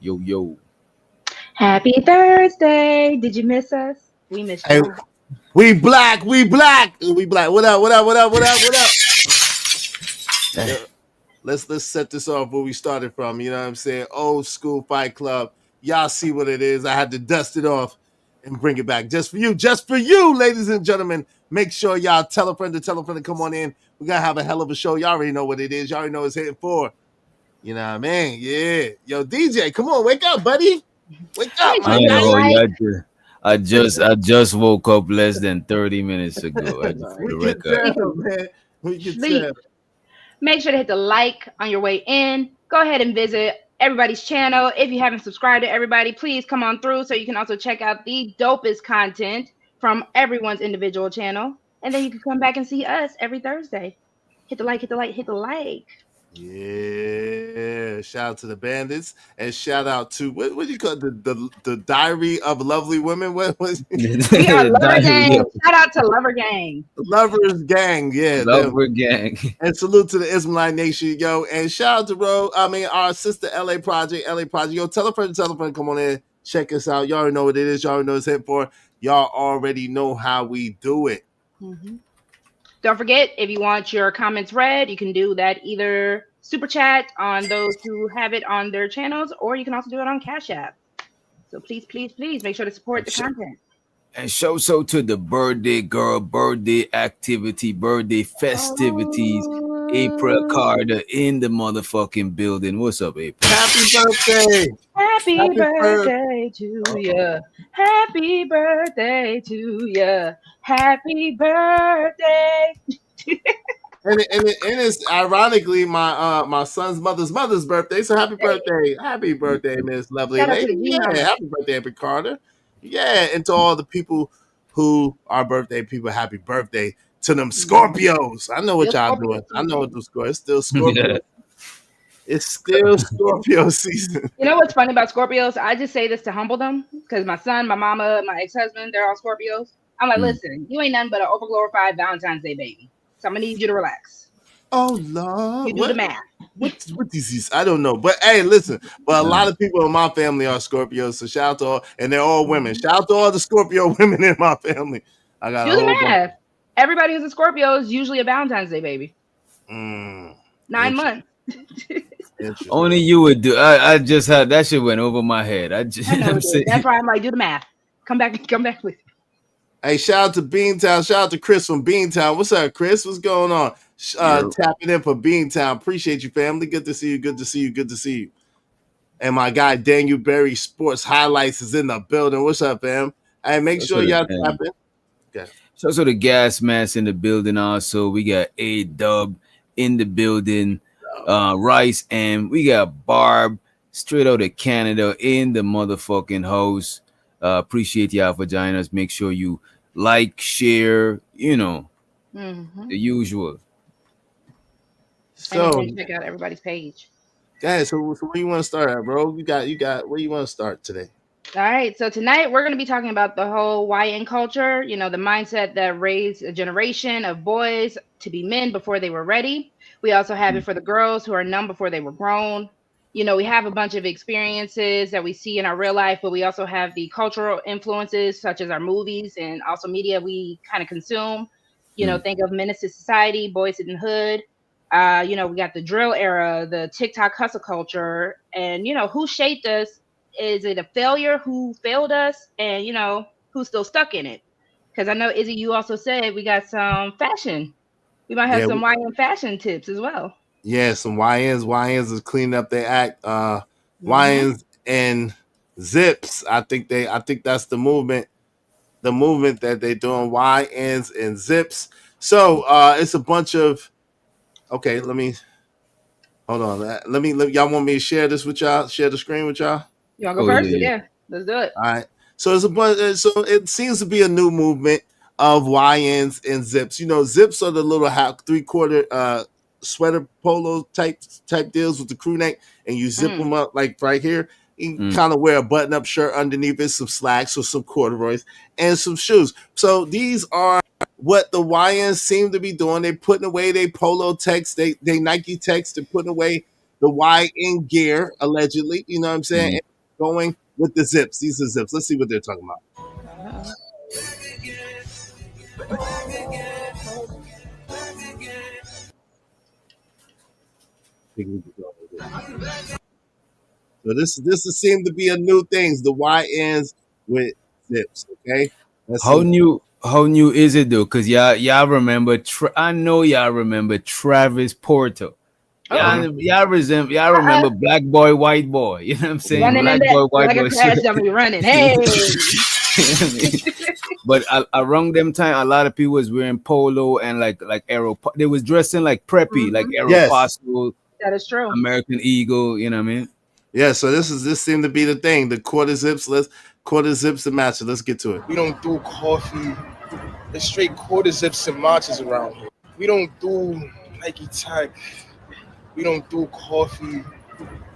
Yo. Happy Thursday. Did you miss us? We missed Hey, you. we black. What up? Yeah, let's set this off where we started from. You know what I'm saying? Old school Fight Club. Y'all see what it is. I had to dust it off and bring it back just for you, ladies and gentlemen. Make sure y'all tell a friend to come on in. We're gonna have a hell of a show. Y'all already know what it is. Y'all already know it's hitting for. You know what I mean? Yeah. Yo, DJ, come on, wake up, buddy. Wake up, I man. I just woke up less than 30 minutes ago. For the record. We can Sleep. tell. Make sure to hit the like on your way in. Go ahead and visit everybody's channel. If you haven't subscribed to everybody, please come on through so you can also check out the dopest content from everyone's individual channel. And then you can come back and see us every Thursday. Hit the like. Yeah, shout out to the bandits and shout out to what do you call it? The Diary of Lovely Women? What was We are Lover Gang. Shout out to Lover Gang. Lovers Gang, yeah. Lover Gang. And salute to the Ismailite Nation, yo. And shout out to our sister LA Project. Yo, tell a friend, come on in, check us out. Y'all already know what it is, y'all already know what it's hit for. Y'all already know how we do it. Mm-hmm. Don't forget, if you want your comments read, you can do that either super chat on those who have it on their channels, or you can also do it on Cash App. So please make sure to support the content. And show so to the birthday girl, birthday activity, birthday festivities. April Carter in the motherfucking building. What's up, April? Happy birthday! Happy birthday to you. Happy birthday to you. Happy birthday. And it's ironically my son's mother's birthday. So happy birthday, Miss Lovely Lady. Yeah, happy birthday, April Carter. Yeah, and to all the people who are birthday people, happy birthday to them Scorpios. I know what y'all doing. I know what the score. It's still Scorpio. It's still Scorpio season. You know what's funny about Scorpios? I just say this to humble them because my son, my mama, my ex-husband, they're all Scorpios. I'm like, listen, you ain't nothing but an overglorified Valentine's Day baby. So I'm gonna need you to relax. Oh Lord, you do the math. What is? I don't know, but hey, listen. But a lot of people in my family are Scorpios, so shout out to all, and they're all women. Shout out to all the Scorpio women in my family. I got do the math. Everybody who's a Scorpio is usually a Valentine's Day baby. 9 months. Only you would do. I just had that shit went over my head. That's why I'm like, do the math. Come back with. Hey, shout out to Beantown. Shout out to Chris from Beantown. What's up, Chris? What's going on? Tapping in for Beantown. Appreciate you, family. Good to see you. And my guy Daniel Berry Sports Highlights is in the building. What's up, fam? Hey, make sure y'all tap in. Okay. So the gas mask in the building also. We got A-Dub in the building. Rice, and we got Barb straight out of Canada in the motherfucking house. Appreciate y'all for joining us. Make sure you like, share, the usual. So check out everybody's page. Guys, so where you want to start at, bro? You got where you want to start today? All right, so tonight we're going to be talking about the whole YN culture, the mindset that raised a generation of boys to be men before they were ready. We also have it for the girls who are numb before they were grown. We have a bunch of experiences that we see in our real life, but we also have the cultural influences such as our movies and also media we kind of consume. Think of Menace to Society, Boys in the Hood. We got the drill era, the TikTok hustle culture, and, who shaped us. Is it a failure? Who failed us? And, who's still stuck in it? Because I know, Izzy, you also said we got some fashion. We might have some YN fashion tips as well. Yeah, some YNs. YNs is cleaning up their act. YNs and Zips. I think that's the movement. The movement that they're doing. YNs and Zips. So it's a bunch of. Okay, let me. Hold on. Let y'all want me to share this with y'all? Share the screen with y'all? You want to go first? Yeah, let's do it. All right. So it's a bunch. So it seems to be a new movement of YNs and zips. You know, zips are the little 3/4 sweater polo type deals with the crew neck, and you zip Mm. them up like right here. You Mm. kind of wear a button up shirt underneath it, some slacks or some corduroys, and some shoes. So these are what the YNs seem to be doing. They're putting away their polo techs, they Nike techs, they're putting away the YN gear, allegedly. You know what I'm saying? Mm. And going with the zips. These are zips. Let's see what they're talking about. Uh-huh. So this seemed to be a new thing. The YNs with zips. Okay, let's How see. new? How new is it though? Cause y'all remember. I know y'all remember Travis Porter. Oh, Y'all uh-uh. remember Black Boy, White Boy. You know what I'm saying? Running in Black that Boy, White like a Boy shirt. crash dummy running. Hey. You know what I mean? But around them time, a lot of people was wearing polo and like Aero. They was dressing like preppy, like Hmm. Yes, Aeropostale, That is true. American Eagle. You know what I mean? yeah. So this seemed to be the thing. The quarter zips. Let's quarter zips and match it. Let's get to it. We don't do coffee. It's straight quarter zips and marches around here. We don't do Nike tech. We don't do coffee.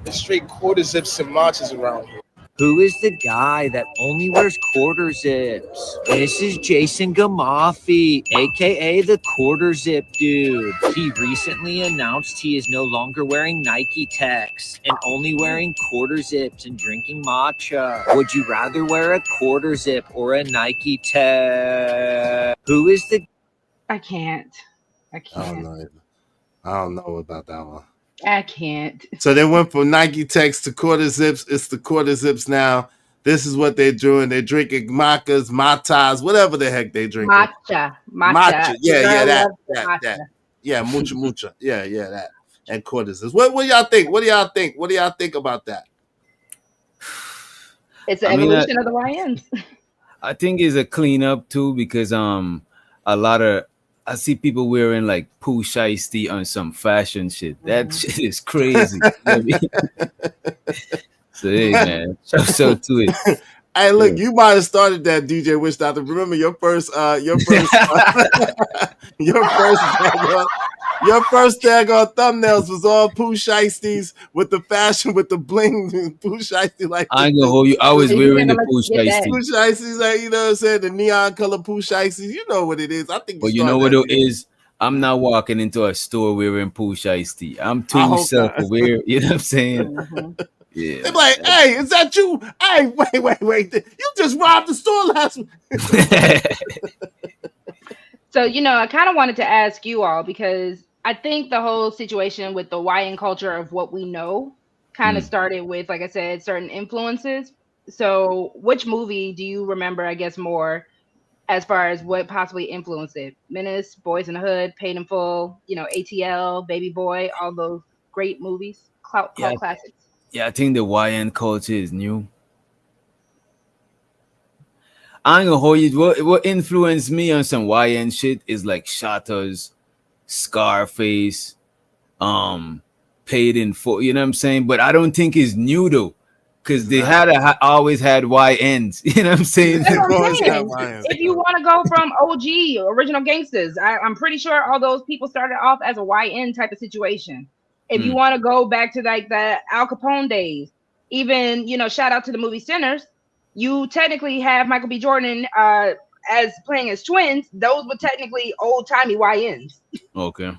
It's straight quarter zips and marches around here. Who is the guy that only wears quarter zips? This is Jason Gamaffi, aka the quarter zip dude. He recently announced he is no longer wearing Nike Techs and only wearing quarter zips and drinking matcha. Would you rather wear a quarter zip or a Nike Tech? Who is the I can't. I I don't can't. know. I don't know about that one. I can't. So they went from Nike Techs to quarter zips. It's the quarter zips now. This is what they're doing. They're drinking macas, matas, whatever the heck they're drinking. Matcha. Matcha. Matcha. Your Yeah, girl that, loves the that. matcha. Yeah, mucha mucha. Yeah, that. And quarter zips. What do y'all think? What do y'all think? What do y'all think about that? It's the I mean, evolution of the YNs. I think it's a cleanup too because a lot of I see people wearing like poo shiesty on some fashion shit. That Mhm. shit is crazy. You know what I mean? So hey man, so to it. Hey, look, Yeah. you might have started that, DJ Wish Doctor. Remember your first your first daggone thumbnails was all poo shiesties with the fashion with the bling poo shiesty like I ain't gonna the hold you. I was If you wearing ever the let poo you get that. poo shiesty. shiesties, like you know what I'm saying, the neon color poo shiesties. You know what it is. I think you But you know started what that, it DJ. is? I'm not walking into a store wearing poo shiesty. I'm I too hope not. self-aware. You know what I'm saying? Mhm. Yeah, They be like, man. hey, is that you? Hey, wait. You just robbed the store last week. So, I kind of wanted to ask you all because I think the whole situation with the YN culture of what we know kind of Mm. started with, like I said, certain influences. So, which movie do you remember, I guess, more as far as what possibly influenced it? Menace, Boys in the Hood, Paid in Full, ATL, Baby Boy, all those great movies, Yeah, cult classics. yeah. I think the YN culture is new. I ain't gonna hold you. What influenced me on some YN shit is like Shatters, Scarface, um, Paid in Full. You know what I'm saying? But I don't think it's new though, because It's they not. always had YNs. You know what I'm saying? That's what I'm Always have saying. lions, If you bro. want to go from OG, original gangsters, I'm pretty sure all those people started off as a YN type of situation. If you Mm. want to go back to like the Al Capone days, even shout out to the movie Sinners, you technically have Michael B. Jordan as playing as twins. Those were technically old timey YNs. Okay.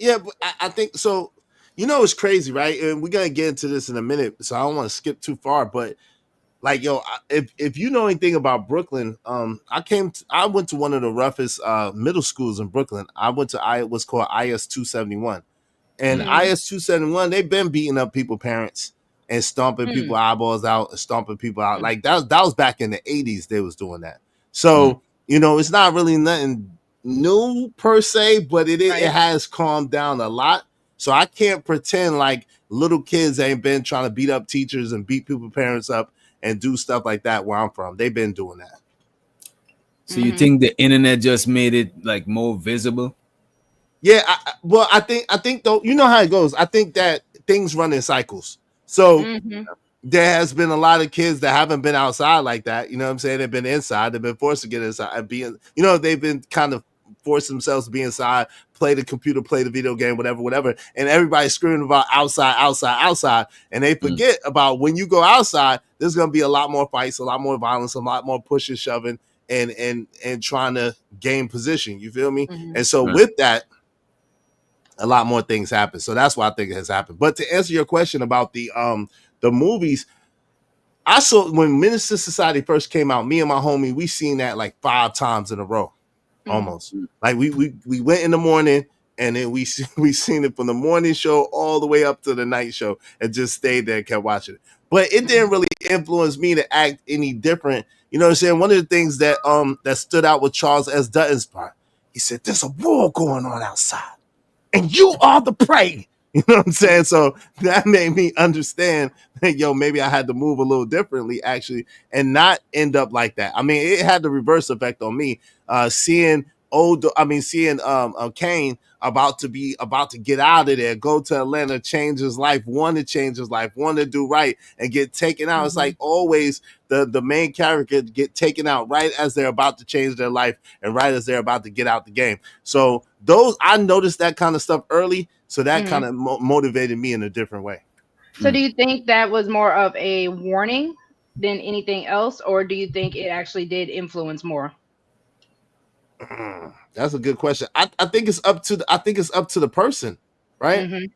Yeah, but I think so. You know, it's crazy, right? And we're gonna get into this in a minute, so I don't want to skip too far. But like, yo, if you know anything about Brooklyn, I went to one of the roughest middle schools in Brooklyn. I went to what's called IS 271. And Mm. Mm-hmm. IS 271, they've been beating up people parents and stomping Mm, people eyeballs out and stomping people out. mm, Like that was back in the 80s they was doing that. Mm. So, it's not really nothing new per se, but it right. has calmed down a lot. So I can't pretend like little kids ain't been trying to beat up teachers and beat people parents up and do stuff like that where I'm from. They've been doing that. So you Mm-hmm. think the internet just made it like more visible? Yeah, I think though, you know how it goes. I think that things run in cycles. So Mm-hmm. there has been a lot of kids that haven't been outside like that. You know what I'm saying? They've been inside. They've been forced to get inside and being, they've been kind of forced themselves to be inside, play the computer, play the video game, whatever, whatever. And everybody's screaming about outside, outside, outside. And they forget about when you go outside, there's going to be a lot more fights, a lot more violence, a lot more pushing, shoving, and trying to gain position. You feel me? Mhm. And so with that, a lot more things happen. So that's why I think it has happened. But to answer your question about the movies, I saw when Minister Society first came out, me and my homie, we seen that like 5 times in a row, almost. Like we went in the morning and then we seen it from the morning show all the way up to the night show and just stayed there and kept watching it. But it didn't really influence me to act any different. You know what I'm saying? One of the things that that stood out with Charles S. Dutton's part, he said, "There's a war going on outside, and you are the prey." You know what I'm saying? So that made me understand that, maybe I had to move a little differently, actually, and not end up like that. I mean, it had the reverse effect on me. Seeing Kane about to get out of there, go to Atlanta, change his life, want to change his life, want to do right, and get taken out. It's like always the main character get taken out right as they're about to change their life and right as they're about to get out the game. So I noticed that kind of stuff early. So that kind of motivated me in a different way. So do you think that was more of a warning than anything else, or do you think it actually did influence more? That's a good question. I think it's up to the person, right?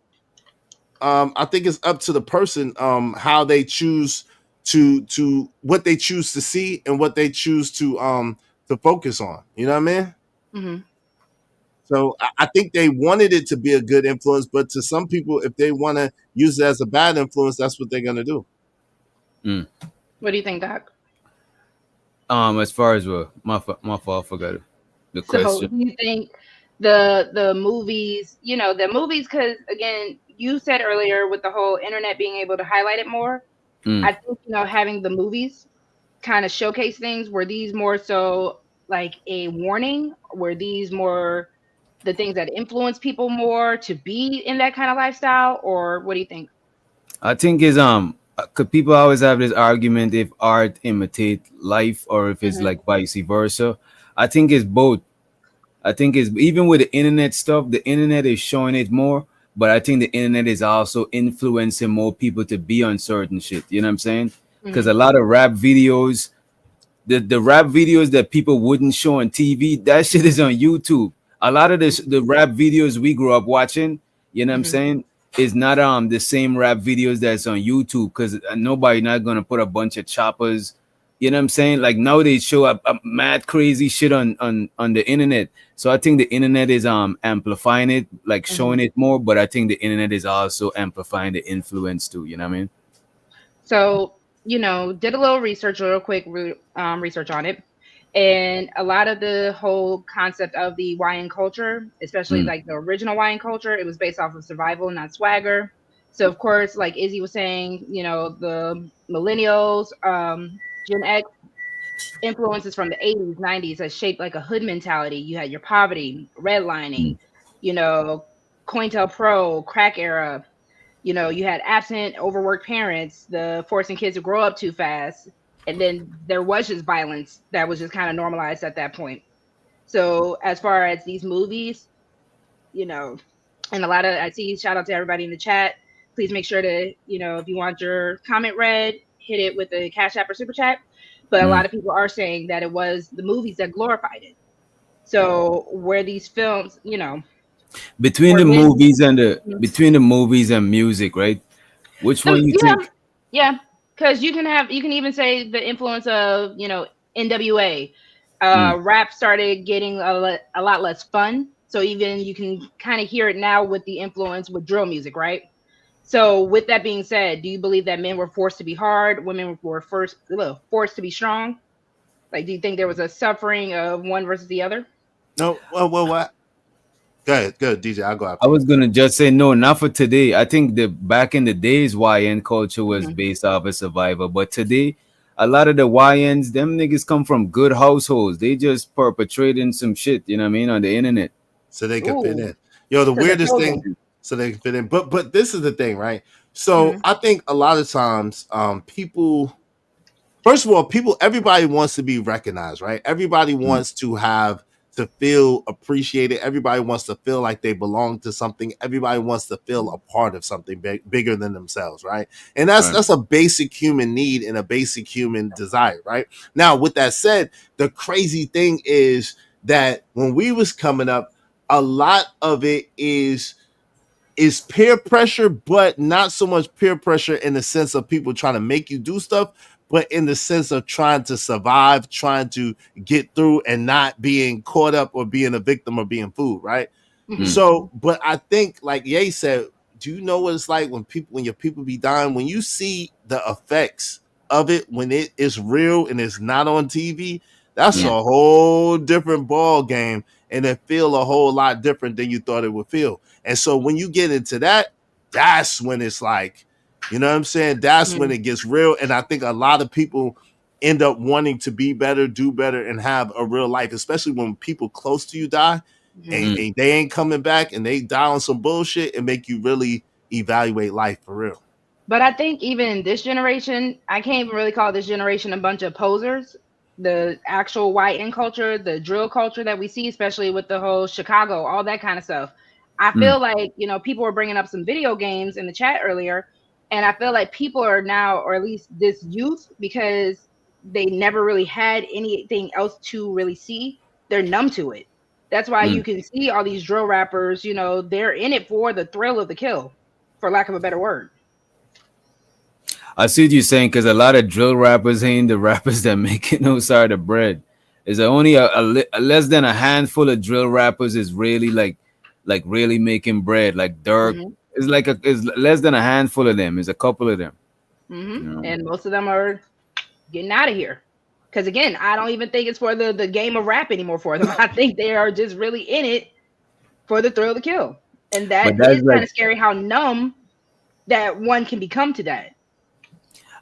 I think it's up to the person how they choose to what they choose to see and what they choose to focus on. You know what I mean? So I think they wanted it to be a good influence, but to some people, if they want to use it as a bad influence, that's what they're gonna do. What do you think, Doc? As far as my fault, I forgot the question. So do you think the movies, the movies, because again, you said earlier with the whole internet being able to highlight it more, I think having the movies kind of showcase things. Were these more so like a warning? Were these more the things that influence people more to be in that kind of lifestyle, or what do you think? I think is cause people always have this argument if art imitate life or if it's like vice versa. I think it's both. I think it's even with the internet stuff, the internet is showing it more, but I think the internet is also influencing more people to be on certain shit. You know what I'm saying? Because a lot of rap videos, the rap videos that people wouldn't show on TV, that shit is on YouTube. A lot of the rap videos we grew up watching, you know what I'm saying, is not the same rap videos that's on YouTube because nobody not gonna put a bunch of choppers. You know what I'm saying? Like now they show up mad crazy shit on the internet. So I think the internet is amplifying it, like showing it more, but I think the internet is also amplifying the influence too. You know what I mean? So, did a little research, real quick research on it. And a lot of the whole concept of the YN culture, especially like the original YN culture, it was based off of survival, not swagger. So, of course, like Izzy was saying, the millennials, Gen X influences from the 80s, 90s that shaped like a hood mentality. You had your poverty, redlining, COINTELPRO, crack era. You had absent, overworked parents, the forcing kids to grow up too fast. And then there was just violence that was just kind of normalized at that point. So as far as these movies, and a lot of, I see, shout out to everybody in the chat. Please make sure to, if you want your comment read, hit it with a Cash App or Super Chat. But a lot of people are saying that it was the movies that glorified it. So where these films, between the movies and music, right? Which one you think? Yeah, because you can even say the influence of NWA. Rap started getting a lot less fun, so even you can kind of hear it now with the influence with drill music, right? So with that being said, do you believe that men were forced to be hard, women were forced to be strong? Like, do you think there was a suffering of one versus the other? No, well, what? Go ahead, DJ. I'll go after. I was gonna just say no, not for today. I think the back in the days, YN culture was based off of survival, but today, a lot of the YNs, them niggas come from good households. They just perpetrating some shit, you know what I mean, on the internet. So they can fit in. The weirdest thing, so they can fit in. But this is the thing, right? So Mhm. I think a lot of times, people, first of all, everybody wants to be recognized, right? Everybody Mm, wants to feel appreciated. Everybody wants to feel like they belong to something. Everybody wants to feel a part of something bigger than themselves, right? And right. that's a basic human need and a basic human desire, right? Now, with that said, the crazy thing is that when we was coming up, a lot of it is peer pressure, but not so much peer pressure in the sense of people trying to make you do stuff, but in the sense of trying to survive, trying to get through and not being caught up or being a victim or being fooled, right? Mhm. Mm, So, but I think, like Ye said, do you know what it's like when your people be dying, when you see the effects of it, when it is real and it's not on TV, that's a mm. Yeah. whole different ball game, and it feel a whole lot different than you thought it would feel. And so when you get into that, that's when it's like, you know what I'm saying? That's when Mhm. it gets real. And I think a lot of people end up wanting to be better, do better, and have a real life, especially when people close to you die Mhm. and they ain't coming back and they die on some bullshit and make you really evaluate life for real. But I think even in this generation, I can't even really call this generation a bunch of posers. The actual YN culture, the drill culture that we see, especially with the whole Chicago, all that kind of stuff. I Mm. feel like, people were bringing up some video games in the chat earlier, and I feel like people are now, or at least this youth, because they never really had anything else to really see, they're numb to it. That's why Mm. you can see all these drill rappers, they're in it for the thrill of the kill, for lack of a better word. I see what you're saying because a lot of drill rappers ain't the rappers that make it no side of bread. Is only a less than a handful of drill rappers is really like really making bread. Like Dirk, Mhm. it's like it's less than a handful of them. It's a couple of them. You know. And most of them are getting out of here. Because again, I don't even think it's for the game of rap anymore for them. I think they are just really in it for the thrill of the kill. And But that that's is kind like of scary how numb that one can become to that.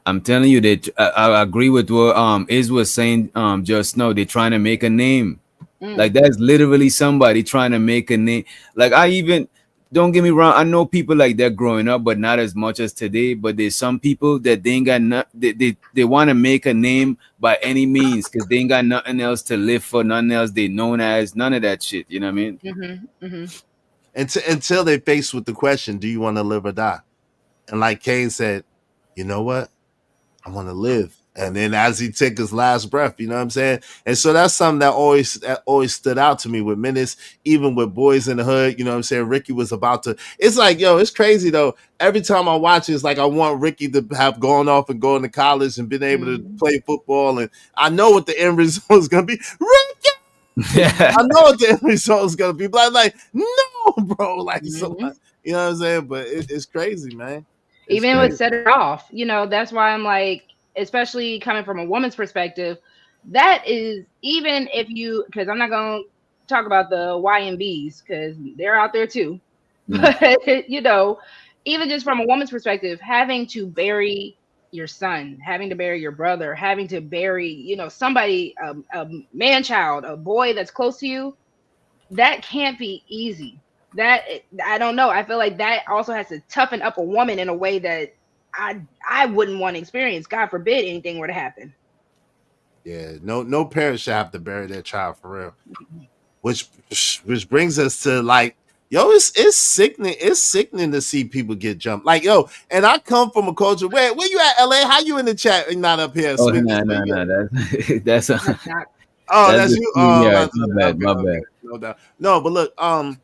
I'm telling you that I agree with what Iz was saying just now. They're trying to make a name. Mm, Like that's literally somebody trying to make a name. Like I even don't get me wrong. I know people like that growing up, but not as much as today. But there's some people that they ain't got not, they want to make a name by any means because they ain't got nothing else to live for, nothing else they known as, none of that shit. You know what I mean? mhm. Until they faced with the question, do you want to live or die? And like Kane said, you know what? I want to live. And then as he took his last breath, you know what I'm saying? And so that's something that always stood out to me with Menace, even with Boys in the Hood, you know what I'm saying? Ricky was about to, it's like, yo, it's crazy though. Every time I watch it, it's like I want Ricky to have gone off and gone to college and been able to Mhm. play football. And I know what the end result is gonna be. Ricky! I know what the end result is gonna be, but I'm like, no, bro. Like so Mhm. you know what I'm saying? But it's crazy, man. It's Even with crazy. set it off, that's why I'm like, especially coming from a woman's perspective, that is, even if you, because I'm not going to talk about the YMBs because they're out there too. Mm. But even just from a woman's perspective, having to bury your son, having to bury your brother, having to bury, somebody, a man child, a boy that's close to you, that can't be easy. That, I don't know. I feel like that also has to toughen up a woman in a way that I wouldn't want to experience. God forbid anything were to happen. Yeah, no parent should have to bury their child for real. Which which brings us to like, yo, it's sickening. It's sickening to see people get jumped. Like, yo, and I come from a culture where you at, LA? How you in the chat and not up here? Oh Where no you no at? no that's that's That's not. Oh, that's that's the you. screen Oh, yard. that's My bad, okay, my okay, bad. no doubt. No, but look, shout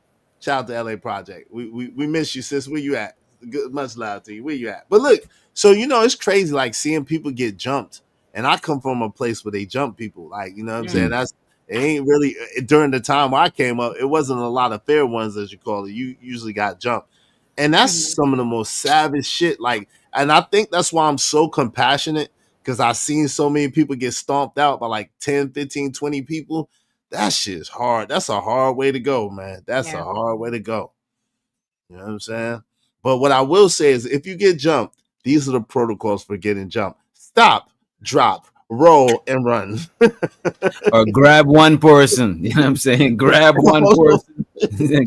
out to LA Project. We miss you, sis. Where you at? Good, much love to you. Where you at? But look, so it's crazy, like seeing people get jumped, and I come from a place where they jump people. Like, you know what I'm saying? Mm, Mm. That's it ain't really during the time where I came up. It wasn't a lot of fair ones, as you call it. You usually got jumped, and that's mhm, some of the most savage shit. Like, and I think that's why I'm so compassionate because I've seen so many people get stomped out by like 10, 15, 20 people. That shit is hard. That's a hard way to go, man. That's a yeah. hard way to go. You know what I'm saying? But what I will say is if you get jumped, these are the protocols for getting jumped. Stop, drop, roll, and run. Or grab one person. You know what I'm saying? Grab one person.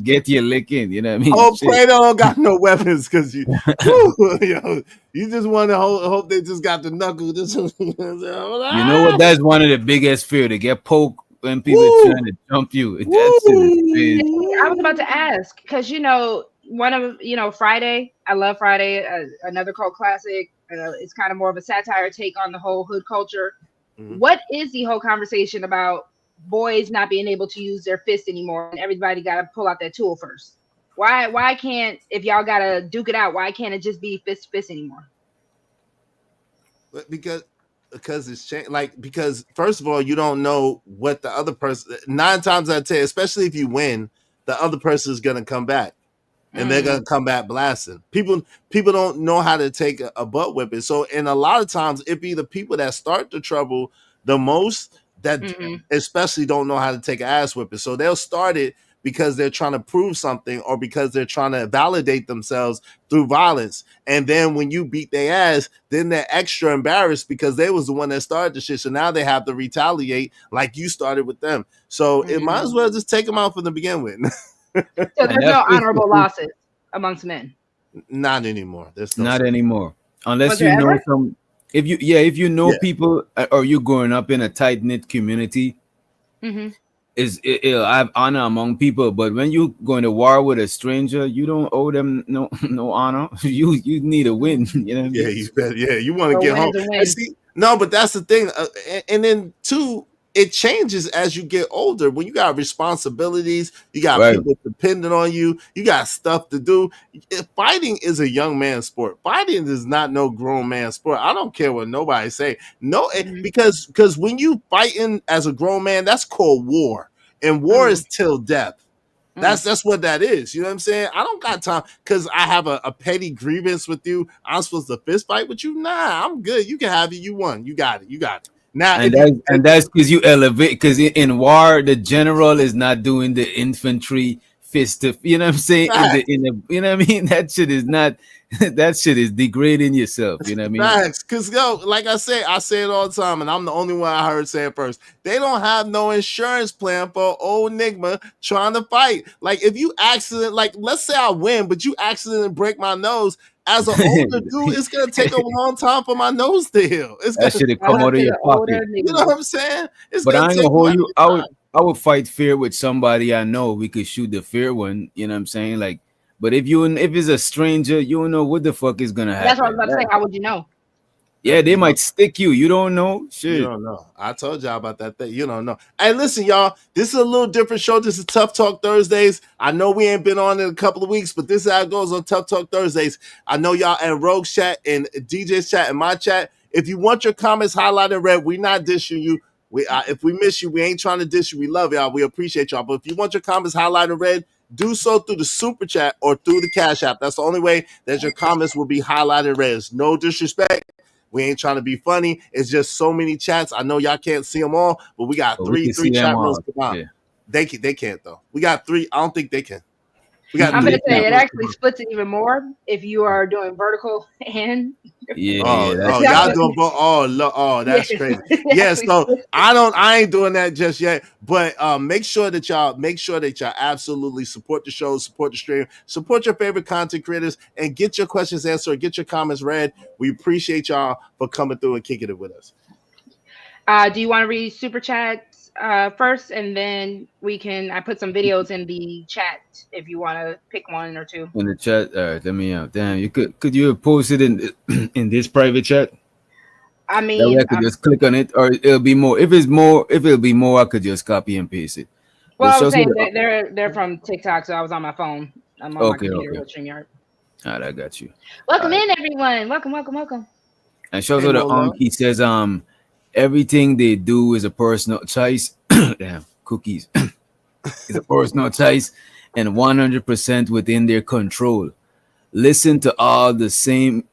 Get your lick in. You know what I mean? Hope Shit. pray they don't got no weapons because woo, yo, you just want to hope they just got the knuckle. Just You know what? That's one of the biggest fear to get poked when people woo, trying to jump you. That shit is crazy. I was about woo. to ask because one of Friday. I love Friday, another cult classic. It's kind of more of a satire take on the whole hood culture. Mhm. What is the whole conversation about boys not being able to use their fist anymore and everybody got to pull out their tool first? Why can't, if y'all got to duke it out, why can't it just be fist to fist anymore? But because it's changed. Like because first of all, you don't know what the other person. 9 times out of 10, especially if you win, the other person is gonna come back. And they're Mm, gonna come back blasting. People don't know how to take a butt whipping. So, and a lot of times, it be the people that start the trouble the most that mm-hmm, especially don't know how to take an ass whipping. So they'll start it because they're trying to prove something or because they're trying to validate themselves through violence. And then when you beat their ass, then they're extra embarrassed because they was the one that started the shit. So now they have to retaliate like you started with them. So it might mm. as well just take them out from the begin with. So And there's that's no just the honorable truth. losses amongst men. Not anymore. There's no Not such. anymore. Was Unless there you know ever? some. If you know Yeah. people or you growing up in a tight knit community, Hmm. I have honor among people. But when you going to war with a stranger, you don't owe them no honor. You need a win. You know what I Yeah, mean? you better. Yeah, you want to A get win home. is a And win. see, no, but that's the thing. And then two, it changes as you get older. When you got responsibilities, you got Right. people dependent on you, you got stuff to do. Fighting is a young man's sport. Fighting is not no grown man sport. I don't care what nobody say. No, Hmm. because when you fighting as a grown man, that's called war, and war Mm, is till death. mm. That's what that is. You know what I'm saying? I don't got time because I have a petty grievance with you. I'm supposed to fist fight with you. Nah, I'm good. You can have it. You won. You got it. You got it. Now, And if you that's take and that's because you elevate. Because in war, the general is not doing the infantry fist. You know what I'm saying? facts, In the you know what I mean? That shit is not. That shit is degrading yourself. You know what I mean? facts, because yo, like I say it all the time, and I'm the only one I heard say it first. They don't have no insurance plan for old Nigma trying to fight. Like if you accident, like let's say I win, but you accidentally break my nose. As an older dude, it's gonna take a long time for my nose to heal. It's That gonna, shit will Shout come out out of to your the older pocket. you know niggas. what I'm saying? It's But gonna I ain't gonna take hold money you. and time. I would fight fear with somebody I know. We could shoot the fear one. You know what I'm saying? Like, but if it's a stranger, you don't know what the fuck is gonna That's what I was happen. about to say. How would you know? Yeah, they You don't might stick you. You don't know. You Shit. don't know. I told y'all about that thing. You don't know. Hey, listen, y'all. This is a little different show. This is Tough Talk Thursdays. I know we ain't been on in a couple of weeks, but this is how it goes on Tough Talk Thursdays. I know y'all in Rogue's chat and DJ's chat and my chat. If you want your comments highlighted in red, we not dishing you. If we miss you, we ain't trying to dish you. We love y'all. We appreciate y'all. But if you want your comments highlighted in red, do so through the super chat or through the Cash App. That's the only way that your comments will be highlighted in red. It's no disrespect. We ain't trying to be funny. It's just so many chats. I know y'all can't see them all, but we got But we can three see them chat rooms all. combined. Yeah. They can't though. We got three. I don't think they can. We got I'm Mm-mm, three gonna they chat say can't. it rooms actually combined. splits it even more if you are doing vertical and Yeah, yeah. Oh, That's y'all that. doing both. Oh, yeah, that's crazy. it Yeah, actually so splits it. I ain't doing that just yet. But make sure that y'all absolutely support the show, support the stream, support your favorite content creators, and get your questions answered, get your comments read. We appreciate y'all for coming through and kicking it with us. Do you want to read super chats first, and then we can? I put some videos in the chat if you want to pick one or two. In the chat. All right, let me out. Damn, you could you post it in in this private chat? I That way I mean, could just click on it, or it'll be more. If it'll be more, I could just copy and paste it. well, But I was shows me saying the they're from TikTok, so I was on my phone. I'm on my okay, computer okay. with StreamYard. All right, I got you. All Welcome right, in, everyone. Welcome, welcome, welcome. and shows Hey me the Mola. He says everything they do is a personal choice. Damn cookies is a personal choice and 100% within their control. Listen to all the same.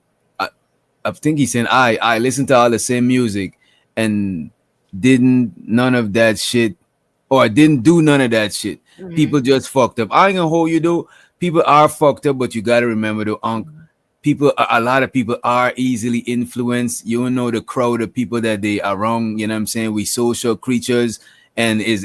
I think he's saying I listened to all the same music and didn't none of that shit or I didn't do none of that shit. Hmm. People just fucked up. I ain't gonna hold you though. People are fucked up, but you gotta remember the people. A lot of people are easily influenced. You know the crowd of people that they are around. You know what I'm saying? We social creatures, and is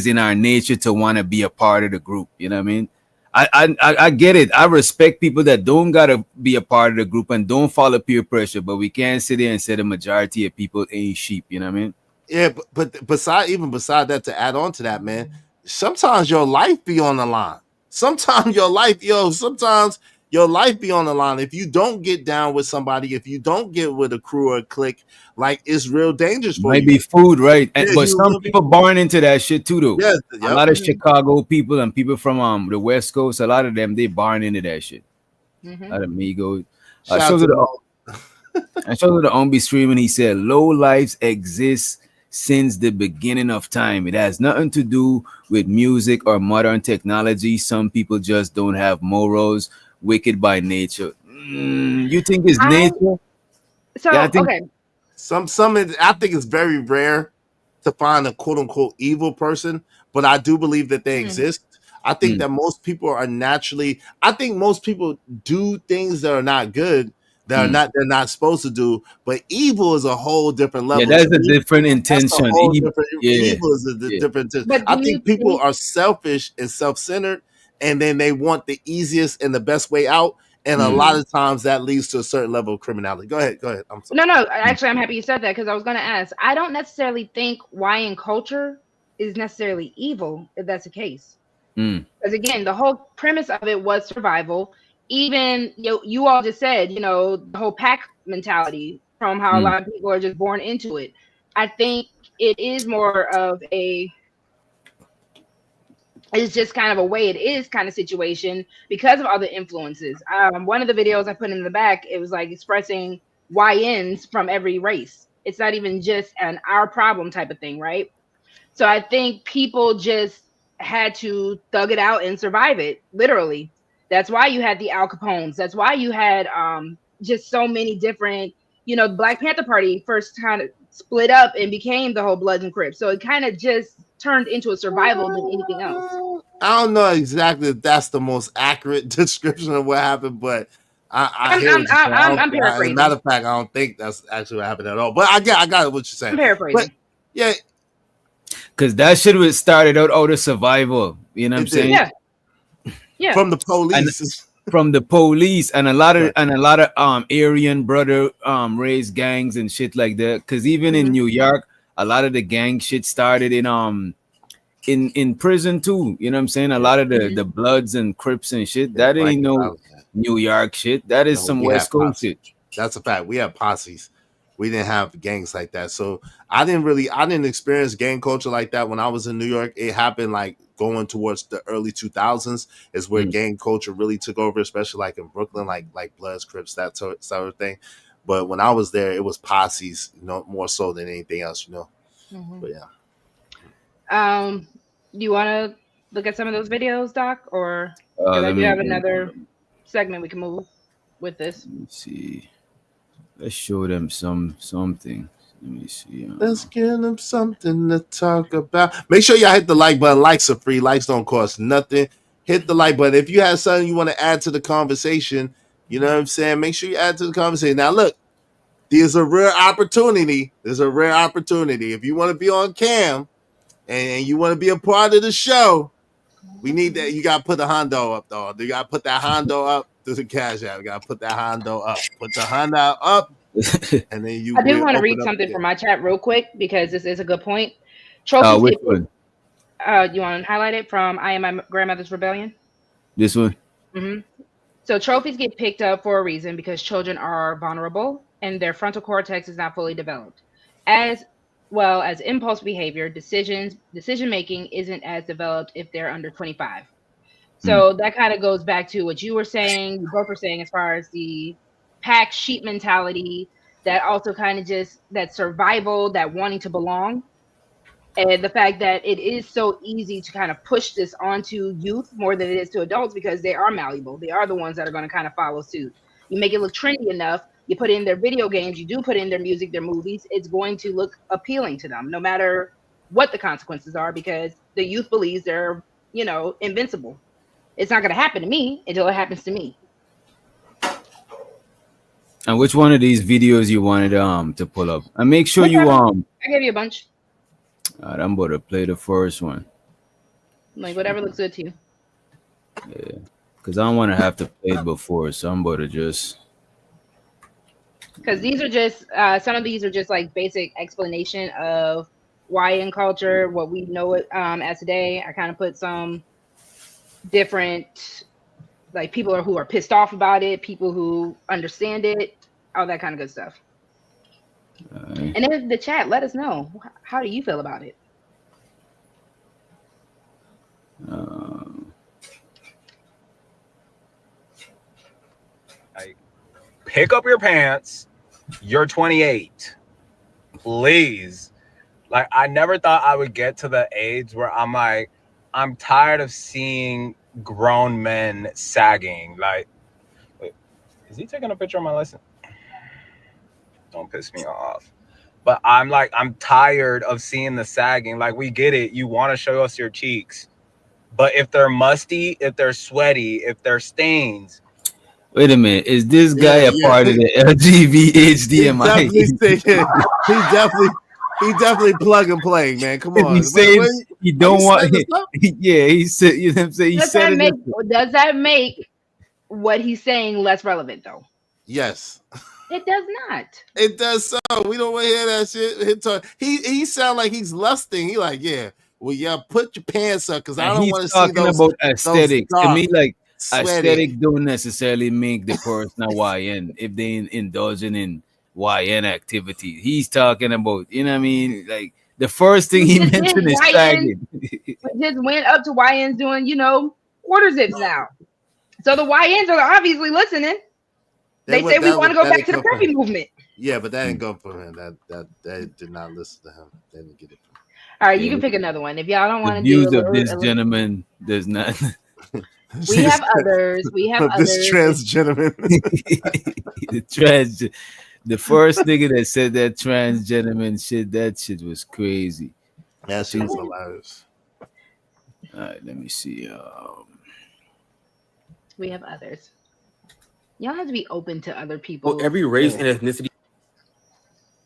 in our nature to want to be a part of the group. You know what I mean? I get it. I respect people that don't gotta be a part of the group and don't follow peer pressure, but we can't sit there and say the majority of people ain't sheep. You know what I mean? Yeah, but beside that, to add on to that, man, sometimes your life be on the line. Sometimes your life be on the line. If you don't get down with somebody, if you don't get with a crew or a clique, like it's real dangerous for Might you. be food, right? Yeah, But you some will be. people born into that shit too, though. Yeah, A yep. lot of Chicago people and people from the West Coast, a lot of them they born into that shit. A Hmm. lot of Migos. Shout out Shows to of them the all. I showed the Ombi streaming. He said, "Low lives exist since the beginning of time. It has nothing to do with music or modern technology. Some people just don't have morals, wicked by nature." You think it's I nature? Yeah, I so think. okay. I think it's very rare to find a quote unquote evil person, but I do believe that they Mm, exist. I think Mm, that most people are naturally. I think most people do things that are not good, mm. they're not supposed to do. But evil is a whole different Yeah, level. To that's a me, different that's a intention. whole different. Yeah, Evil is a yeah. different. but do I you think people think? are selfish and self centered, and then they want the easiest and the best way out. And a Mm, lot Mhm. of times that leads to a certain level of criminality. Go ahead. Go ahead. I'm sorry. No, no. mm, Actually, I'm happy you said that because I was going to ask. I don't necessarily think Hawaiian culture is necessarily evil if that's the case. mm, Because again, the whole premise of it was survival. Even you all just said, the whole pack mentality from how a mm, lot of people are just born into it. I think it is more of it's just kind of a way it is kind of situation because of other influences. One of the videos I put in the back, it was like expressing YNs from every race. It's not even just an our problem type of thing, right? So I think people just had to thug it out and survive it, literally. That's why you had the Al Capones. That's why you had just so many different, the Black Panther Party first kind of split up and became the whole Bloods and Crips. So it kind of just turned into a survival than anything else. I don't know exactly if that's the most accurate description of what happened, but I I'm hear I'm what you're I'm saying. I'm, I'm As a matter paraphrasing. of fact, I don't think that's actually what happened at all. But I got what you're saying. I'm But paraphrasing. yeah, Cause that shit was started out of survival. You know what I'm it did saying? Yeah, yeah. from the And police. from the police and a lot of Right. Aryan brother raised gangs and shit like that. Because even in Hmm. New York, a lot of the gang shit started in prison too. You know what I'm saying? A Yeah, lot of the Hmm. the Bloods and Crips and shit. yeah, That ain't Rikers no Island. New York shit. That is No, some we had West Coast posse. shit. That's a fact. We had posses. We didn't have gangs like that. So I didn't experience gang culture like that when I was in New York. It happened like going towards the early 2000s is where Mm. gang culture really took over, especially like in Brooklyn, like Bloods, Crips, that sort of thing. But when I was there, it was posses, more so than anything else, Hmm. But yeah. Do you want to look at some of those videos, Doc, or because I Let do me have another segment we can move with this. see. Let's show them something. Let me see. Let's give them something to talk about. Make sure y'all hit the like button. Likes are free. Likes don't cost nothing. Hit the like button. If you have something you want to add to the conversation, you know what I'm saying? Make sure you add to the conversation. Now, look, there's a rare opportunity. There's a rare opportunity. If you want to be on cam and you want to be a part of the show, we need that. You got to put the Hondo up, though. You got to put that Hondo up to the cash app. You got to put that Hondo up. Put the Hondo up, and then you I do will want to open read up something the from game. my chat real quick because this is a good point. Trophies Which get one? you want to highlight it from I Am My Grandmother's Rebellion? This one. Hmm. So trophies get picked up for a reason because children are vulnerable and their frontal cortex is not fully developed. As well as impulse behavior, decision making isn't as developed if they're under 25. Mm, So that kind of goes back to what you were saying, you both were saying as far as the pack sheep mentality, that also kind of just that survival, that wanting to belong, and the fact that it is so easy to kind of push this onto youth more than it is to adults because they are malleable. They are the ones that are going to kind of follow suit. You make it look trendy enough, you put in their video games, you do put in their music, their movies, it's going to look appealing to them no matter what the consequences are because the youth believes they're, invincible. It's not going to happen to me until it happens to me. and which one of these videos you wanted to pull up? And make sure you Whichever. I gave you a bunch. All right, I'm about to play the first one. Like whatever looks good to you. Yeah, because I don't want to have to play it before, so I'm about to just. Because these are just some of these are just like basic explanation of YN culture, what we know it as today. I kind of put some different like people who are pissed off about it, people who understand it, all that kind of good stuff. Uh, And in the chat, let us know, how do you feel about it? uh, Like, pick up your pants. You're 28. Please. Like, I never thought I would get to the age where I'm like, I'm tired of seeing grown men sagging. Like, wait, is he taking a picture of my license? Don't piss me off. But I'm like, I'm tired of seeing the sagging. Like, we get it. You want to show us your cheeks. But if they're musty, if they're sweaty, if they're stains, Wait a minute. Is this guy Yeah, a yeah. part of the He LGBHDMI? definitely saying he definitely plug and play, man. Come If on. he said he Are you don't want, setting this up? yeah, he said. You know what I'm saying? He Does said that it. make what he's saying less relevant though? Yes. It does not. It does so. We don't want to hear that shit. He sound like he's lusting. He like, yeah. Well, yeah, put your pants up because I And don't he's want to see talking about those aesthetics. To dark, me, like sweaty. aesthetic don't necessarily make the person a YN if they indulging in YN activity. He's talking about, you know what I mean? Like the first thing he We just did mentioned is YN. sagging. We just went up to YNs doing, quarter zips now. So the YNs are obviously listening. They say we want to go back to the preppy movement. Yeah, but that didn't go for him. That did not listen to him. They didn't get it. All right, you Yeah. can pick another one if y'all don't The want to do views of this a little. gentleman does not. We have others. We have others. This trans gentleman. The first nigga that said that trans gentleman shit, that shit was crazy. That shit was hilarious. All right, let me see. We have others. Y'all have to be open to other people. Well, every race and ethnicity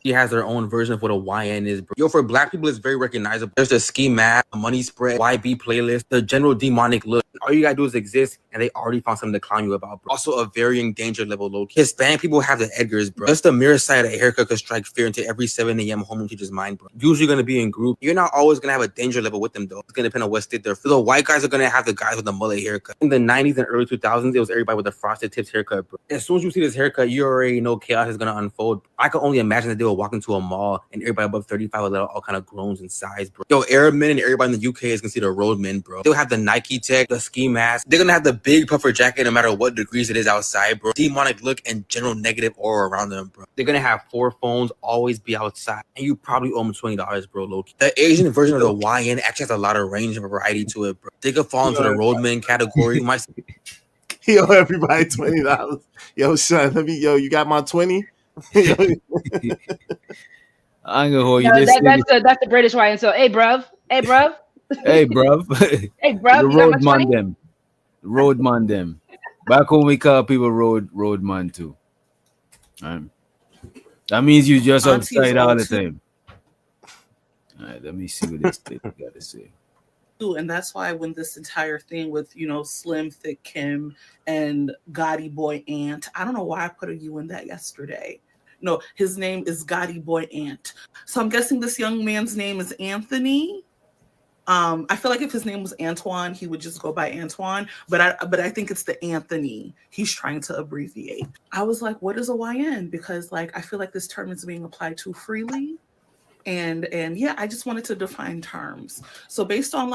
has their own version of what a YN is, bro. Yo, for black people, it's very recognizable. There's the ski mask, the money spread, YB playlist, the general demonic look. All you gotta do is exist, and they already found something to clown you about, bro. Also, a varying danger level low key. Hispanic people have the Edgars, bro. Just the mere sight of a haircut could strike fear into every 7 a.m. homeroom teacher's mind, bro. Usually gonna be in group. You're not always gonna have a danger level with them, though. It's gonna depend on what state they're from. The white guys are gonna have the guys with the mullet haircut. In the 90s and early 2000s, it was everybody with the frosted tips haircut, bro. As soon as you see this haircut, you already know chaos is gonna unfold. I can only imagine that they will walk into a mall and everybody above 35 will let out all kind of groans and sighs, bro. Yo, Arab men and everybody in the UK is considered road men, bro. They'll have the Nike tech, the ski mask. They're gonna have the big puffer jacket no matter what degrees it is outside, bro. Demonic look and general negative aura around them, bro. They're gonna have 4 phones, always be outside, and you probably owe them $20, bro, low-key. The Asian version of the YN actually has a lot of range and variety to it, bro. They could fall into the roadman category. He owe everybody $20. Yo, son, you got my 20? I ain't gonna hold you. No, This that's the British YN. So, hey, bruv. hey, bruv. Hey, bruv. The You got my road 20? man them. Road man them. Back when we call people road man too. That means you just Auntie is outside all old the too. time. All right, let me see what this thing got to say. And that's why when this entire thing with Slim Thick Kim and Gotti Boy Ant, I don't know why I put a U in that yesterday. No, his name is Gotti Boy Ant. So I'm guessing this young man's name is Anthony. I feel like if his name was Antoine, he would just go by Antoine. But I think it's the Anthony he's trying to abbreviate. I was like, what is a YN? Because I feel like this term is being applied too freely. And yeah, I just wanted to define terms. So based on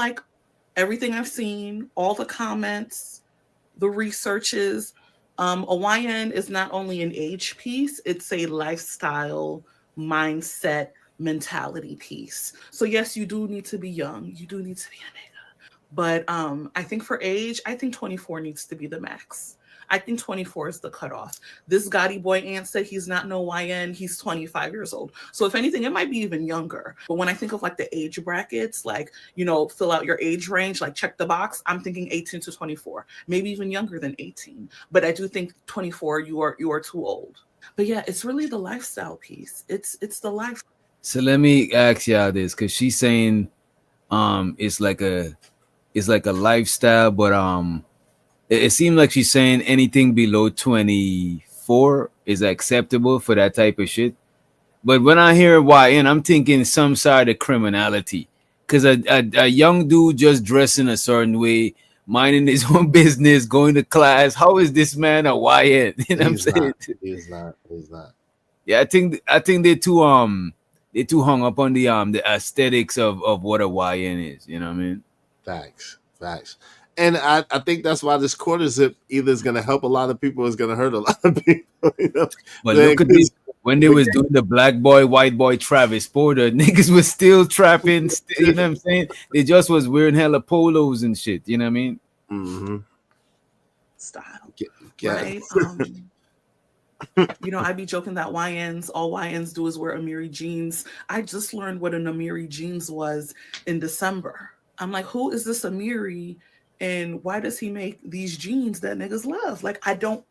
everything I've seen, all the comments, the researches, a YN is not only an age piece, it's a lifestyle, mindset, mentality piece. So yes, you do need to be young. You do need to be a nigga. But I think for age, I think 24 needs to be the max. I think 24 is the cutoff. This Gotti Boy Ant said he's not no YN. He's 25 years old. So if anything, it might be even younger. But when I think of the age brackets, fill out your age range, check the box, I'm thinking 18 to 24, maybe even younger than 18. But I do think 24, you are too old. But yeah, it's really the lifestyle piece. It's the life. So let me ask y'all this, because she's saying it's like a lifestyle, but it seems like she's saying anything below 24 is acceptable for that type of shit. But when I hear YN, I'm thinking some side of criminality. Because a young dude just dressing a certain way, minding his own business, going to class. How is this man a YN? You know what I'm He's saying? not. He's not. He's not. Yeah, I think they're too hung up on the aesthetics of what a YN is. You know what I mean? Facts. Facts. And I think that's why this quarter zip either is going to help a lot of people or is going to hurt a lot of people. You know, But look at this. 'cause- When they but was doing the black boy, white boy, Travis Porter, niggas was still trapping. You know what I'm saying? They just was wearing hella polos and shit. You know what I mean? mm-hmm. Style, Get, right? I be joking that all YNs do is wear Amiri jeans. I just learned what an Amiri jeans was in December. I'm like, who is this Amiri? And why does he make these jeans that niggas love? Like, I don't,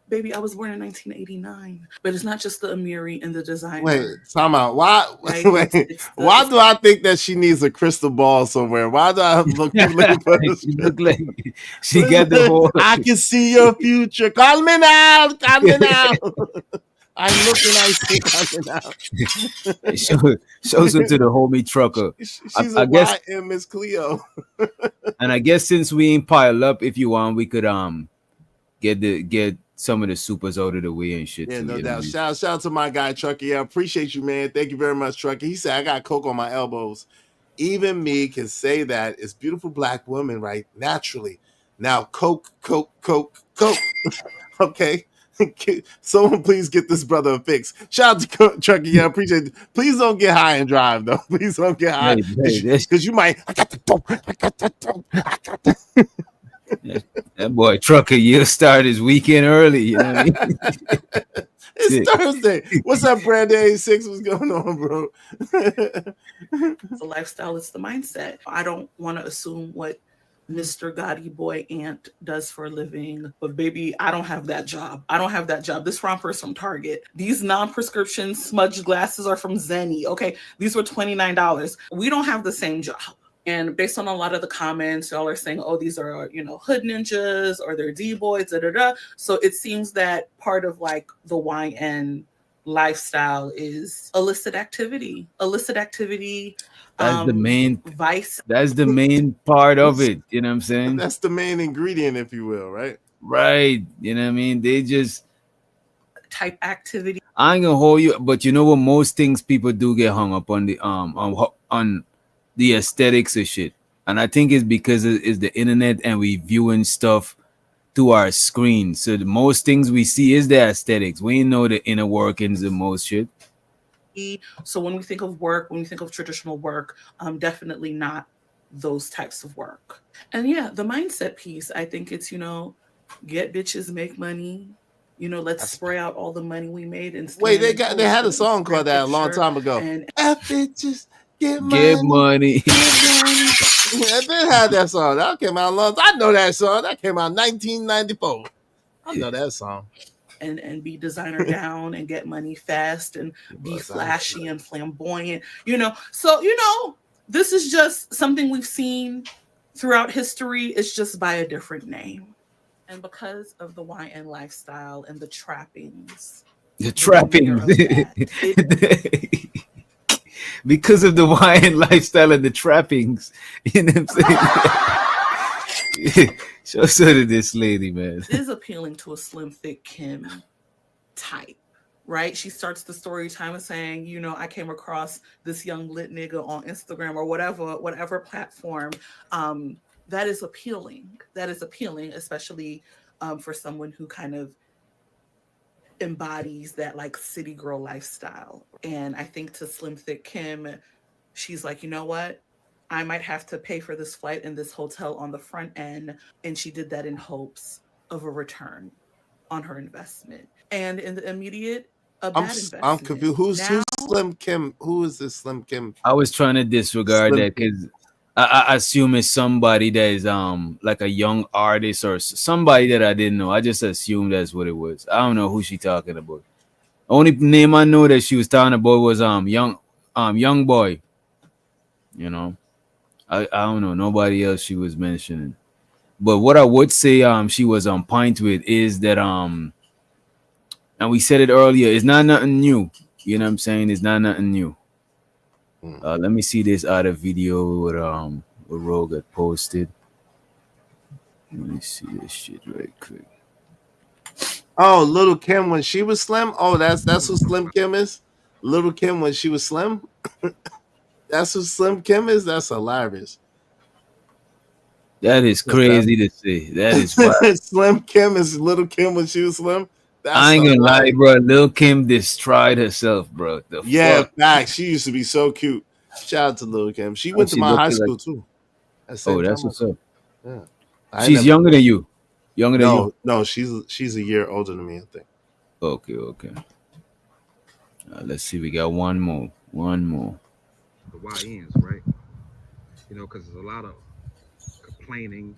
baby, I was born in 1989. But it's not just the Amiri and the designer. wait, time out. Why? Right? Wait, why do I think that she needs a crystal ball somewhere? Why do I keep looking for this? She look like she got the whole. I can see your future. Call me now. Call me now. I'm looking. I see. Call me now. Shows her to the homie trucker. She's I a guess, YM Miss Cleo. and I guess since we ain't pile up, if you want, we could get some of the supers out of the way and shit. Yeah, too, no you know what I doubt. mean? Shout out to my guy Truckee. Yeah, I appreciate you, man. Thank you very much, Truckee. He said I got coke on my elbows. Even me can say that it's beautiful black women, right? Naturally. Now, coke. Okay. Someone please get this brother a fix. Shout out to Truckee. Yeah, I appreciate it. Please don't get high and drive, though. Please don't get high. Because you might, I got the dope. I got the dope. I got the That boy trucker, you'll start his weekend early. You know what I mean? It's Thursday. What's up, Brandon 86? What's going on, bro? It's a lifestyle, it's the mindset. I don't want to assume what Mr. Gotti Boy Ant does for a living, but baby, I don't have that job. I don't have that job. This romper is from Target. These non-prescription smudge glasses are from Zenny. Okay, these were $29. We don't have the same job. And based on a lot of the comments, y'all are saying, oh, these are, hood ninjas or they're D-boys, da-da-da. So it seems that part of like the YN lifestyle is illicit activity. That's the main vice. That's the main part of it. You know what I'm saying? That's the main ingredient, if you will, right? Right. You know what I mean? They just type activity. I ain't gonna hold you, but you know what? Most things people do get hung up on on the aesthetics of shit, and I think it's because it's the internet and we viewing stuff through our screen. So the most things we see is the aesthetics. We ain't know the inner workings of most shit. So when we think of work, when we think of traditional work, definitely not those types of work. And yeah, the mindset piece, I think it's, get bitches, make money. Let's spray out all the money we made. And wait, they had a song called that a long time ago. And F bitches, get money. I did have that song. That came out long. I know that song. That came out 1994. I know that song. And be designer down and get money fast and be flashy and flamboyant, So, this is just something we've seen throughout history. It's just by a different name. And because of the YN lifestyle and the trappings. Because of the YN lifestyle and the trappings. You know what I'm saying? Show to this lady, man. It is appealing to a slim, thick Kim type, right? She starts the story time of saying, I came across this young lit nigga on Instagram or whatever platform. That is appealing. That is appealing, especially for someone who kind of embodies that like city girl lifestyle. And I think to slim, thick Kim, she's like, you know what? I might have to pay for this flight and this hotel on the front end. And she did that in hopes of a return on her investment. And in the immediate, I'm confused. Who's Slim Kim? Who is this Slim Kim? I was trying to disregard that because I assume it's somebody that is like a young artist or somebody that I didn't know. I just assumed that's what it was. I don't know who she talking about. Only name I know that she was talking about was young Young Boy. You know, I don't know nobody else she was mentioning. But what I would say she was on point with is that and we said it earlier, it's not nothing new. You know what I'm saying? It's not nothing new. Mm. Let me see this other video what Rogue had posted. Let me see this shit right quick. Oh, Little Kim when she was slim. Oh, that's who Slim Kim is. Little Kim when she was slim. That's who Slim Kim is. That's hilarious. That is crazy to say. That is wild. Slim Kim is Little Kim when she was slim. That's I ain't gonna lie, hilarious. bro. Lil Kim destroyed herself, bro. The Yeah, fuck? facts. She used to be so cute. Shout out to Little Kim. She Oh, went to she my high looking like. school too. At the Oh, same that's time. what's up. Yeah. I She's never. younger than you. Younger than you. No, she's a year older than me, I think. Okay, okay. Let's see. We got one more. One more. The YNs, right? You know, because there's a lot of complaining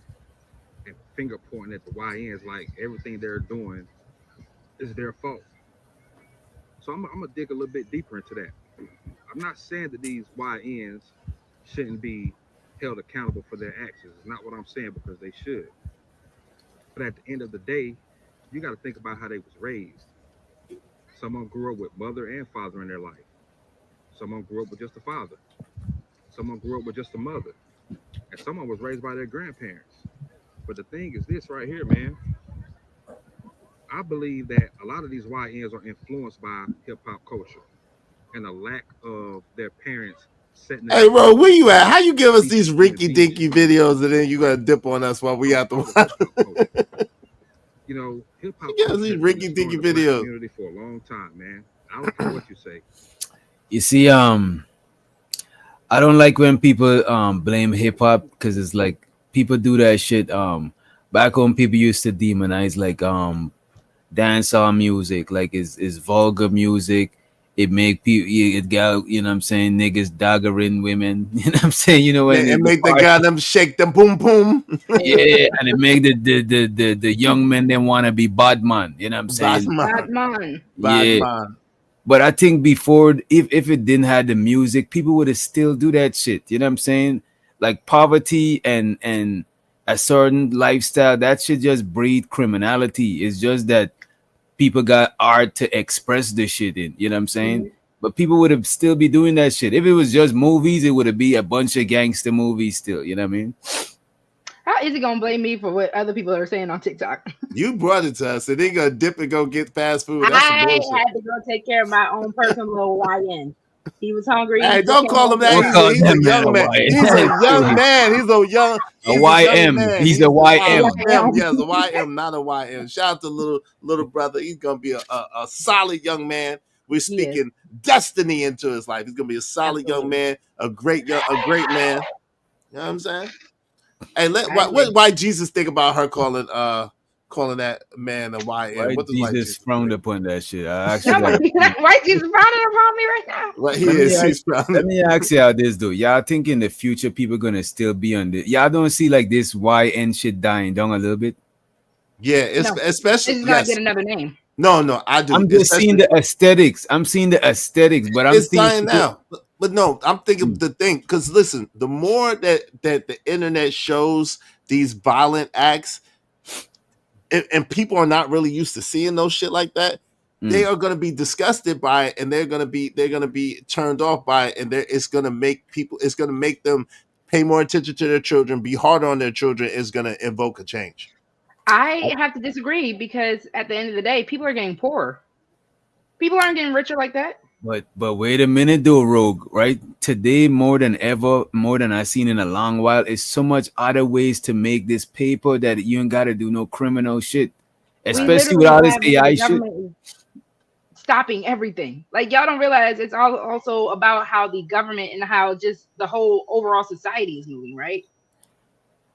and finger pointing at the YNs, like everything they're doing is their fault. So I'm gonna dig a little bit deeper into that. I'm not saying that these YNs shouldn't be held accountable for their actions. It's not what I'm saying because they should. But at the end of the day, you got to think about how they was raised. Someone grew up with mother and father in their life. Someone grew up with just a father. Someone grew up with just a mother. And someone was raised by their grandparents. But the thing is this right here, man. I believe that a lot of these YNs are influenced by hip hop culture and a lack of their parents setting an Hey, bro, where you at? example How you give of us these decency and rinky dinky obedience, videos and then you gonna right? dip on us while we Of, out the of the hip hop culture. water? You know, hip hop You give us culture these has been rinky destroying dinky the black videos. community for a long time, man. I don't care what you say. You see, I don't like when people blame hip hop because it's like people do that shit. Back home, people used to demonize like dancehall music, like is vulgar music. It make people it got you know what I'm saying niggas daggering women. You know what I'm saying. You know when And the make the part, guy them shake them boom boom. yeah, and it make the young men then want to be bad man. You know what I'm saying. Batman. Batman. Yeah, Batman. but I think before, if it didn't have the music, people would have still do that shit. You know what I'm saying? Like poverty and a certain lifestyle, that should just breed criminality. It's just that people got art to express the shit in. You know what I'm saying? Mhm. But people would have still be doing that shit. If it was just movies, it would have be a bunch of gangster movies still. You know what I mean? How is he gonna blame me for what other people are saying on TikTok? You brought it to us, and they gonna dip and go get fast food. That's some I bullshit. had to go take care of my own personal little YN. He was hungry. Hey, He just don't came call home him from that. Don't work. call He's a that man young a man. Y. He's a That's young crazy. man. A He's a young YM. man. He's a He's a YM. YM. YM. Yes, a YM, not a YM. Shout out to little brother. He's gonna be a solid young man. We're He is speaking destiny into his life. He's gonna be a solid young absolutely. man, a great man. You know what I'm saying? Hey, I agree. why Jesus think about her calling that man a YN? Why What does white Jesus Jesus frowned think? upon that shit? I actually got Nobody. a few. Why is frowning upon me right now? What he Let me is, ask, he's proud. let me ask you how this though. Y'all think in the future people gonna still be on this? Y'all don't see like this YN shit dying down a little bit? Yeah, it's No, especially this is gonna get yes. another name. No, I do. I'm just seeing Especially the aesthetics. I'm seeing the aesthetics, but I'm it's seeing dying people. now. But no, I'm thinking the thing because listen, the more that the internet shows these violent acts, and people are not really used to seeing those shit like that, they Mm. are going to be disgusted by it, and they're going to be turned off by it, and it's going to make them pay more attention to their children, be harder on their children. Is going to invoke a change. I have to disagree because at the end of the day, people are getting poorer. People aren't getting richer like that. But wait a minute though, Rogue. Right today, more than ever, more than I've seen in a long while, is so much other ways to make this paper that you ain't gotta do no criminal shit, We especially with literally all this have because the AI shit. government is stopping everything. Like y'all don't realize it's all also about how the government and how just the whole overall society is moving, right?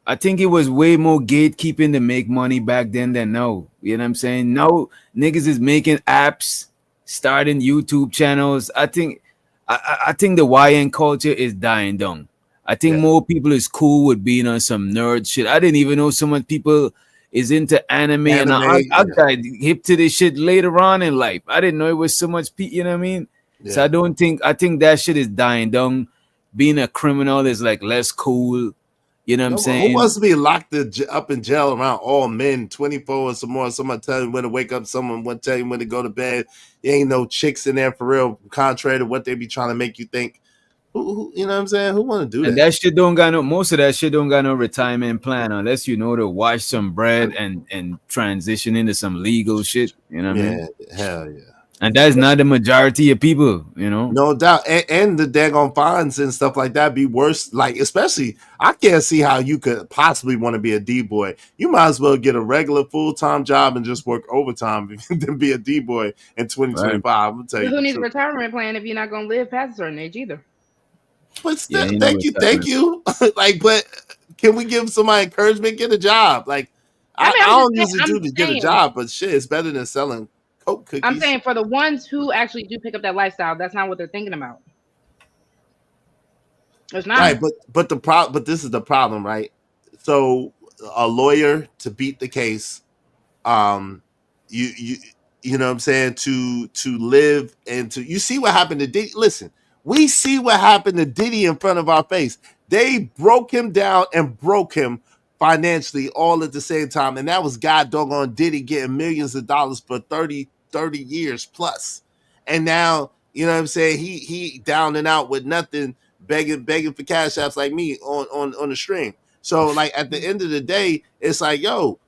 I think it was way more gatekeeping to make money back then than now. You know what I'm saying? Now niggas is making apps, starting YouTube channels. I think the YN culture is dying down. I think Yeah, more people is cool with being on some nerd shit. I didn't even know so much people is into anime, and anime. I got hip to this shit later on in life. I didn't know it was so much. You know what I mean? So Yeah. I think that shit is dying down. Being a criminal is like less cool. You know what I'm No, who saying? wants to be locked up in jail around all men 24 or some more? Someone tell you when to wake up, someone will tell you when to go to bed. There ain't no chicks in there for real, contrary to what they be trying to make you think. Who you know what I'm saying? Who want to do And that? that shit don't got no most of that shit don't got no retirement plan unless you know to wash some bread and transition into some legal shit. You know what I mean? Yeah, hell yeah. And that's not the majority of people, you know. No doubt. And the daggone fines and stuff like that be worse. Like, especially, I can't see how you could possibly want to be a D boy. You might as well get a regular full time job and just work overtime than be a D boy in Right. 2025. I'm gonna tell But you who the needs a truth. retirement plan if you're not going to live past a certain age either? But Yeah, still, you know thank what's you, thank happening. you. Like, but can we give somebody encouragement? Get a job. Like, I mean, I I'm just don't saying, usually do to get a job, but shit, it's better than selling Coke I'm cookies. saying for the ones who actually do pick up that lifestyle, that's not what they're thinking about. It's not. Right, but this is the problem, right? So a lawyer to beat the case, um you you know what I'm saying, to live and to, you see what happened to Diddy. Listen, we see what happened to Diddy in front of our face. They broke him down and broke him financially all at the same time, and that was god doggone Diddy getting millions of dollars for 30 years plus. And now, you know what I'm saying, he down and out with nothing, begging for cash apps like me on the stream. So like at the end of the day, it's like, yo,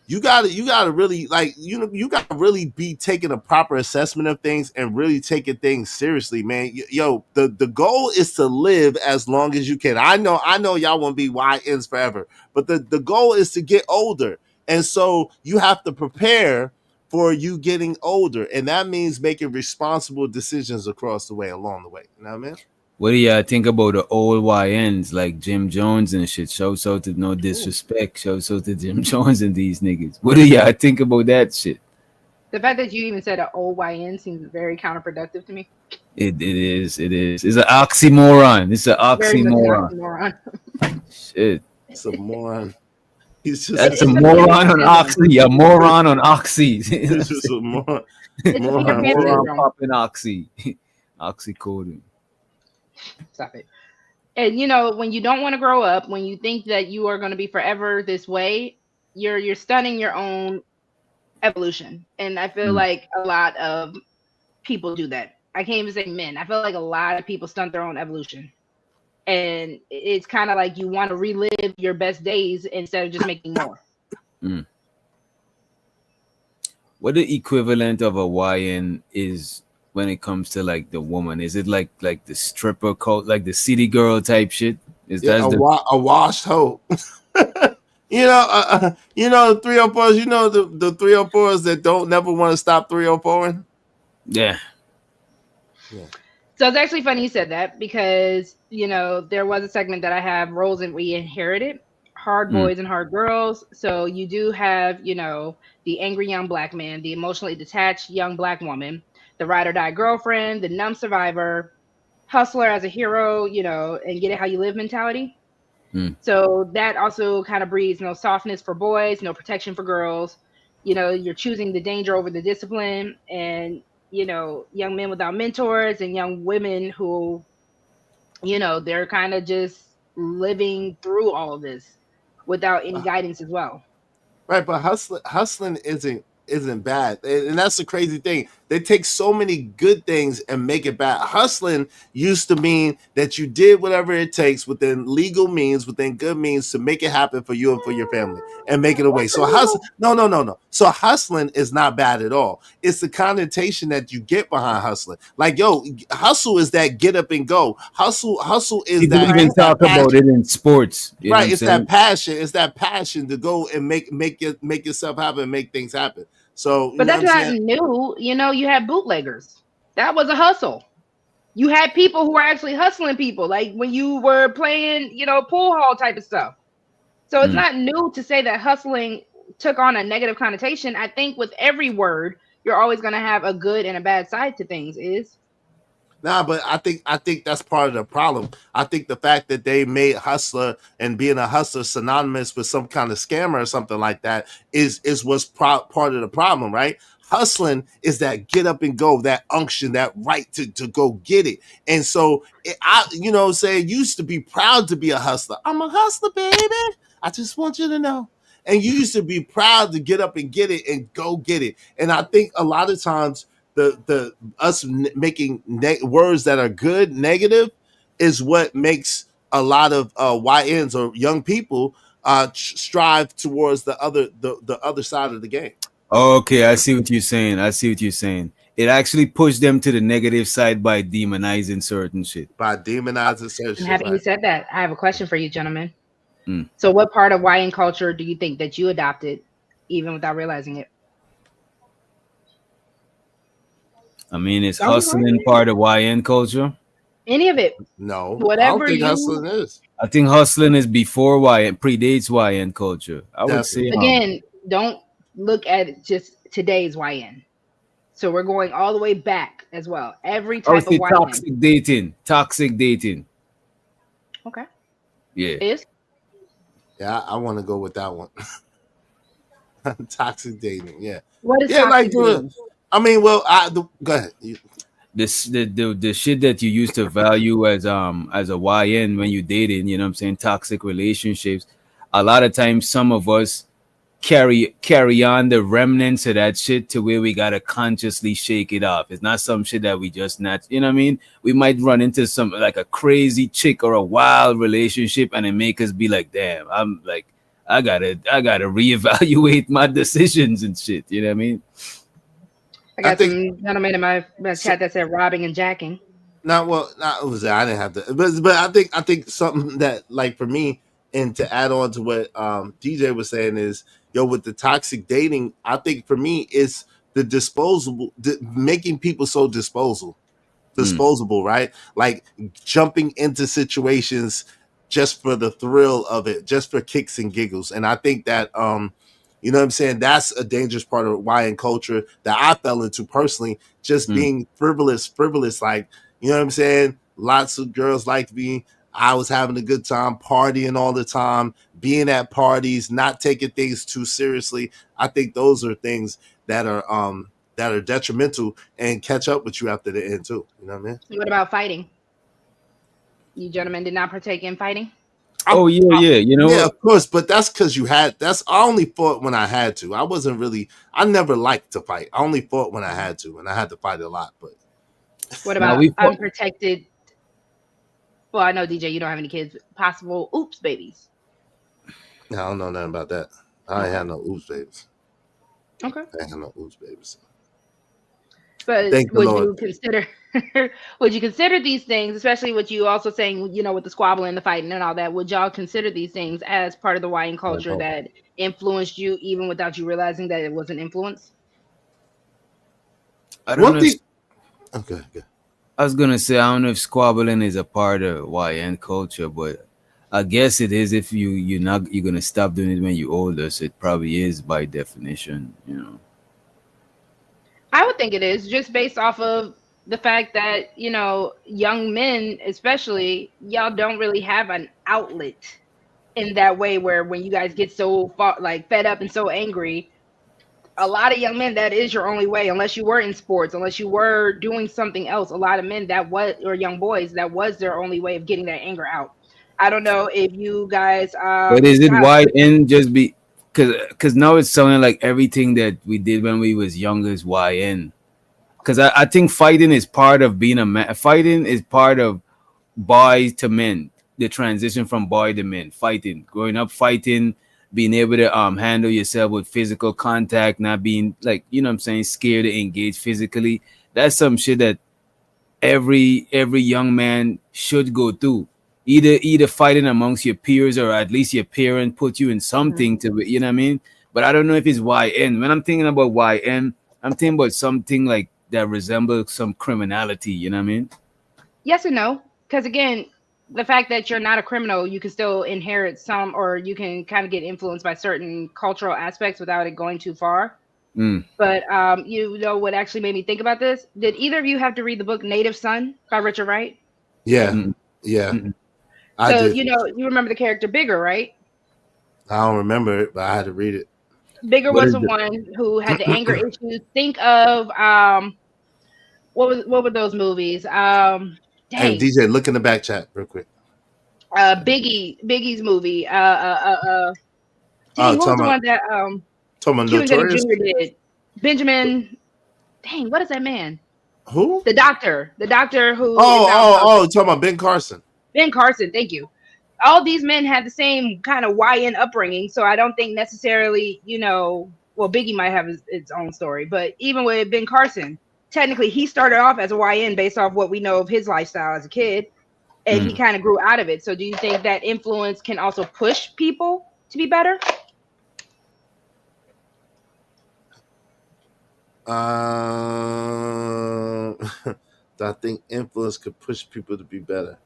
you gotta really, like, you gotta really be taking a proper assessment of things and really taking things seriously, man. Yo, the goal is to live as long as you can. I know y'all want to be YNs forever, but the goal is to get older, and so you have to prepare for you getting older, and that means making responsible decisions across the way, along the way. You know what I mean? What do y'all think about the old YNs like Jim Jones and shit? Shouts out to no Ooh. disrespect. Shouts out to Jim Jones and these niggas. What do y'all think about that shit? The fact that you even said an OYN seems very counterproductive to me. It is. It is. It's an oxymoron. It's an Very much an oxymoron. oxymoron. Shit. It's a moron. He's just That's a It's a moron Peter on Pan syndrome. oxy. A moron on oxy. You know what he's I'm just saying? a moron. It's a Peter Moron Pan for real. Moron syndrome. popping oxy. Oxycodone. Stop it. And when you don't want to grow up, when you think that you are going to be forever this way, you're stunning your own evolution. And I feel Mm. like a lot of people do that. I can't even say men. I feel like a lot of people stunt their own evolution. And it's kind of like you want to relive your best days instead of just making more. Mm. What the equivalent of a YN is when it comes to like the woman? Is it like the stripper cult, like the city girl type shit? Is Yeah, that the a washed hoe. You know, 304s. You know the 304s that don't never want to stop 304ing. yeah? Yeah. So it's actually funny you said that because, there was a segment that I have roles and we inherited hard Mm. boys and hard girls. So you do have, the angry young black man, the emotionally detached young black woman, the ride or die girlfriend, the numb survivor, hustler as a hero, and get it how you live mentality. Mm. So that also kind of breeds no softness for boys, no protection for girls. You're choosing the danger over the discipline, and young men without mentors and young women who, they're kind of just living through all of this without any guidance as well. Right, but hustling isn't bad, and that's the crazy thing. They take so many good things and make it bad. Hustling used to mean that you did whatever it takes within legal means, within good means, to make it happen for you and for your family, and make it away. So no. So hustling is not bad at all. It's the connotation that you get behind hustling. Like, yo, hustle is that get up and go. Hustle is People that Right. even is that talk about passion. it in sports. You know what Right, I'm it's that saying? passion. It's that passion to go and make yourself happen, make things happen. So you But know what that's I'm not saying? new. You had bootleggers. That was a hustle. You had people who were actually hustling people, like when you were playing, pool hall type of stuff. So it's Mm. not new to say that hustling took on a negative connotation. I think with every word, you're always going to have a good and a bad side to things. Is Nah, but I think that's part of the problem. I think the fact that they made hustler and being a hustler synonymous with some kind of scammer or something like that is what's part of the problem, right? Hustling is that get up and go, that unction, that right to go get it. And so I, used to be proud to be a hustler. I'm a hustler, baby. I just want you to know. And you used to be proud to get up and get it and go get it. And I think a lot of times the us making words that are good negative is what makes a lot of YNs or young people strive towards the other side of the game. Okay, I see what you're saying. I see what you're saying. It actually pushed them to the negative side by demonizing certain shit. By demonizing certain I'm shit, happy you right? said that. I have a question for you, gentlemen. Mm. So, what part of YN culture do you think that you adopted, even without realizing it? I mean, it's Don't be hard. hustling part of YN culture. Any of it, No, I don't whatever think you. hustling is. I think hustling is before YN, predates YN culture. I would say, Definitely. Again, don't look at just today's YN. So we're going all the way back as well. Every I would type of say YN. toxic dating. Toxic dating. Okay. Yeah. Is Yeah, I want to go with that one. Toxic dating. Yeah. what is Yeah, like toxic doing. dating? I mean, well, go ahead. This the shit that you used to value as a YN when you dating, you know what I'm saying, toxic relationships. A lot of times some of us carry on the remnants of that shit to where we gotta consciously shake it off. It's not some shit that we just not, you know what I mean? We might run into some like a crazy chick or a wild relationship and it make us be like, damn, I'm like I gotta reevaluate my decisions and shit. You know what I mean? I I got think some gentlemen in my so, chat that said robbing and jacking. not well. Not was I didn't have to, but I think something that like for me and to add on to what DJ was saying is with the toxic dating. I think for me is the making people so Mm, disposable, right? Like jumping into situations just for the thrill of it, just for kicks and giggles. And I think that you know what I'm saying, that's a dangerous part of YN culture that I fell into personally, just mm, being frivolous, like, you know what I'm saying? Lots of girls liked me. I was having a good time, partying all the time, being at parties, not taking things too seriously. I think those are things that are detrimental and catch up with you after the end too. You know what I mean? What about fighting? You gentlemen did not partake in fighting? oh yeah, I yeah. You know yeah, what? of course, but that's because that's I only fought when I had to. I wasn't really. I never liked to fight. I only fought when I had to, and I had to fight a lot. But What Now about we fought. unprotected? Well, I know DJ, you don't have any kids. Possible oops babies. I don't know nothing about that. I ain't Okay. had no oops babies. Okay. I ain't had no oops babies. But Thank the would Lord. you consider would you consider these things, especially with you also saying, with the squabbling, the fighting and all that, would y'all consider these things as part of the YN culture that influenced you even without you realizing that it was an influence? I don't One know if thing. Okay, good. I was gonna say I don't know if squabbling is a part of YN culture, but I guess it is if you're gonna stop doing it when you're older, so it probably is by definition, you know. I would think it is just based off of the fact that, young men, especially, y'all don't really have an outlet in that way where when you guys get so far, like fed up and so angry, a lot of young men, that is your only way, unless you were in sports, unless you were doing something else. A lot of men that was, or young boys, that was their only way of getting that anger out. I don't know if you guys But is it got YN just be because now it's sounding like everything that we did when we was younger is YN. Because I think fighting is part of being a man. Fighting is part of boy to men. The transition from boy to men. Fighting, growing up, fighting, being able to handle yourself with physical contact, not being like what I'm saying, scared to engage physically. That's some shit that every young man should go through. Either fighting amongst your peers or at least your parent put you in Mhm. something to, you know what I mean. But I don't know if it's YN. When I'm thinking about YN, I'm thinking about something like that resembles some criminality. You know what I mean? Yes and no, because again, the fact that you're not a criminal, you can still inherit some, or you can kind of get influenced by certain cultural aspects without it going too far. Mm. But what actually made me think about this? Did either of you have to read the book Native Son by Richard Wright? Yeah, Mm. yeah, Mm. I So did. you remember the character Bigger, right? I don't remember it, but I had to read it. Bigger What was is the it? one who had the anger issues. Think of what were those movies? Hey, Dang, DJ, look in the back chat real quick. Biggie's movie. Oh, Dang, what was the one that talking about Cuban Gooding Notorious. Jr. did? Benjamin. Dang, what is that man? Who? The doctor who is out in Talking about Ben Carson. Ben Carson. Thank you. All these men had the same kind of YN upbringing, so I don't think necessarily, well, Biggie might have its own story, but even with Ben Carson, technically he started off as a YN based off what we know of his lifestyle as a kid, and he kind of grew out of it. So do you think that influence can also push people to be better? I think influence could push people to be better.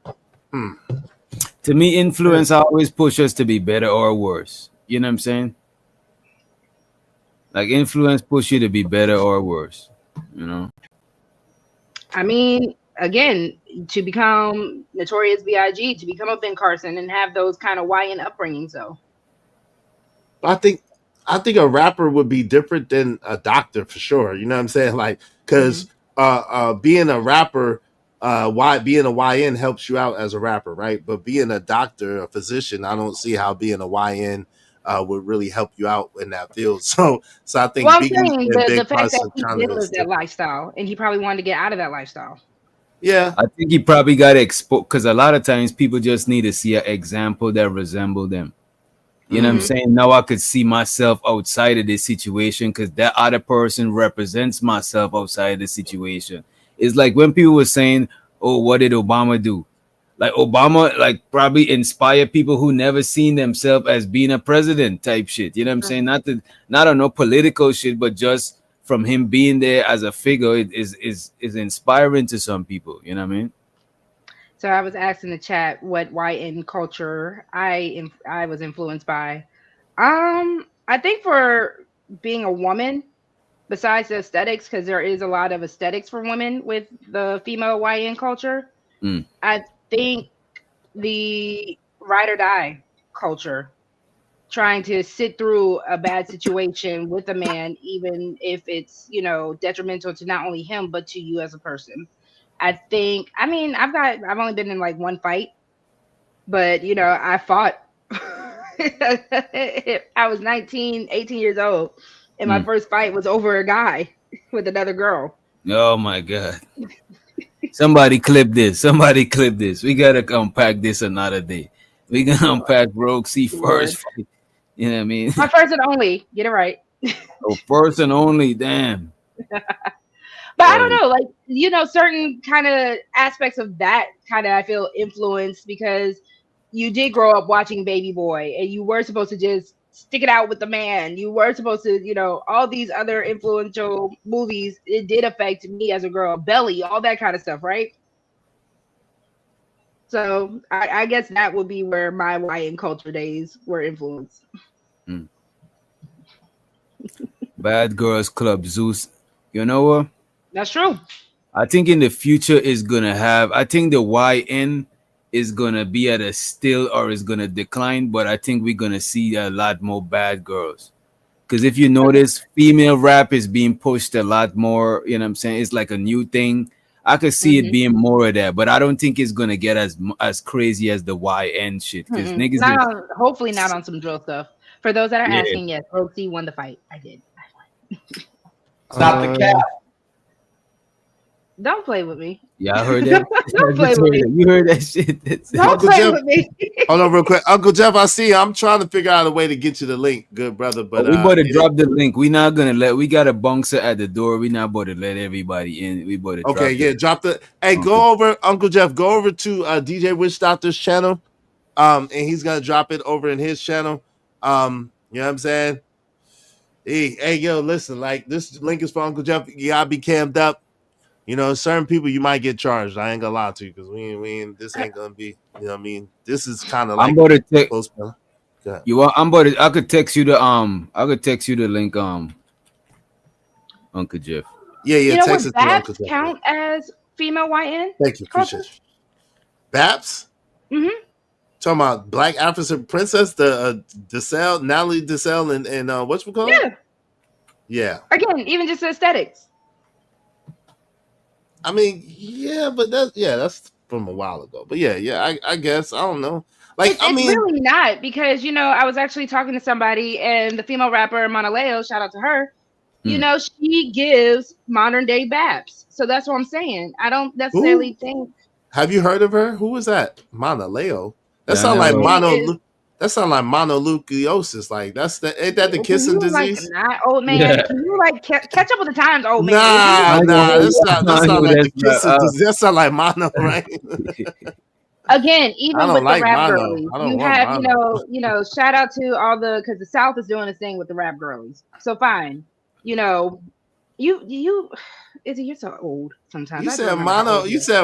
To me, influence always push us to be better or worse. You know what I'm saying? Like influence push you to be better or worse. You know. I mean, again, to become Notorious B.I.G., to become a Ben Carson and have those kind of YN upbringings, though. I think a rapper would be different than a doctor for sure. You know what I'm saying? Like, because being a rapper, being a YN helps you out as a rapper, right? But being a doctor, a physician, I don't see how being a YN would really help you out in that field. So I think Well, I'm Biggie saying and the Ben fact that Carson he kind did of is live that different. lifestyle, and he probably wanted to get out of that lifestyle. Yeah, I think he probably got exposed because a lot of times people just need to see an example that resemble them. You know what I'm saying? Now I could see myself outside of this situation because that other person represents myself outside of the situation. It's like when people were saying, "Oh, what did Obama do?" Like Obama, like probably inspire people who never seen themselves as being a president type shit. You know what I'm saying? Not on no political shit, but just from him being there as a figure, it is inspiring to some people. You know what I mean? So I was asked in the chat what YN culture I was influenced by. I think for being a woman, besides the aesthetics, because there is a lot of aesthetics for women with the female YN culture. Mm. I think the ride or die culture, trying to sit through a bad situation with a man, even if it's detrimental to not only him but to you as a person. I mean, I've only been in like one fight, but I fought. I was 19, 18 years old, and my Mm. first fight was over a guy with another girl. Oh my god! Somebody clip this. Somebody clip this. We gotta unpack this another day. We gonna unpack Rogue C first Lord. fight. You know what I mean? My first and only. Get it right. Oh, first and only. Damn. But I Oh, don't know, like, certain kind of aspects of that kind of I feel influenced because you did grow up watching Baby Boy and you were supposed to just stick it out with the man. You were supposed to, all these other influential movies. It did affect me as a girl, Belly, all that kind of stuff, right? So I guess that would be where my YN culture days were influenced. mm. Bad Girls Club Zeus. You know what? That's true. I think in the future is gonna have. I think the YN is gonna be at a still or is gonna decline, but I think we're gonna see a lot more bad girls. Because if you notice, female rap is being pushed a lot more. You know what I'm saying? It's like a new thing. I could see it Mm-hmm. being more of that, but I don't think it's gonna get as crazy as the YN shit. Because niggas Not is on, hopefully not on some drill stuff. For those that are yeah. asking, yes, Rogue C won the fight. I did. Stop the cap. Don't play with me. Yeah, I heard that. Don't I play just with heard me. that. You heard that shit. That's it. Don't Uncle play Jeff. with me. Hold on real quick. Uncle Jeff, I see you. I'm trying to figure out a way to get you the link, good brother. Oh, But we about to drop the link. We not gonna let. We got a bouncer at the door. We not about to let everybody in. We about to okay, drop yeah, the. drop the hey, Okay. go over, Uncle Jeff, go over to DJ Witch Doctor's channel. And he's gonna drop it over in his channel. You know what I'm saying? Hey, yo, listen, like this link is for Uncle Jeff. You gotta be cammed up. Certain people you might get charged. I ain't gonna lie to you because we ain't this ain't gonna be, you know what I mean? This is kind of I'm like about to take. close. Go ahead. You want? I'm about to. I could text you the. I could text you the link. Uncle Jeff. Yeah, text Would it to Uncle Babs Jeff. count as female YN Thank you, culture? appreciate you. Baps? Mm-hmm. Talking about Black African Princess, the Desselle, Natalie Desselle, and what's we call? Yeah. Yeah. Again, even just aesthetics. I mean, yeah, but that's from a while ago. But yeah, I guess I don't know. Like, It's I it's mean, really not because I was actually talking to somebody and the female rapper Monaleo, shout out to her. She gives modern day Babs. So that's what I'm saying. I don't who necessarily think have you heard of her? Who was that? Mana Leo. That Yeah, I sound never. like she is. That sound like mononucleosis. Like ain't that the Can kissing you disease? not, old man? Yeah. Can you catch up with the times, old man? Is you Nah, I ain't gonna nah. hold you. That I sound know like the that's right. kissing disease. That sound like mono, right? again? I Even don't with the like rap mono. girlies, I don't you want have mono. shout out to all because the South is doing this thing with the rap girlies. So fine, you know, you Izzy, you're so old. Sometimes You I do said remember how mono. old You you are. said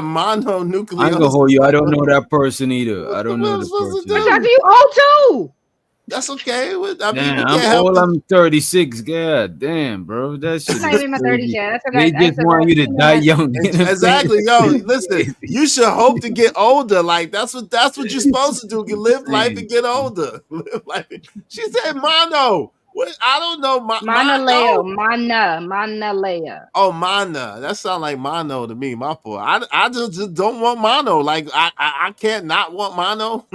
I ain't gonna mononucleosis. hold you. I Like, don't know that person either. what I the don't know fuck the supposed to person. But Shaka, do? you old too. That's okay. I mean, we Damn, I'm can't help old. it. I'm 36. God damn, bro. That I'm shit not is even in my 30s crazy. yet. They I just still got want you to 2 die more. young. You know what I'm saying? Exactly, yo. It's Listen, crazy. you should hope to get older. Like that's what you're supposed to do. You live life and Insane. get older. Live life. She said mono. What? I don't know. Manaleo, Mono. Manalea. Oh, mana. That sounds like mono to me. My fault. I just don't want mono. Like I can't not want mono.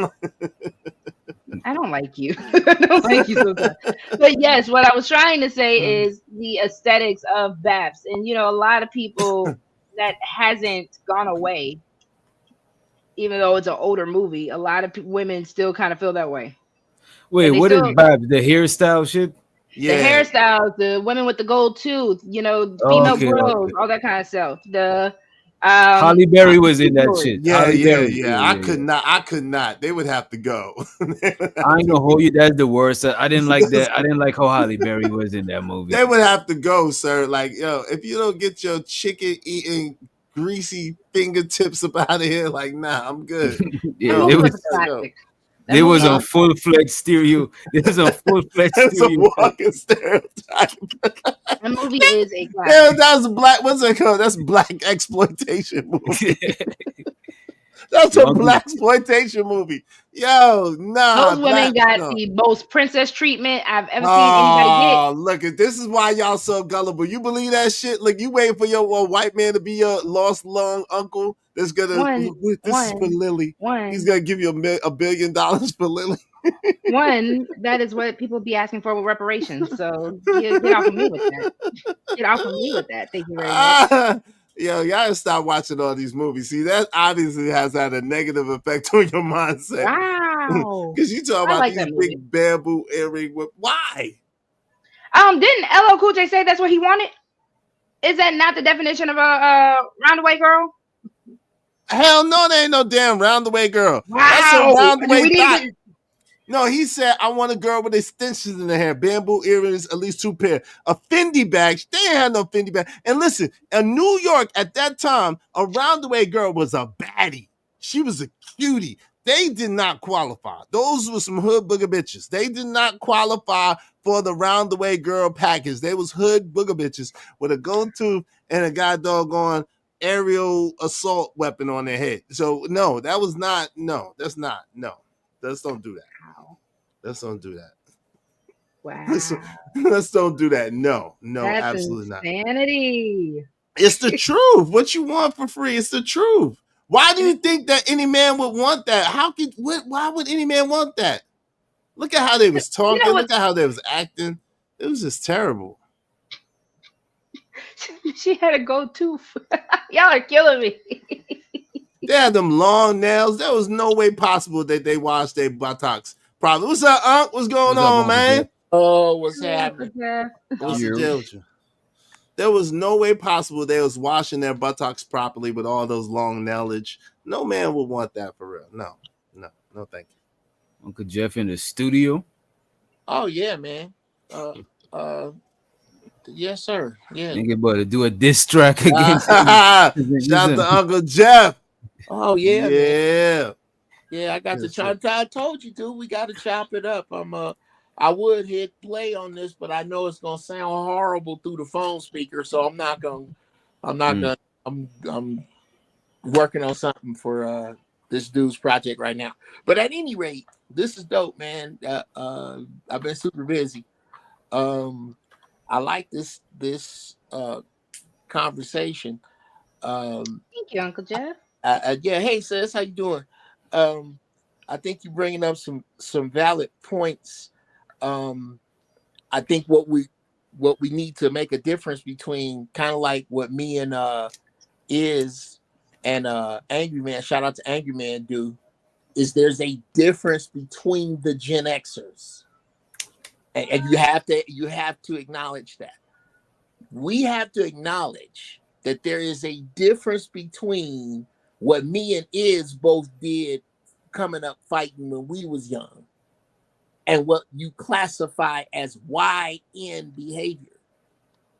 I don't like you. I don't like you sometimes. But yes, what I was trying to say is the aesthetics of Babs. And a lot of people that hasn't gone away, even though it's an older movie, a lot of women still kind of feel that way. Wait, And they what is still Babs? The hairstyle shit? the Yeah. hairstyles, the women with the gold tooth, Oh, female okay, grills, okay. all that kind of stuff. The Holly the Berry was in that jewelry. shit. Yeah, Holly yeah, Berry. yeah. Yeah, yeah, yeah. I could not. They would have to go. I ain't gonna hold you. That's the worst. I didn't like that. I didn't like how Holly Berry was in that movie. They would have to go, sir. Like, yo, if you don't get your chicken eating greasy fingertips up out of here, like, nah, I'm good. That Yeah, No, they movie was was a gotta go. classic. That they movie was was on Huh? a classic. full fledged stereo. They was on full fledged That's a stereo. walking stereotype. That movie is a Yeah, classic. that's black. What's it called? That's black exploitation movie. That's a Yo, Uncle, black exploitation movie. Yo, nah, Those women black. got No. the most princess treatment I've ever seen anybody get. Oh, look at this is why y'all so gullible. You believe that shit? Look, you waiting for your white man to be your lost long uncle that's gonna. One, This is for one, Lily. He's one, gonna give you $1 billion for Lily. one. That is what people be asking for with reparations. So get off of me with that. Get off of me with that. Thank you very much. Ah, yo, y'all gotta stop watching all these movies. See, that obviously has had a negative effect on your mindset. Wow, Because you talk I about like these that movie. big bamboo earring. Why? Didn't LL Cool J say that's what he wanted? Is that not the definition of a roundaway girl? Hell no, there ain't no damn roundaway girl. That's a Wow. Do roundaway we need thought. to? No, he said, I want a girl with extensions in her hair, bamboo earrings, at least 2 pair. A Fendi bag. They ain't had no Fendi bag. And listen, in New York at that time, a roundaway girl was a baddie. She was a cutie. They did not qualify. Those were some hood booger bitches. They did not qualify for the roundaway girl package. They was hood booger bitches with a gold tooth and a god doggone aerial assault weapon on their head. So no, that was not. No, that's not. No, let's don't do that. Wow. Let's don't do that. Let's, Wow. let's don't do that. No, That's absolutely not. insanity. It's the truth. What you want for free? It's the truth. Why do you think that any man would want that? Why would any man want that? Look at how they was You know talking. what? Look at how they was acting. It was just terrible. She had a gold tooth. Y'all are killing me. They had them long nails. There was no way possible that they washed their buttocks. Probably. What's up, Unc? What's going what's up, on, Uncle Jeff? man? Oh, what's Yeah, happening? What's the You. deal with you? There was no way possible they was washing their buttocks properly with all those long nailage. No man would want that for real. No, thank you. Uncle Jeff in the studio. Oh yeah, man. Uh, yes, sir. Yeah. Nigga, but to do a diss track against Shout out to Uncle Jeff. Oh yeah, man. Yeah. Yeah, I got to Yes, chop. I told you, dude. We got to chop it up. I would hit play on this, but I know it's gonna sound horrible through the phone speaker, so I'm not gonna. I'm not gonna. I'm working on something for this dude's project right now. But at any rate, this is dope, man. I've been super busy. I like this conversation. Thank you, Uncle Jeff. Yeah, hey sis, how you doing? Um, I think you're bringing up some valid points. Um, I think what we need to make a difference between kind of like what me and is and Angry Man, shout out to Angry Man, do is there's a difference between the Gen Xers, and you have to acknowledge that. We have to acknowledge that there is a difference between what me and is both did coming up fighting when we was young and what you classify as YN behavior.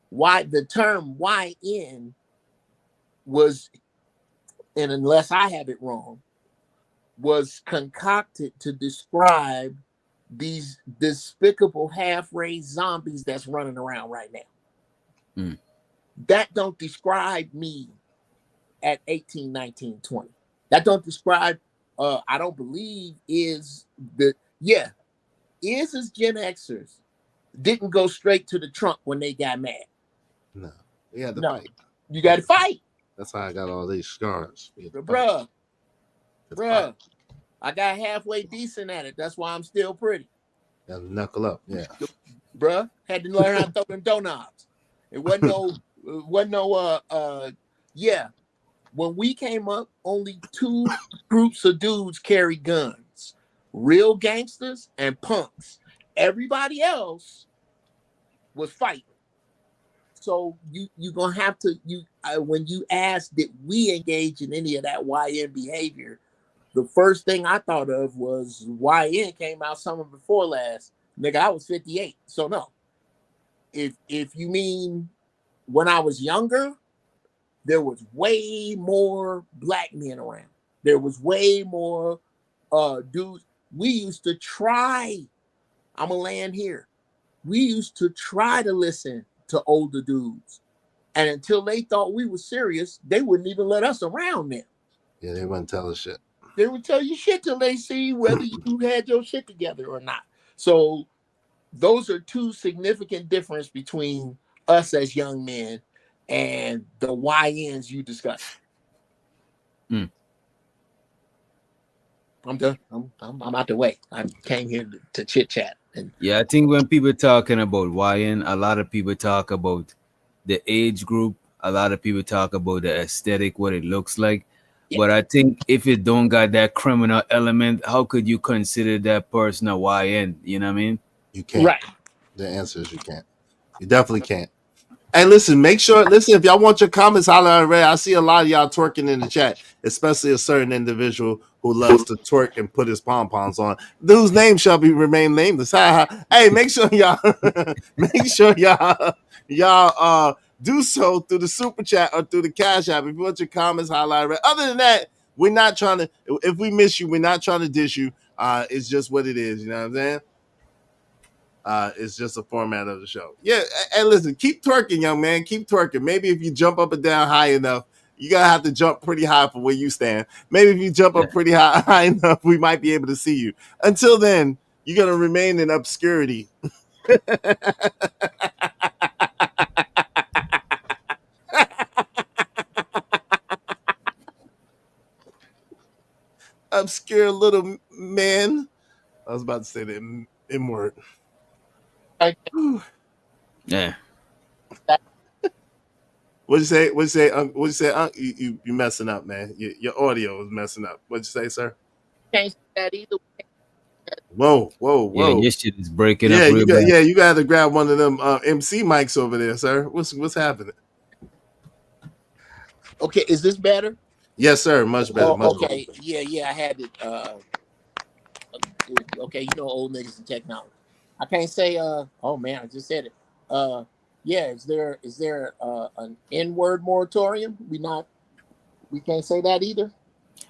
Why the term YN was, and unless I have it wrong, was concocted to describe these despicable half-raised zombies that's running around right now. Mm. That don't describe me at 18, 19, 20. That don't describe, I don't believe is Gen Xers didn't go straight to the trunk when they got mad. No, we had to No. fight. You got to fight. That's how I got all these scars. Bruh, I got halfway decent at it. That's why I'm still pretty. And knuckle up, yeah. Bruh, had to learn how to throw them donuts. It wasn't when we came up, only two groups of dudes carried guns. Real gangsters and punks. Everybody else was fighting. So you gonna have to when you ask did we engage in any of that YN behavior, the first thing I thought of was YN came out summer before last. Nigga, I was 58. So no. If you mean when I was younger, there was way more black men around. There was way more dudes. We used to try. I'm gonna land here. We used to try to listen to older dudes. And until they thought we were serious, they wouldn't even let us around them. Yeah, they wouldn't tell us shit. They would tell you shit till they see whether you had your shit together or not. So those are two significant differences between us as young men and the YNs you discussed. Mm. I'm done. I'm out the way. I came here to chit chat. Yeah, I think when people talking about YN, a lot of people talk about the age group. A lot of people talk about the aesthetic, what it looks like. Yeah. But I think if it don't got that criminal element, how could you consider that person a YN? You know what I mean? You can't. Right. The answer is you can't. You definitely can't. Hey, listen, if y'all want your comments, holler already. I see a lot of y'all twerking in the chat, especially a certain individual who loves to twerk and put his pom-poms on. Whose name shall be remain nameless. Hey, make sure y'all do so through the super chat or through the Cash App. If you want your comments, holler already. Other than that, we're not trying to, if we miss you, we're not trying to dish you. It's just what it is, you know what I'm saying? It's just a format of the show. Yeah, and listen, keep twerking, young man. Keep twerking. Maybe if you jump up and down high enough, you gotta have to jump pretty high from where you stand. Maybe if you jump up pretty high enough, we might be able to see you. Until then, you're gonna remain in obscurity. Obscure little man. I was about to say the M word. Yeah. What'd you say? You messing up, man. Your audio is messing up. What'd you say, sir? Can't say that either. Whoa. Yeah, your shit is breaking up. You got to grab one of them MC mics over there, sir. What's happening? Okay, is this better? Yes, sir. Much better. Okay. Yeah. I had it. Okay, old niggas and technology. I can't say. Oh man, I just said it. Yeah. Is there an N-word moratorium? We can't say that either.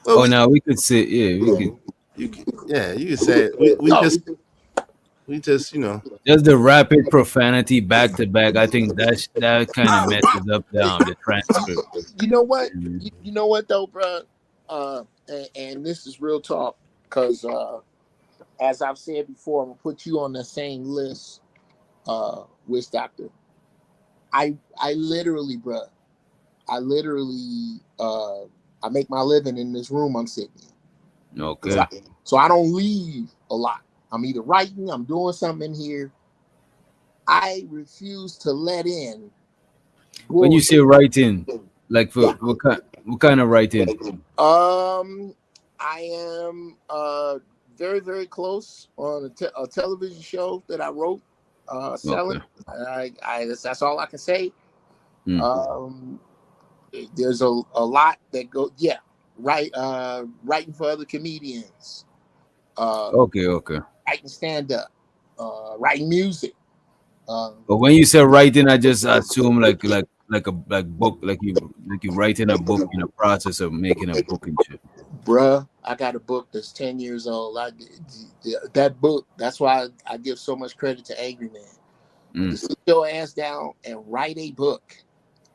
Well, no, we could say. Yeah, we could. You could say it. We just just the rapid profanity back to back. I think that kind of messes up the transcript. You know what? You know what though, bro? and this is real talk, because as I've said before, I'm gonna put you on the same list, with Doctor. I literally, bruh, I literally, I make my living in this room I'm sitting in. Okay. So I don't leave a lot. I'm either writing, I'm doing something in here. I refuse to let in When you say bullshit. writing, like for Yeah. what kind of writing? I am very, very close on a television show that I wrote, selling. Okay. That's all I can say. Hmm. Um, there's a lot that go, yeah, right. Writing for other comedians, uh, Okay. Okay. writing stand up, writing music. But when you say writing, I just assume like book, like you writing a book in the process of making a book and shit. Bruh, I got a book that's 10 years old. That book, that's why I give so much credit to Angry Man. To Mm. sit your ass down and write a book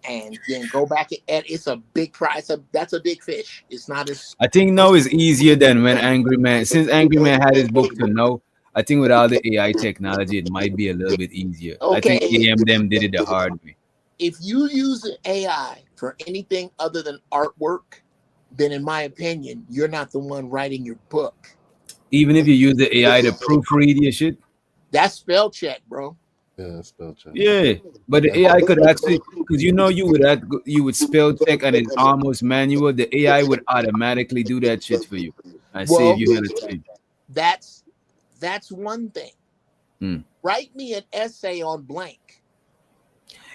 and then go back and it's a big price. That's a big fish. It's not as I think now is easier than when Angry Man, since Angry Man had his book to know. I think with all the AI technology, it might be a little bit easier. I think okay. AM them did it the hard way. If you use an AI for anything other than artwork, then in my opinion, you're not the one writing your book. Even if you use the AI to proofread your shit, That's spell check, bro. Yeah, spell check. yeah. But the AI could actually, because you would spell check and it's almost manual. The AI would automatically do that shit for you and save Well, you hell of time. that's that's one thing. Hmm. Write me an essay on blank.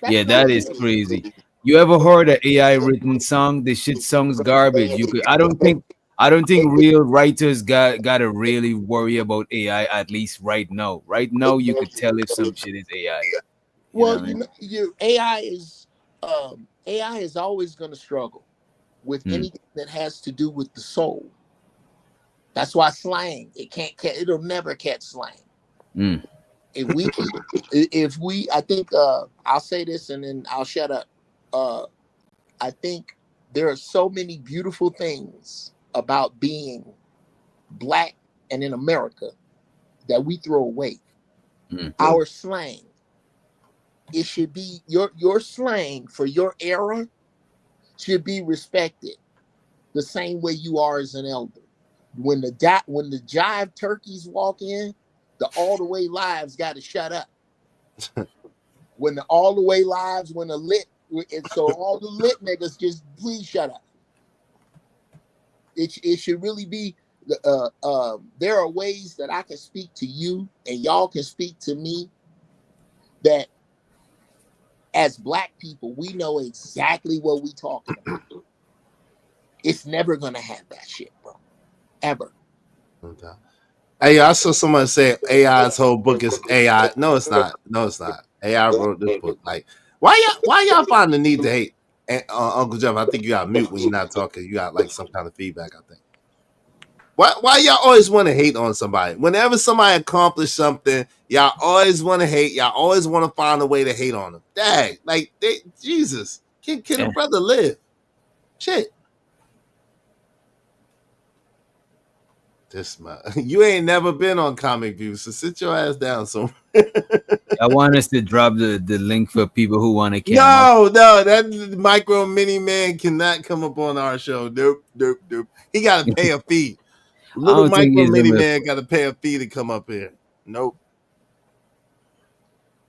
Yeah, That's not that is crazy. You ever heard an AI written song? The shit song's garbage. You could. I don't think real writers gotta really worry about AI, at least right now. Right now, you could tell if some shit is AI. You know well, what I mean? your AI is always going to struggle with Hmm. anything that has to do with the soul. That's why slang it can't it'll never catch slang. Hmm. If we I think I'll say this and then I'll shut up. Uh I think there are so many beautiful things about being black and in America that we throw away. Hmm. Our slang, it should be your slang for your era should be respected the same way you are as an elder. When the jive turkeys walk in, the all the way lives got to shut up. When the all the way lives, when the lit, and so all the lit niggas just please shut up. It should really be. There are ways that I can speak to you and y'all can speak to me that as black people we know exactly what we talking about. It's never gonna have that shit, bro. Ever. Okay. Hey, I saw someone say AI's whole book is AI. No, it's not. No, it's not. AI wrote this book. Like, why y'all find the need to hate? And Uncle Jeff, I think you got mute when you're not talking. You got like some kind of feedback. I think. Why y'all always want to hate on somebody? Whenever somebody accomplished something, y'all always want to hate. Y'all always want to find a way to hate on them. Dang, like Jesus, can a Eh, brother live? Shit. This man, you ain't never been on Comic View, so sit your ass down. So I want us to drop the link for people who want to cam up. no, that micro mini man cannot come up on our show. Nope, nope, nope. He got to pay a fee. I Little don't think micro he's mini gonna. man got to pay a fee to come up here. Nope.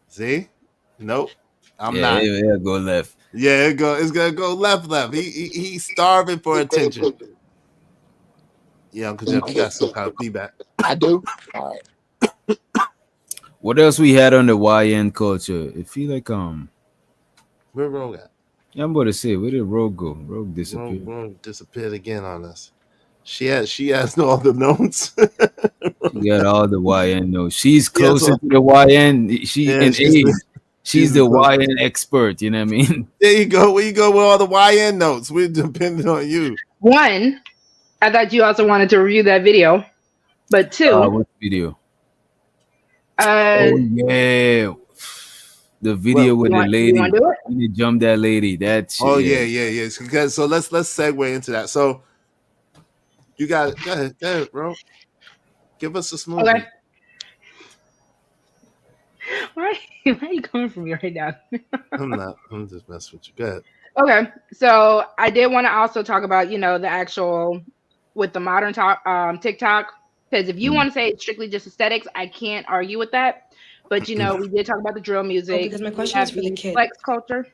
See? Nope. I'm Yeah, not. it'll go left. Yeah, it's gonna go left. He's starving for attention. Yeah, Uncle Jeff, you got some kind of feedback. I do. All right. What else we had on the YN culture? It feel like Where Rogue at? yeah, I'm about to say, where did Rogue go? Rogue disappeared. Rogue disappeared again on us. She has all the notes. She got all the YN notes. She's She has closer all, to the YN. She yeah, in age. She's she's the as close. YN expert. You know what I mean? There you go. Where you go with all the YN notes? We're dependent on you. One, I thought you also wanted to review that video, but two, What video? uh, Oh yeah, the Well, video with the you lady want to do it? when you jump that lady. That shit. oh Yeah. yeah. So let's segue into that. So You got it. Go ahead, bro. Give us a smoothie. Okay. Why are you coming from me right now? I'm not. I'm just messing with you. Go ahead. Okay, so I did want to also talk about, the actual with the modern talk, TikTok, because if you want to say it's strictly just aesthetics, I can't argue with that. But we did talk about the drill music. because my We question was have for the the kid. flex culture.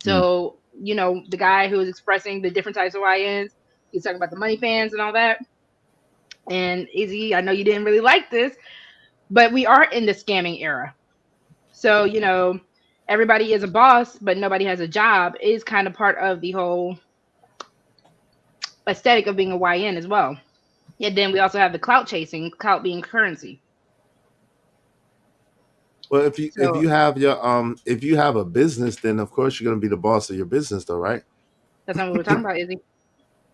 So the guy who was expressing the different types of YNs, he's talking about the money fans and all that. And Izzy, I know you didn't really like this, but we are in the scamming era. So everybody is a boss, but nobody has a job is kind of part of the whole aesthetic of being a YN as well. And then we also have the clout chasing, clout being currency. Well, if So you have if you have a business, then of course you're gonna be the boss of your business, though, right? that's not what we're talking about, Izzy.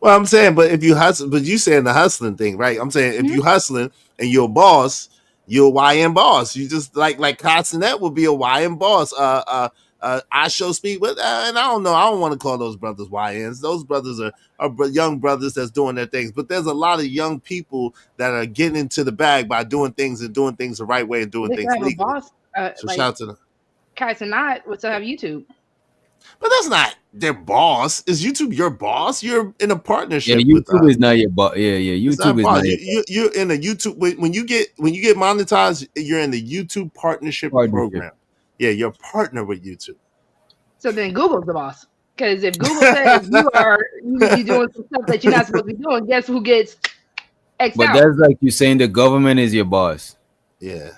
Well, I'm saying, but if you hustle, but you saying the hustling thing, right? I'm saying if Mhm. you hustling and you're a boss, you're a YN boss. You just like Consonant would be a YN boss. I show speed with, and I don't know. I don't want to call those brothers YNs. Those brothers are young brothers that's doing their things. But there's a lot of young people that are getting into the bag by doing things and doing things the right way and doing They still things have a legally. boss, So shout like out to them. Kai Sanat would still have YouTube. But that's not their boss. Is YouTube your boss? You're in a Yeah, partnership with. YouTube is not your boss. Yeah, It's not YouTube is boss. not your You're in a YouTube when you get monetized. You're in the YouTube partnership partnership. program. Yeah, you're a partner with YouTube. So then Google's the boss. Because if Google says you doing some stuff that you're not supposed to be doing, guess who gets X'd But out? that's like you saying the government is your boss. Yeah.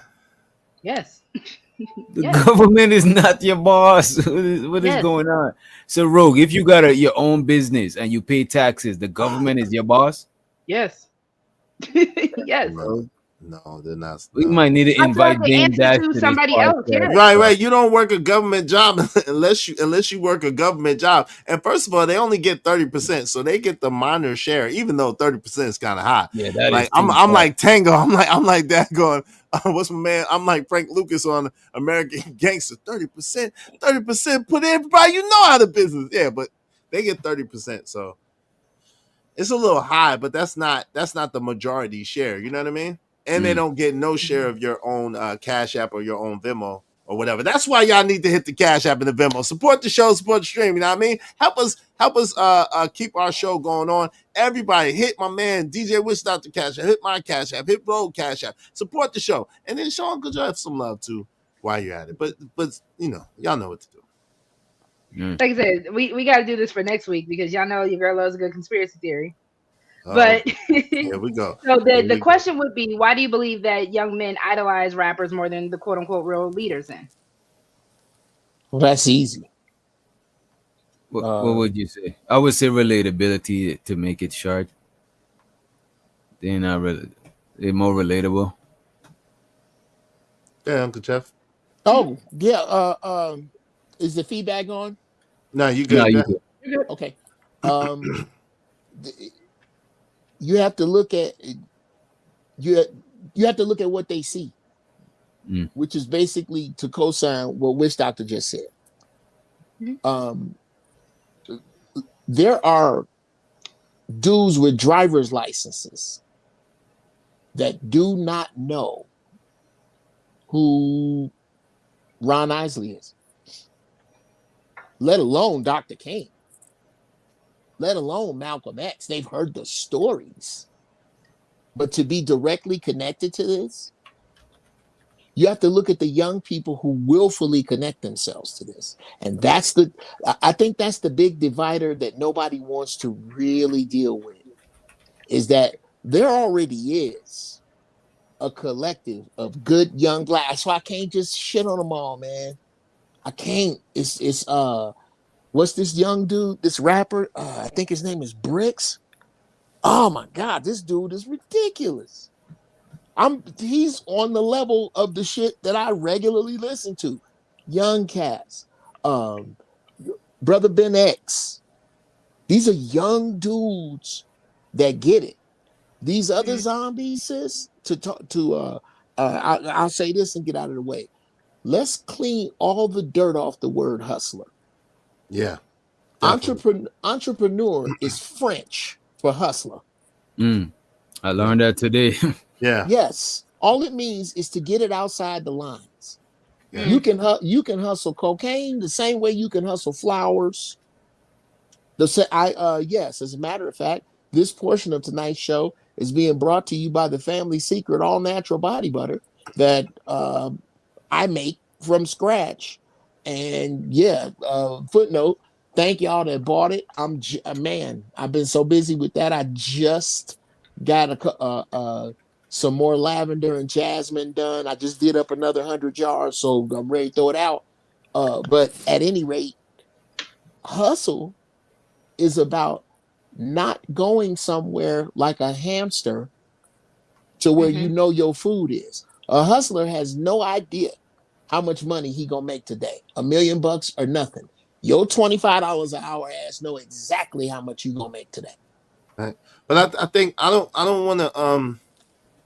Yes. The Yes. government is not your boss. What is Yes. going on? So, Rogue, if you got your own business and you pay taxes, the government is your boss. Yes. Yes. No, they're not. We No. might need to I feel like invite they Dame answer Dash to to this somebody else. podcast. Yes. Right. You don't work a government job unless you work a government job. And first of all, they only get 30%, so they get the minor share, even though 30% is kind of high. Yeah, that Like is too I'm bad. like Tango. I'm like that going. What's my man? I'm like Frank Lucas on American Gangster. 30%, 30%. Put everybody you know out of business. Yeah, but they get 30%, so it's a little high, but that's not the majority share. You know what I mean? And they don't get no share of your own Cash App or your own Venmo or whatever. That's why y'all need to hit the Cash App and the Venmo. Support the show, support the stream. You know what I mean? Help us keep our show going on. Everybody, hit my man DJ Wish Dr. Cash App, hit my Cash App, hit Road Cash App. Support the show, and then show Uncle Jeff some love too while you're at it. But y'all know what to do. Like I said, we got to do this for next week because y'all know your girl loves a good conspiracy theory. Uh-oh. But Here we go. So the question would be, why do you believe that young men idolize rappers more than the quote unquote real leaders? Then Well, that's easy. What would you say? I would say relatability to make it short. They're not they're more relatable. Yeah, Uncle Jeff. Oh yeah. Is the feedback on? No, you good. No, you Go good. ahead. Okay. You have to look at you have to look at what they see, which is basically to co-sign what Wish Doctor just said. There are dudes with driver's licenses that do not know who Ron Isley is, let alone Dr. King, let alone Malcolm X. They've heard the stories. But to be directly connected to this, you have to look at the young people who willfully connect themselves to this. And I think that's the big divider that nobody wants to really deal with, is that there already is a collective of good young black. That's why I can't just shit on them all, man. I can't. It's what's this young dude, this rapper? I think his name is Bricks. Oh my God, this dude is ridiculous. He's on the level of the shit that I regularly listen to. Young cats, Brother Ben X. These are young dudes that get it. These other zombies, sis, I'll say this and get out of the way. Let's clean all the dirt off the word hustler. Yeah. Entrepreneur is French for hustler. Mm. I learned that today. Yeah. Yes. All it means is to get it outside the lines. Yeah. You can hustle cocaine the same way you can hustle flowers. Yes, as a matter of fact, this portion of tonight's show is being brought to you by the Family Secret all natural body butter that I make from scratch. And yeah, footnote, thank y'all that bought it. Man, I've been so busy with that. I just got some more lavender and jasmine done. I just did up another 100 jars, so I'm ready to throw it out. But at any rate, hustle is about not going somewhere like a hamster to where you Mm-hmm. know your food is. A hustler has no idea how much money he gonna make today. $1 million or nothing. Your $25 an hour ass know exactly how much you gonna make today. Right. But I think I don't want to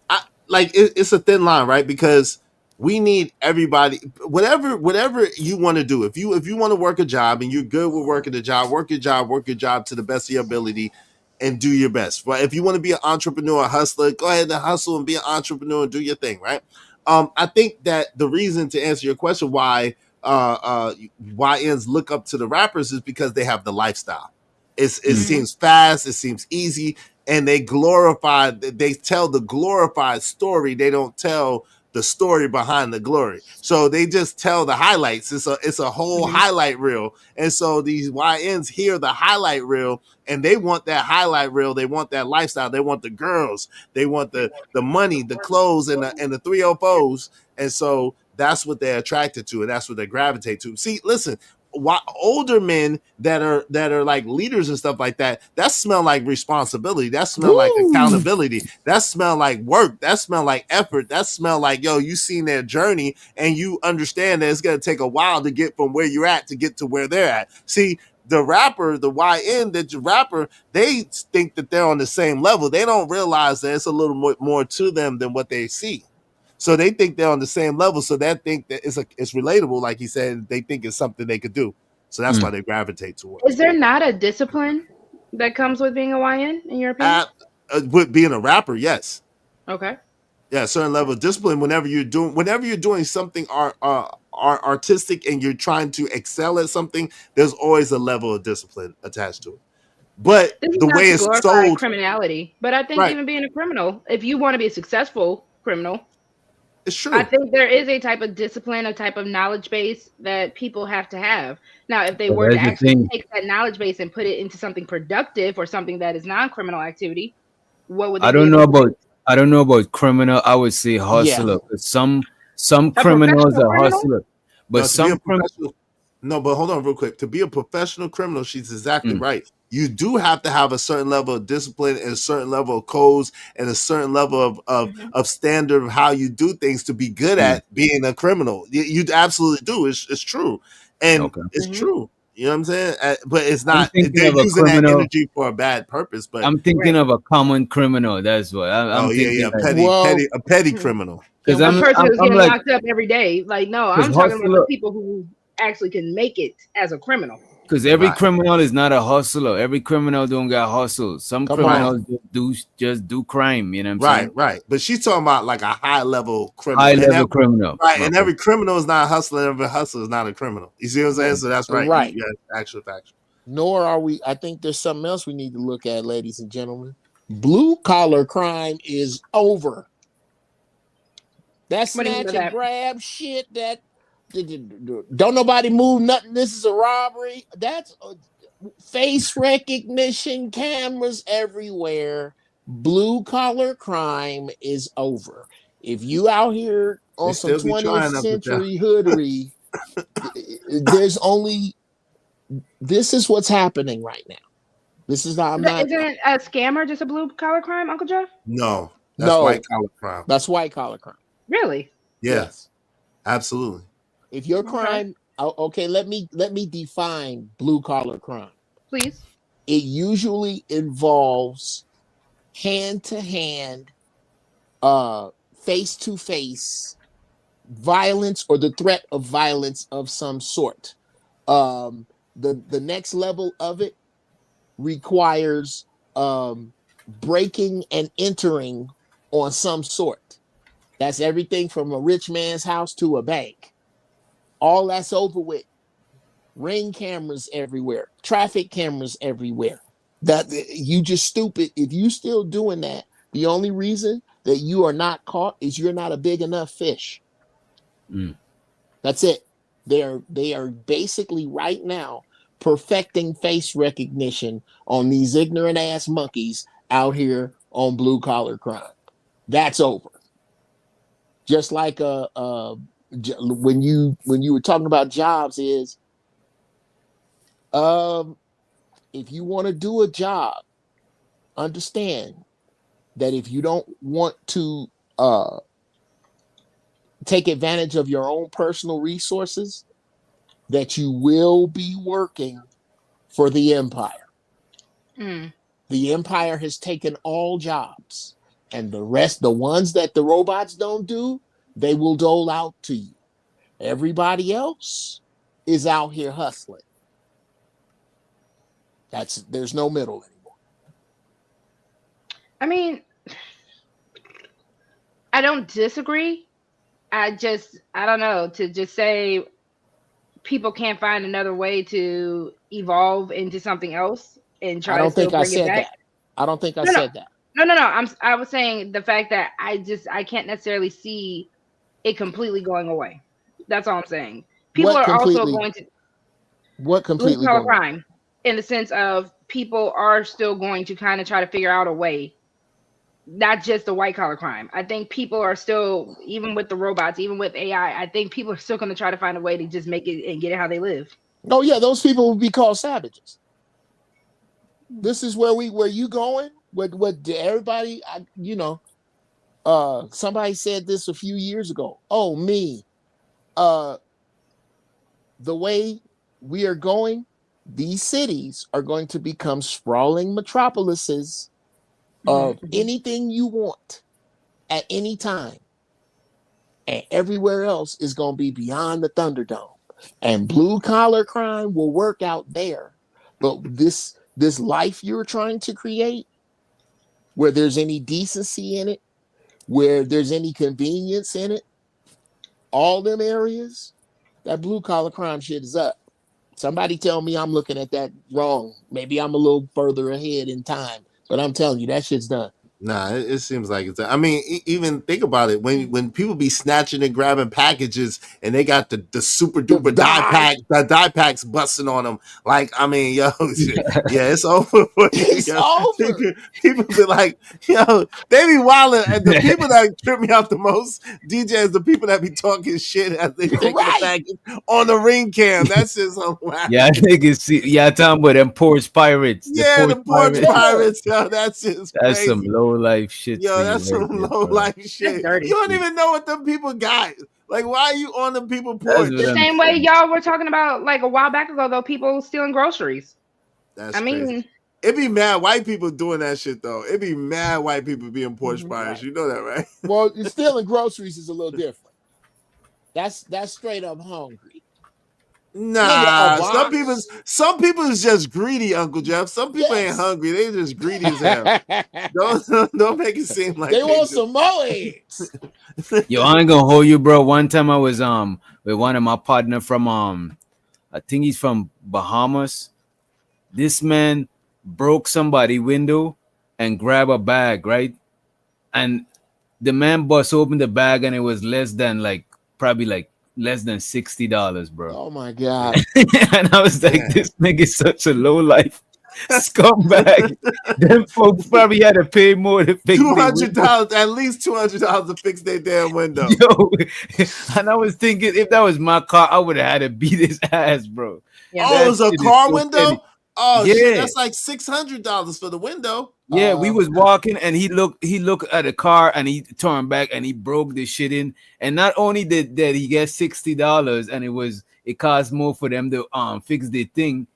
I like it's a thin line, right? Because we need everybody, whatever you want to do. If you want to work a job and you're good with working the job, work your job to the best of your ability, and do your best. But if you want to be an entrepreneur, a hustler, go ahead and hustle and be an entrepreneur and do your thing, right? I think that the reason, to answer your question, why YNs look up to the rappers is because they have the lifestyle. It Mm. Mm-hmm. seems fast, it seems easy, and they tell the glorified story. They don't tell the story behind the glory. So they just tell the highlights. It's a whole Mm-hmm. highlight reel. And so these YNs hear the highlight reel and they want that highlight reel. They want that lifestyle. They want the girls. They want the money, the clothes, and the 304s. And so that's what they're attracted to, and that's what they gravitate to. See, listen, older men that are like leaders and stuff like that smell like responsibility, that smell like Woo! accountability, that smell like work, that smell like effort, that smell like, yo, you seen their journey and you understand that it's going to take a while to get from where you're at to get to where they're at. See, the rapper, the YN, the rapper, they think that they're on the same level. They don't realize that it's a little more to them than what they see. So they think they're on the same level. So they think that it's relatable, like he said. They think it's something they could do. So that's why Mm. they gravitate towards Is it. there not a discipline that comes with being a YN, in your opinion? With being a rapper, yes, Okay. yeah, a certain level of discipline. Whenever you're doing something artistic and you're trying to excel at something, there's always a level of discipline attached to it. But This is the not way to it's glorify sold, criminality, but I think right? even being a criminal, if you want to be a successful criminal, It's I true. think there is a type of discipline, a type of knowledge base that people have to have. Now, if they But were to that's the actually thing. take that knowledge base and put it into something productive or something that is non-criminal activity, what would I they be don't able know to do? about I don't know about criminal. I would say Yeah. hustler. 'Cause some A criminals professional are criminal? hustler, but No, to be a some crim. professional, no, but hold on real quick. To be a professional criminal, she's exactly Mm. right. You do have to have a certain level of discipline and a certain level of codes and a certain level Hmm. of standard of how you do things to be good Mm. at being a criminal. You absolutely do. It's true. And Okay. it's Hmm. true. You know what I'm saying? But it's I'm not, thinking they're of a using that criminal. energy for a bad purpose. But I'm thinking Right. of a common criminal. That's what I'm oh, yeah, thinking yeah, like. Well, a petty Hmm. criminal. Because can A we? person who's I'm getting like, locked up every day. Like, no, because I'm talking about the hustler. people who actually can make it as a criminal. Because every Right, criminal is not a hustler. Every criminal don't got hustle. Some Come right, on. criminals just do crime. You know what I'm right, saying? right. But she's talking about like a high level High criminal. And level criminal. right, and Okay. every criminal is not a hustler, and every hustler is not a criminal. You see what I'm saying? R- So that's right. Right. Actual factual. Nor are we. I think there's something else we need to look at, ladies and gentlemen. Blue collar crime is over. That What do you mean by snatch and that? grab shit, that don't nobody move nothing. This is a robbery. That's face recognition cameras everywhere. Blue collar crime is over. If you out here They on some still be 20th trying up to there. century hoodery, there's only this is what's happening right now. This is not. I'm not. Isn't a scammer just a blue collar crime, Uncle Jeff? No, that's white No, collar crime. that's white collar crime. Really? Yeah, Yes. absolutely. If your Okay. crime, okay, let me define blue collar crime. Please. It usually involves hand to hand, face to face violence or the threat of violence of some sort. The next level of it requires breaking and entering on some sort. That's everything from a rich man's house to a bank. All that's over with. Ring cameras everywhere, traffic cameras everywhere. That you just stupid if you still doing that. The only reason that you are not caught is you're not a big enough fish. Mm. That's it. They are basically right now perfecting face recognition on these ignorant ass monkeys out here on blue collar crime. That's over. Just like when you were talking about jobs is if you want to do a job, understand that if you don't want to take advantage of your own personal resources, that you will be working for the empire. Mm. The empire has taken all jobs, and the rest, the ones that the robots don't do, they will dole out to you. Everybody else is out here hustling. There's no middle anymore. I mean, I don't disagree. I don't know, to just say people can't find another way to evolve into something else and I try to don't still think I bring it said back. that. I don't think I No, no, said that. no. I was saying the fact that I can't necessarily see it completely going away. That's all I'm saying. People What are also completely? going to What blue completely collar going away? crime, in the sense of people are still going to kind of try to figure out a way, not just the white collar crime. I think people are still, even with the robots, even with AI, I think people are still going to try to find a way to just make it and get it how they live. Oh yeah, those people will be called savages. This is where you going? What everybody? Somebody said this a few years ago. Oh me, uh, the way we are going, these cities are going to become sprawling metropolises of anything you want at any time. And everywhere else is going to be beyond the Thunderdome. And blue collar crime will work out there. But this life you're trying to create, where there's any decency in it, where there's any convenience in it, all them areas, that blue collar crime shit is up. Somebody tell me I'm looking at that wrong. Maybe I'm a little further ahead in time, but I'm telling you that shit's done. Nah, it seems like it's. I mean, even think about it when people be snatching and grabbing packages and they got the super The duper die, the die packs busting on them. Like, I mean, yo, yeah, it's over for you. it's Yo. over. People be like, yo, they be wilding, and the people that trip me out the most, DJs, the people that be talking shit as they taking the Right. package on the ring cam. That's just hilarious. Yeah, I think it's yeah. Talking about them porch pirates, the Yeah, porch the porch pirates. Yeah. pirates, yo, that's just That's some crazy. low life shit for Yo, you that's right some there, low bro. life shit. dirty. You don't even know what them people got. Like, why are you on the people That's porch? what The I'm same way saying. y'all were talking about like a while back ago, though, people stealing groceries. That's I crazy. mean, It be mad white people doing that shit though. It be mad white people being porch pirates. right. You know that, right? Well, stealing groceries is a little different. That's straight up hungry. Nigga, a Nah, box. some people is just greedy, Uncle Jeff. Some people ain't Yes. hungry. They just greedy as hell. Don't make it seem like They they want just some more eggs. Yo, I ain't gonna hold you, bro. One time I was with one of my partner from I think he's from Bahamas. This man broke somebody window and grabbed a bag, right? And the man bust open the bag and it was less than probably less than $60, bro. Oh my God. And I was like, man. this nigga's such a low life scumbag. Them folks probably had to pay more to fix their window. $200, at least $200 to fix their damn window. Yo, and I was thinking if that was my car, I would have had to beat his ass, bro. Yeah. Oh, it That was a shit is car so petty. window? Oh shit, Yeah. that's like $600 for the window. Yeah, we was walking and he looked at the car and he turned back and he broke the shit in. And not only did he get $60 and it cost more for them to fix the thing,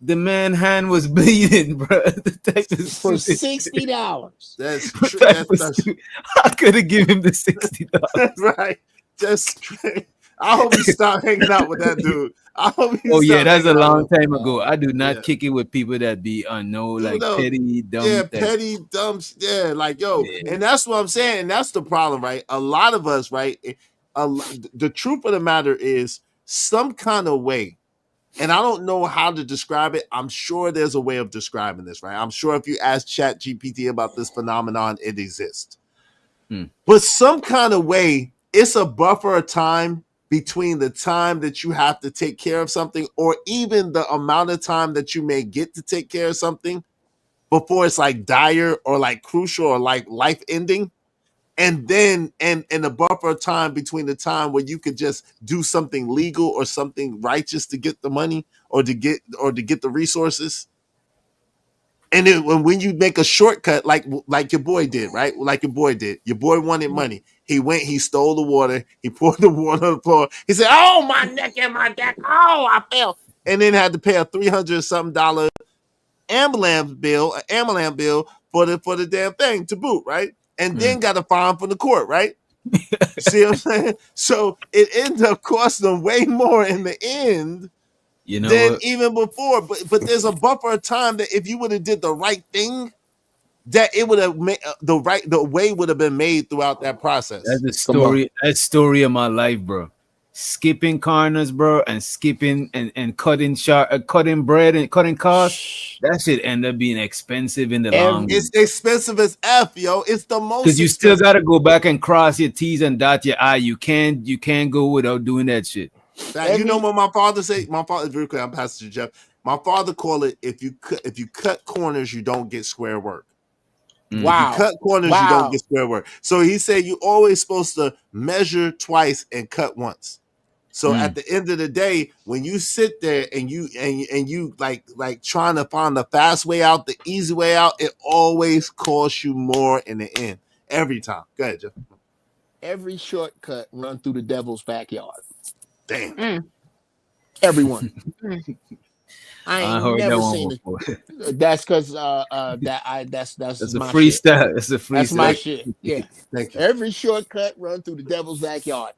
the man hand was bleeding, bro. The type of For stupid $60. That's what true. type of stupid- I could have given him the $60. right. Just I hope you stop hanging out with that dude. I hope you Oh yeah, stop that's hanging a out long with him. time ago. I do not Yeah. kick it with people that be Dude, like petty, yeah, dumb. petty, dumb, yeah, like yo, Yeah. and that's what I'm saying. And that's the problem, right? A lot of us, right? The truth of the matter is, some kind of way, and I don't know how to describe it. I'm sure there's a way of describing this, right? I'm sure if you ask Chat GPT about this phenomenon, it exists. But some kind of way, it's a buffer of time between the time that you have to take care of something, or even the amount of time that you may get to take care of something before it's like dire or like crucial or like life ending. And then and the buffer of time between the time where you could just do something legal or something righteous to get the money or to get the resources. And then when you make a shortcut, like your boy did, right? Like your boy did. Your boy wanted money. He went, he stole the water, he poured the water on the floor. He said, "Oh, my neck and my neck. Oh, I fell." And then had to pay a $300 something ambulance bill for the damn thing to boot, right? And then got a fine from the court, right? See what I'm saying? So it ended up costing them way more in the end than even before. But there's a buffer of time that if you would have did the right thing, that it would have made the way would have been made throughout that process. That's the story. That's story of my life, bro. Skipping corners, bro, and skipping and cutting bread and cutting costs. That shit end up being expensive in the long run. It's expensive as F, yo. It's the most because you still got to go back and cross your T's and dot your I. You can't go without doing that shit. You know what my father say? My father, very quick, I'm Pastor Jeff. My father call it if you cut corners, you don't get square work. Wow. If you cut corners, you don't get square work. So he said you always supposed to measure twice and cut once. So at the end of the day, when you sit there and you like trying to find the fast way out, the easy way out, it always costs you more in the end. Every time. Go ahead, Jeff. Every shortcut run through the devil's backyard. Damn. Everyone. I ain't never seen it. Before. That's because that's a my freestyle. shit. That's a freestyle. That's my shit. Yeah. Thank you. Every shortcut run through the devil's backyard.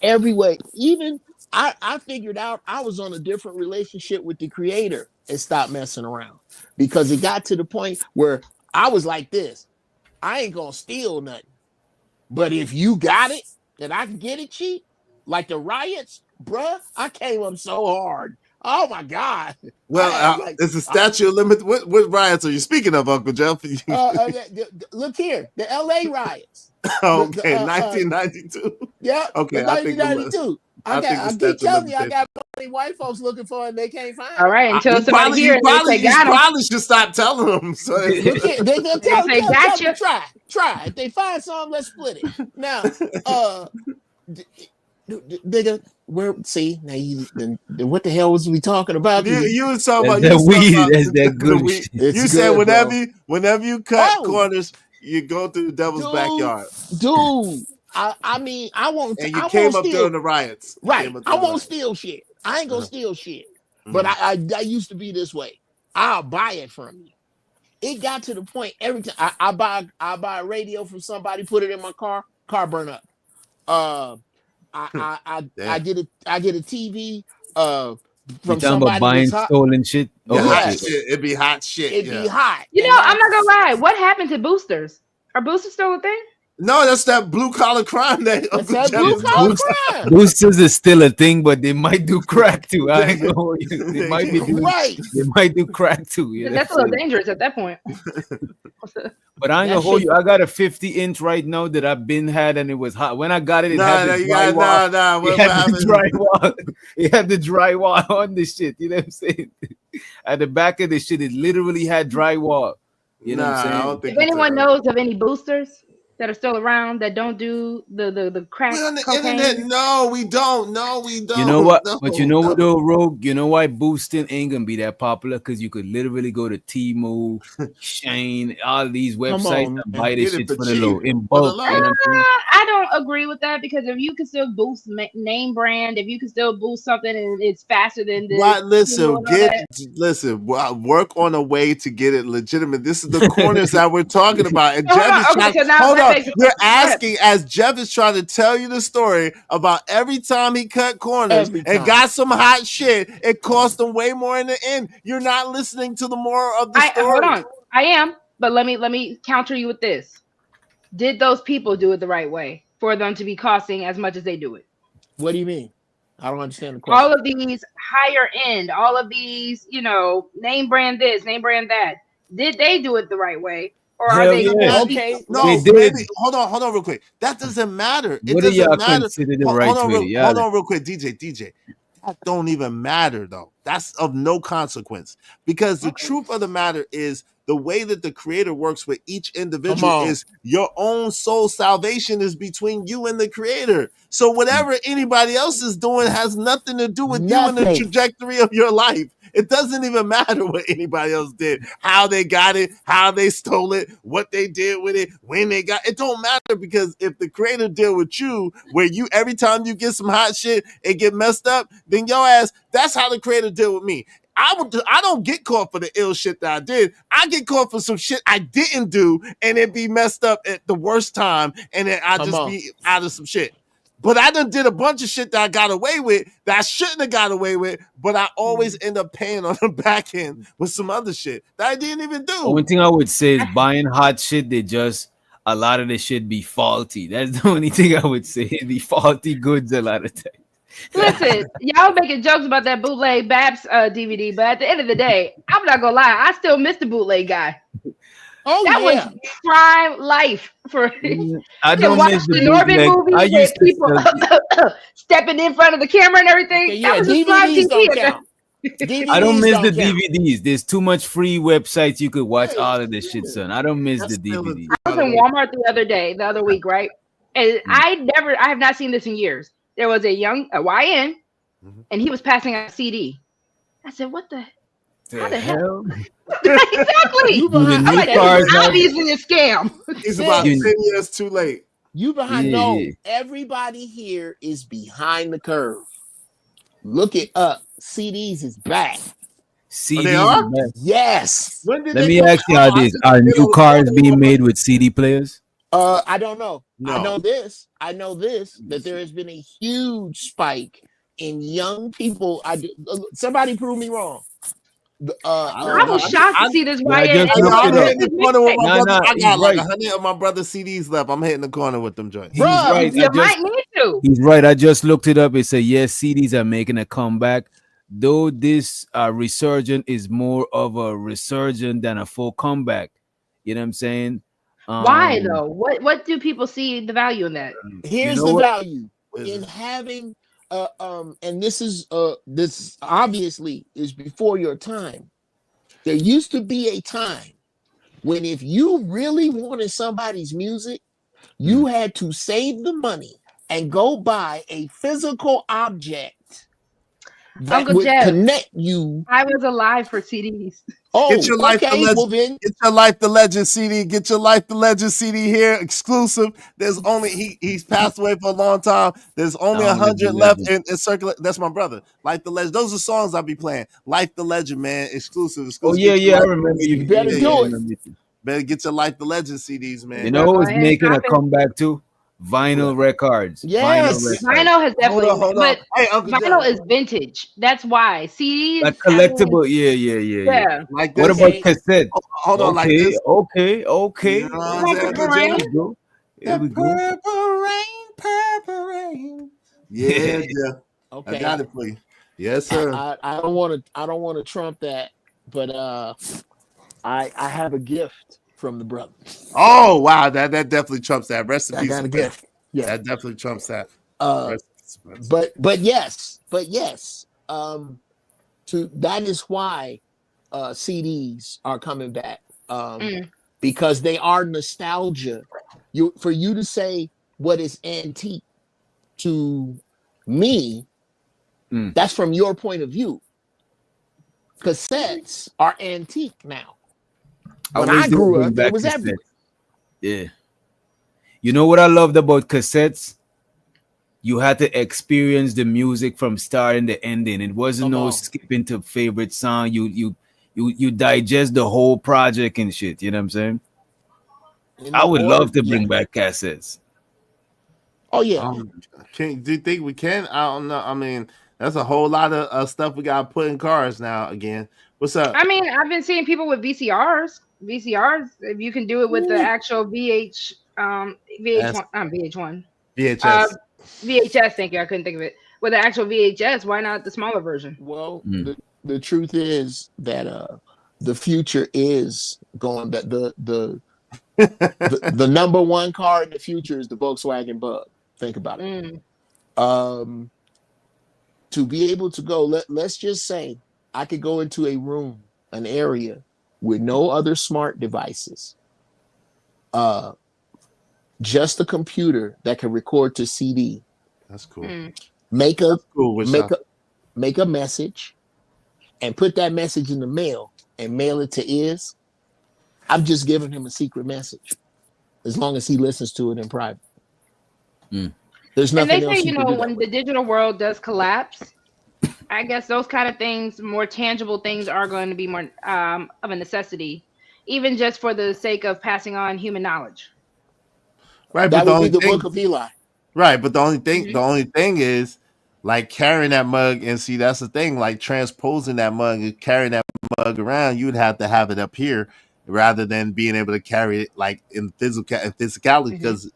Every way. Even I figured out I was on a different relationship with the creator and stopped messing around, because it got to the point where I was like this. I ain't gonna steal nothing. But if you got it and I can get it cheap, like the riots, bruh, I came up so hard. Oh my God. Well, it's a statute of limit. What riots are you speaking of, Uncle Jeff? Look here, the LA riots. Okay, 1992. Yeah. Okay, 1992. I keep telling you, I got many white folks looking for it and they can't find it. All right, until somebody here and they say, you probably should stop telling them. So look here, they gonna tell them, gotcha. try. If they find something, let's split it. Now, nigga, what the hell was we talking about? You was talking about that weed. That's that good weed. shit. You said whenever you cut corners, you go through the devil's backyard. Dude, I mean, I won't. And you I came won't up steal. during the riots. Right. I won't steal shit. I ain't gonna steal shit. But I used to be this way. I'll buy it from you. It got to the point every time I buy a radio from somebody, put it in my car burn up. I get a TV from somebody buying stolen shit. It'd be hot shit. It'd be hot. You know, I'm not gonna lie. What happened to boosters? Are boosters still a thing? No, that's that blue collar crime. Crime. Boosters is still a thing, but they might do crack too. I ain't gonna. They might be doing, right. They might do crack too. You know? That's a little dangerous at that point. But I ain't gonna hold you. I got a 50-inch right now that I've been had, and it was hot. When I got it, it had the drywall. It had the drywall on the shit. You know what I'm saying? At the back of the shit, it literally had drywall. You know what I'm saying? If anyone knows of any boosters that are still around that don't do the crack on the cocaine. internet, no, we don't. You know what? But you know what though, Rogue? You know why boosting ain't gonna be that popular? Because you could literally go to Temu, Shane, all these websites and buy this shit for the low in bulk. I don't agree with that, because if you can still boost name brand, if you can still boost something and it's faster than this. Right, listen, work on a way to get it legitimate. This is the corners that we're talking about. And hold no. begs the You're question. Go ahead. asking as Jeff is trying to tell you the story about every time he cut corners Every and time. got some hot shit, it cost him way more in the end. You're not listening to the moral of the I hold story. on. I am, but let me counter you with this. Did those people do it the right way for them to be costing as much as they do it? What do you mean? I don't understand the All question. of these higher end, all of these, name brand this, name brand that. Did they do it the right way, or are Hell they yeah, good Okay, people? they No, let's did. maybe hold on real quick. That doesn't matter. It What do doesn't y'all matter. consider the Hold right on, way? hold Y'all, on real quick, DJ. That don't even matter though. That's of no consequence because the truth of the matter is the way that the creator works with each come individual on. is your own soul salvation is between you and the creator. So whatever anybody else is doing has nothing to do with you and the Nothing. trajectory of your life. It doesn't even matter what anybody else did, how they got it, how they stole it, what they did with it, when they got it. Don't matter because if the creator deal with you, where you every time you get some hot shit, it get messed up, then your ass. That's how the creator deal with me. I don't get caught for the ill shit that I did. I get caught for some shit I didn't do, and it be messed up at the worst time, and then I Come just on. be out of some shit. But I done did a bunch of shit that I got away with that I shouldn't have got away with, but I always end up paying on the back end with some other shit that I didn't even only do. thing I would say is buying hot shit. They just a lot of the shit be faulty. That's the only thing I would say. The faulty goods a lot of times. Listen, y'all making jokes about that bootleg Babs DVD, but at the end of the day, I'm not gonna lie, I still miss the bootleg guy. Oh That was yeah. prime life for I to don't watch miss the the Norman bootleg. I movie with used to people stepping in front of the camera and everything. Okay, That yeah. was just prime DVDs don't TV. count. I don't DVDs miss the don't count. DVDs. There's too much free websites you could watch Yeah, all of this shit, son. I don't miss that's the still a DVD. I was in Walmart the other week, right? And Mm. I have not seen this in years. There was a YN, Mhm. and he was passing out a CD. I said, "What the? How The the hell?" hell? Exactly. You Do the behind? I'm new like, "This is Okay, cars have? obviously a scam." He's about sis. 10 years too late. You behind? Yeah, No, yeah. everybody here is behind the curve. Look it up. CDs is back. Oh, they CDs is are? best. Yes. When did Let they me come? ask Oh, y'all I this: just are been on new the cars corner with being my made with CD players? I don't know. I No. know this. I know this that there has been a huge spike in young people. Somebody prove me wrong. I don't I know. was shocked to see this Yeah, I YN just and Yo, looked drop I'm it up. hitting his the corner with mixtape. my Nah, brother. nah, I he's got like right. 100 of my brother's CDs left. I'm hitting the corner with them joints. He's Bruh. right. You might need to. He's right. I just looked it up. It said yes, CDs are making a comeback. Though this resurgent is more of a resurgent than a full comeback. You know what I'm saying? Why Um, though? What do people see the value in that? you Here's know the what? value in having and this obviously is before your time. There used to be a time when if you really wanted somebody's music, you had to save the money and go buy a physical object that Uncle would Jeff, connect you. I was alive for CDs. Get Oh, your Life the okay. Legend. Well then, Get your Life the Legend CD. Get your Life the Legend CD here, exclusive. There's only he's passed away for a long time. There's only Down with the 100 left legend. in circulate. That's my brother. Life the Legend. Those are songs I'll be playing. Life the Legend, man. Exclusive. Oh Exclusive. yeah, Get your yeah. I Life the remember Legend you. you CD. better Yeah, Yeah, yeah. yeah, I do yeah. it. remember you. Better get your Life the Legend CDs, You man. know Y'all go who's ahead and making a cop it. comeback too? Vinyl records. Vinyl Yes. records. Vinyl has Hold on, definitely, hold on. but Hey, Uncle Jeff. vinyl is vintage. That's why Like CDs. I mean, collectible. Yeah, yeah, yeah, yeah. yeah, Like What this. about Okay. cassette? Hold on, like Okay, this. okay, You know okay. what I'm come on, saying, Purple Uncle Here Rain. Jeff? we go. Here The we go. purple rain. Yeah, Jeff. I Okay. got it for you. Yes, sir. I don't want to trump that, but I have a gift from the brothers. Oh wow, that definitely trumps that. Rest in I peace, got a Spencer. gift. Yeah. That definitely trumps that. Uh, Rest in peace, Spencer. but yes. To that is why CDs are coming back. Mm. Because they are nostalgia. For you to say what is antique to me, Mm. that's from your point of view. Cassettes are antique now. I When wish I they would grew bring up, it back was cassettes. everywhere. Yeah. You know what I loved about cassettes? You had to experience the music from starting to ending. It wasn't Come no on. skipping to favorite song. You digest the whole project and shit. You know what I'm saying? in I the would order. love to Yeah. bring back cassettes. Oh yeah. Do you think we can? I don't know. I mean, that's a whole lot of stuff we got to put in cars now. Again, what's up? I mean, I've been seeing people with VCRs. VCRs, if you can do it with the Ooh. actual That's VH1, VH1, uh, VHS. VHS. Thank you. I couldn't think of it. With the actual VHS, why not the smaller version? Well, Mm. the truth is that the future is going that the number one car in the future is the Volkswagen Bug. Think about it. Mm. Um, to be able to go, let's just say I could go into a room, an area with no other smart devices, uh, just a computer that can record to CD, That's cool. Mm. make a That's cool. make a make a message, and put that message in the mail and mail it to Iz. I've just given him a secret message, as long as he listens to it in private. Mm. There's And they nothing say, else you can do that when with. the digital world does collapse, I guess those kind of things, more tangible things, are going to be more of a necessity, even just for the sake of passing on human knowledge. Right, but That the would be only the thing, Book of Eli. right, but Hmm. the only thing is like carrying that mug, and see that's the thing, like transposing that mug and carrying that mug around, you'd have to have it up here rather than being able to carry it like in physicality, Hmm. because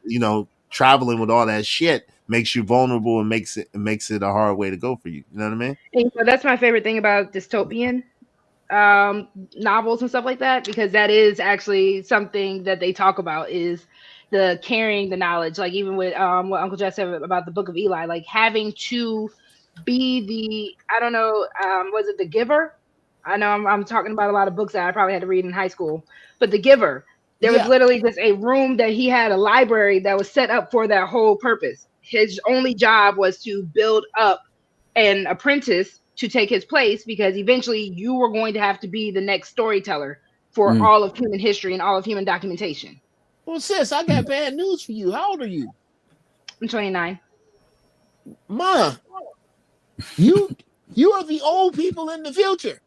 traveling with all that shit makes you vulnerable and makes it a hard way to go for you. You know what I mean? And so that's my favorite thing about dystopian novels and stuff like that, because that is actually something that they talk about, is the carrying the knowledge. Like even with what Uncle Jeff said about the Book of Eli, like having to be I don't know, was it The Giver? I know I'm talking about a lot of books that I probably had to read in high school, but The Giver, there was Yeah. literally just a room that he had, a library that was set up for that whole purpose. His only job was to build up an apprentice to take his place, because eventually you were going to have to be the next storyteller for Mm. all of human history and all of human documentation. Well, sis, I got bad news for you. How old are you? I'm 29. Ma, you you are the old people in the future.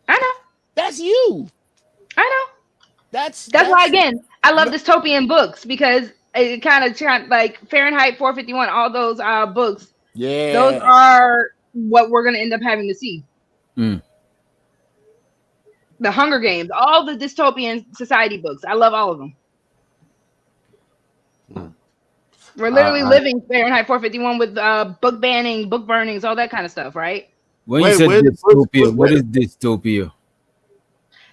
I know. That's you. I know. That's That's why, that's again, I love no, dystopian books, because it kind of like Fahrenheit 451, all those books, those yeah. are what we're going to end up having to see. Mm. The Hunger Games, all the dystopian society books. I love all of them. Mm. We're literally I living Fahrenheit 451 with book banning, book burnings, all that kind of stuff, right? When you wait, said dystopia, what where, is dystopia?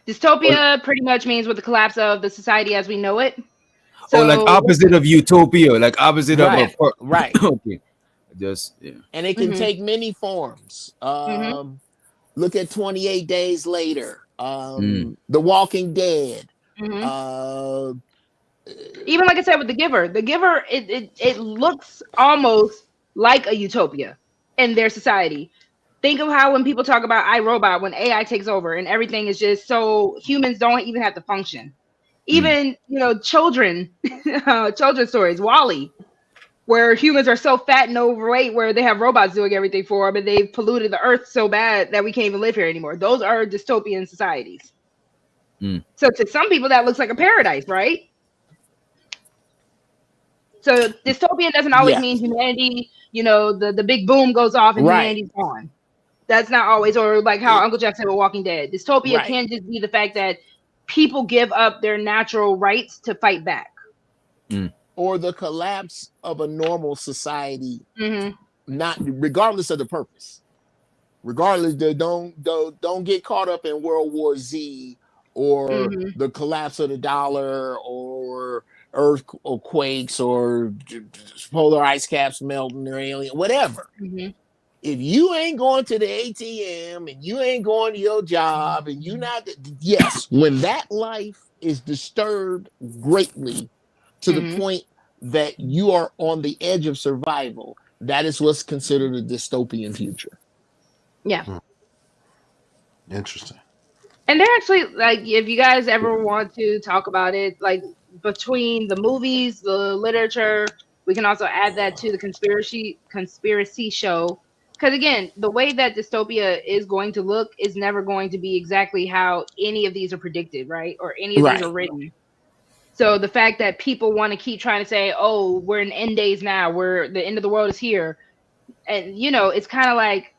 Dystopia pretty much means with the collapse of the society as we know it. Oh, like So, opposite of utopia, like opposite of Right. yes. a. Right. Okay, just yeah. And it can Hmm. take many forms. Hmm. Look at 28 Days Later. Mm. The Walking Dead. Hmm. Uh, Even like I said with The Giver, it looks almost like a utopia in their society. Think of how when people talk about iRobot, when AI takes over and everything is just so humans don't even have to function. Mm. Even children, children's stories, Wally, where humans are so fat and overweight, where they have robots doing everything for them, and they've polluted the earth so bad that we can't even live here anymore. Those are dystopian societies. Mm. So to some people, that looks like a paradise, right? So dystopian doesn't always yeah. mean humanity, the big boom goes off and Right. humanity's gone. That's not always, or like how It, Uncle Jeff said with Walking Dead. Dystopia right. can just be the fact that people give up their natural rights to fight back. Mm. Or the collapse of a normal society, Hmm. not regardless of the purpose. Regardless, don't get caught up in World War Z or Hmm. the collapse of the dollar or earthquakes or polar ice caps melting or alien, whatever. Hmm. If you ain't going to the ATM and you ain't going to your job and you not, yes, when that life is disturbed greatly to the Hmm. point that you are on the edge of survival, that is what's considered a dystopian future. Yeah. interesting. And they're actually, like, if you guys ever want to talk about it, like between the movies, the literature, we can also add that to the conspiracy show. Because again, the way that dystopia is going to look is never going to be exactly how any of these are predicted, right? Or any of these are Right. written. So the fact that people want to keep trying to say, "Oh, we're in end days now. We're the end of the world is here," and it's kind of like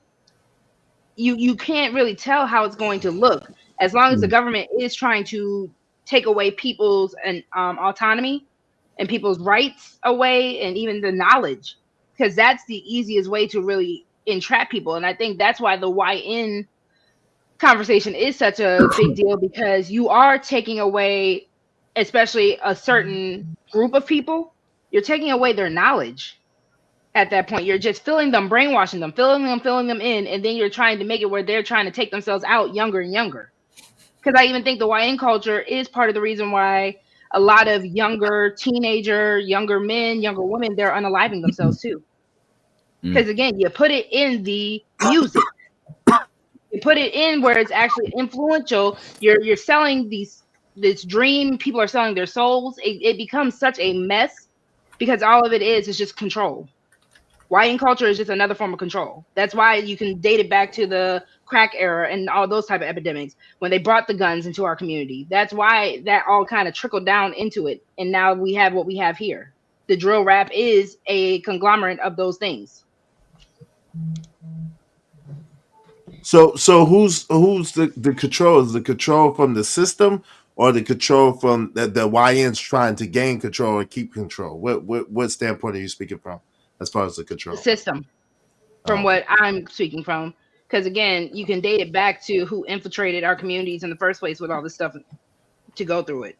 you can't really tell how it's going to look as long as the government is trying to take away people's and autonomy and people's rights away, and even the knowledge, because that's the easiest way to really entrap people. And I think that's why the YN conversation is such a big deal, because you are taking away, especially a certain group of people, you're taking away their knowledge. At that point, you're just filling them, brainwashing them, filling them in, and then you're trying to make it where they're trying to take themselves out younger and younger. Because I even think the YN culture is part of the reason why a lot of younger men, younger women, they're unaliving themselves too. Because again, you put it in the music, you put it in where it's actually influential. You're selling this dream. People are selling their souls. It becomes such a mess because all of it is just control. YN culture is just another form of control. That's why you can date it back to the crack era and all those type of epidemics when they brought the guns into our community. That's why that all kind of trickled down into it. And now we have what we have here. The drill rap is a conglomerate of those things. So who's the control? Is the control from the system or the control from the YNs trying to gain control and keep control? What standpoint are you speaking from as far as the control? The system, from what I'm speaking from. Because again, you can date it back to who infiltrated our communities in the first place with all this stuff to go through it.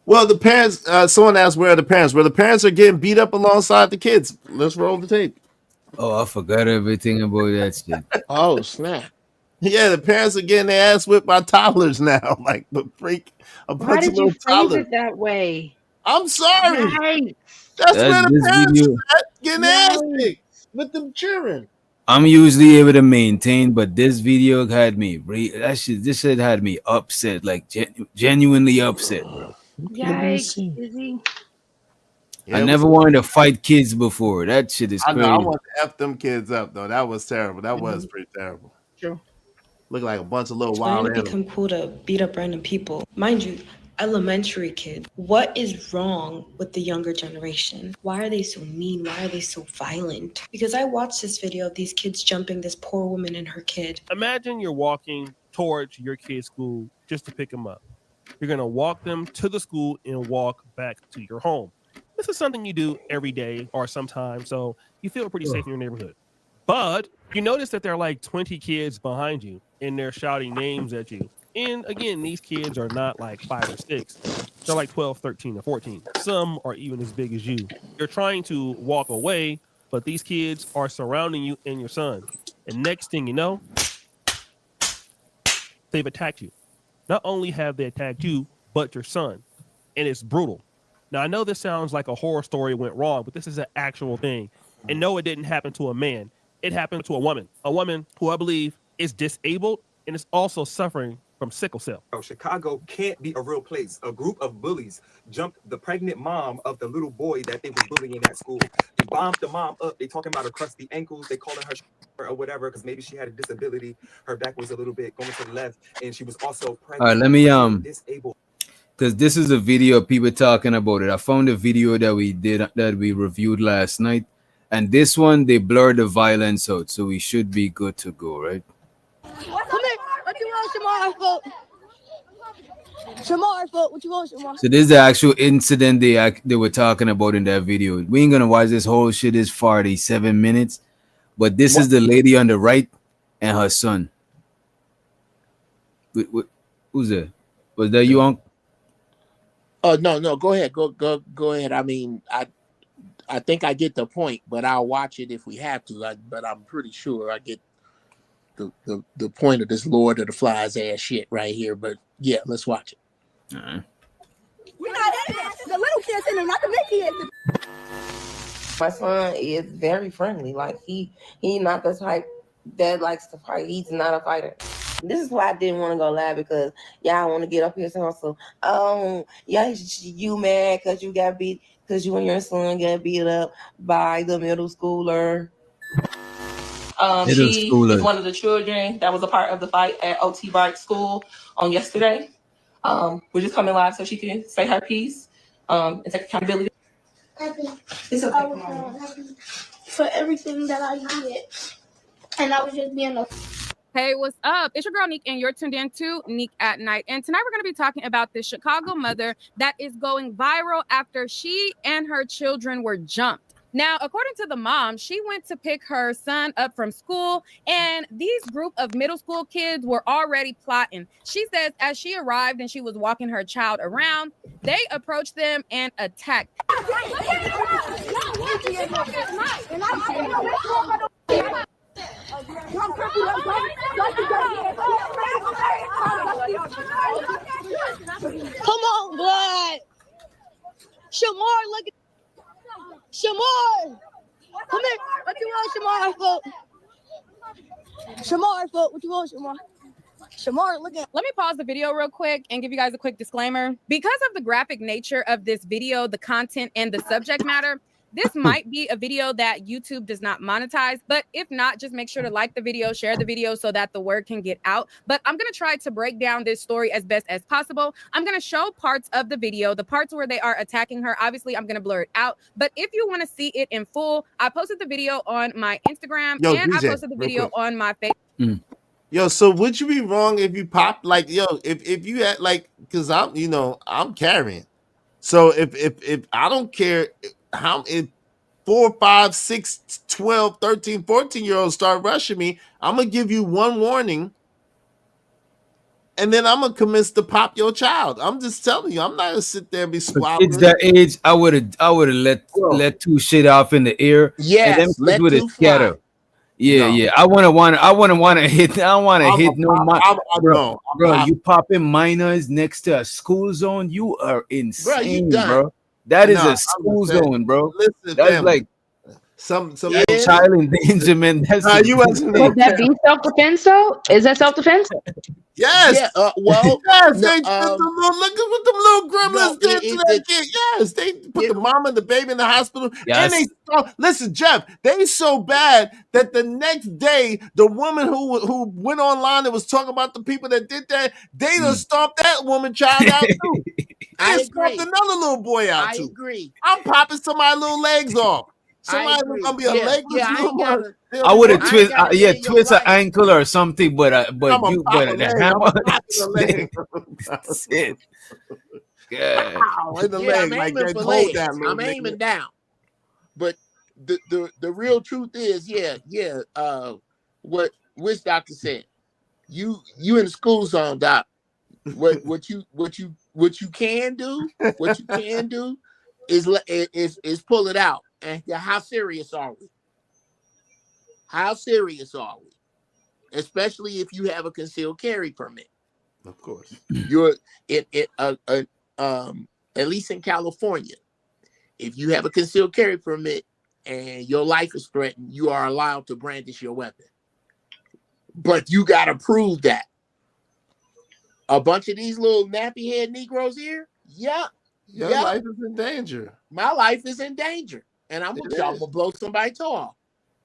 Well, the parents. Someone asked where are the parents? Well, the parents are getting beat up alongside the kids. Let's roll the tape. Oh, I forgot everything about that shit. Oh snap! Yeah, the parents are getting their ass whipped by toddlers now. Like the freak, a Why bunch of did you little phrase toddlers. it that way? I'm sorry. Yikes. That's where the This parents video, are at, getting their ass Yikes. kicked with them children. I'm usually able to maintain, but this video had me. This shit had me upset, like genuinely upset, bro. Yikes, Izzy. Yeah, I it never was- wanted to fight kids before. That shit is I know. I crazy. want to f them kids up though. That was terrible. That was pretty terrible. True. Look like a bunch of little It's starting wild to animals. become cool to beat up random people. Mind you, elementary kids. What is wrong with the younger generation? Why are they so mean? Why are they so violent? Because I watched this video of these kids jumping this poor woman and her kid. Imagine you're walking towards your kid's school just to pick them up. You're going to walk them to the school and walk back to your home. This is something you do every day or sometimes, so you feel pretty safe in your neighborhood. But you notice that there are like 20 kids behind you and they're shouting names at you. And again, these kids are not like 5 or 6. They're like 12, 13, or 14. Some are even as big as you. You're trying to walk away, but these kids are surrounding you and your son. And next thing you know, they've attacked you. Not only have they attacked you, but your son. And it's brutal. Now, I know this sounds like a horror story went wrong, but this is an actual thing. And no, it didn't happen to a man. It happened to a woman who I believe is disabled and is also suffering from sickle cell. Chicago can't be a real place. A group of bullies jumped the pregnant mom of the little boy that they were bullying at school. They bombed the mom up. They talking about her crusty ankles. They calling her or whatever because maybe she had a disability. Her back was a little bit going to the left, and she was also pregnant. All right, let me disabled. because this is a video of people talking about it. I found a video that we reviewed last night, and this one they blurred the violence out, so we should be good to go, right? Come here. What you want, Shamar? Shamar, what you want, Shamar? So this is the actual incident they were talking about in that video. We ain't gonna watch this whole shit. Is 47 minutes, but this is the lady on the right and her son. Who's that? Was that you, Unc? Oh no, go ahead, go ahead. I mean, I think I get the point, but I'll watch it if we have to. But I'm pretty sure I get the point of this Lord of the Flies ass shit right here. But yeah, let's watch it. We're not in it. The little kids in it, not the big kids. My son is very friendly. Like he not the type that likes to fight. He's not a fighter. This is why I didn't want to go live because y'all want to get up here and also, yeah, you mad because you got beat because you and your son got beat up by the middle schooler. She is one of the children that was a part of the fight at OT Bike School on yesterday. We're just coming live so she can say her piece. and take accountability. It's okay. I was happy for everything that I did, and I was just being a. Hey, what's up? It's your girl Neek, and you're tuned in to Neek at Night. And tonight we're going to be talking about this Chicago mother that is going viral after she and her children were jumped. Now, according to the mom, she went to pick her son up from school, and these group of middle school kids were already plotting. She says as she arrived and she was walking her child around, they approached them and attacked. Come on, blood. Shamar, look at Shamar. Come here. What you want, Shamar? Shamar, what you want, Shamar? Shamar, look at. Let me pause the video real quick and give you guys a quick disclaimer. Because of the graphic nature of this video, the content, and the subject matter, this might be a video that YouTube does not monetize, but if not, just make sure to like the video, share the video so that the word can get out. But I'm going to try to break down this story as best as possible. I'm going to show parts of the video, the parts where they are attacking her. Obviously, I'm going to blur it out. But if you want to see it in full, I posted the video on my Instagram and I posted the video on my Facebook. Yo, so would you be wrong if you pop like if you had like because I'm carrying. So if I don't care how if 4, 5, 6, 12, 13, 14-year-olds start rushing me, I'm gonna give you one warning, and then I'm gonna commence to pop your child. I'm just telling you, I'm not gonna sit there and be squabbling. Kids that age, I would have let two shit off in the air. Yes, and let them would have two fly. Yeah, No. yeah. I wouldn't want to hit. I don't want to hit no bro. You popping minors next to a school zone? You are insane, bro. That is a school zone, bro. Listen, that's family. like some child endangerment. That's you wasn't Would that be self-defense though? Is that self-defense? Yes. Yeah, well, yes. no, They look at what them little gremlins did to that kid. Yes, they put the mom and the baby in the hospital. Yes. And listen, Jeff, they so bad that the next day, the woman who went online and was talking about the people that did that, they done stomped that woman child out too. I They agree. stomped another little boy out I too. agree. I'm popping somebody's little legs off. Somebody's gonna be a legless little one. I would have twist an ankle or something, but the hammer. Shit. Yeah. In the Yeah, leg, I'm like aiming that for hold legs. that little I'm nigga. aiming down. But the real truth is, what which doctor said, you in the school zone, doc. What you can do is pull it out. And how serious are we? How serious are we? Especially if you have a concealed carry permit. Of course. You're at least in California, if you have a concealed carry permit and your life is threatened, you are allowed to brandish your weapon. But you gotta prove that. A bunch of these little nappy head Negroes here, Your life is in danger. My life is in danger. And I'm gonna blow somebody's toe off.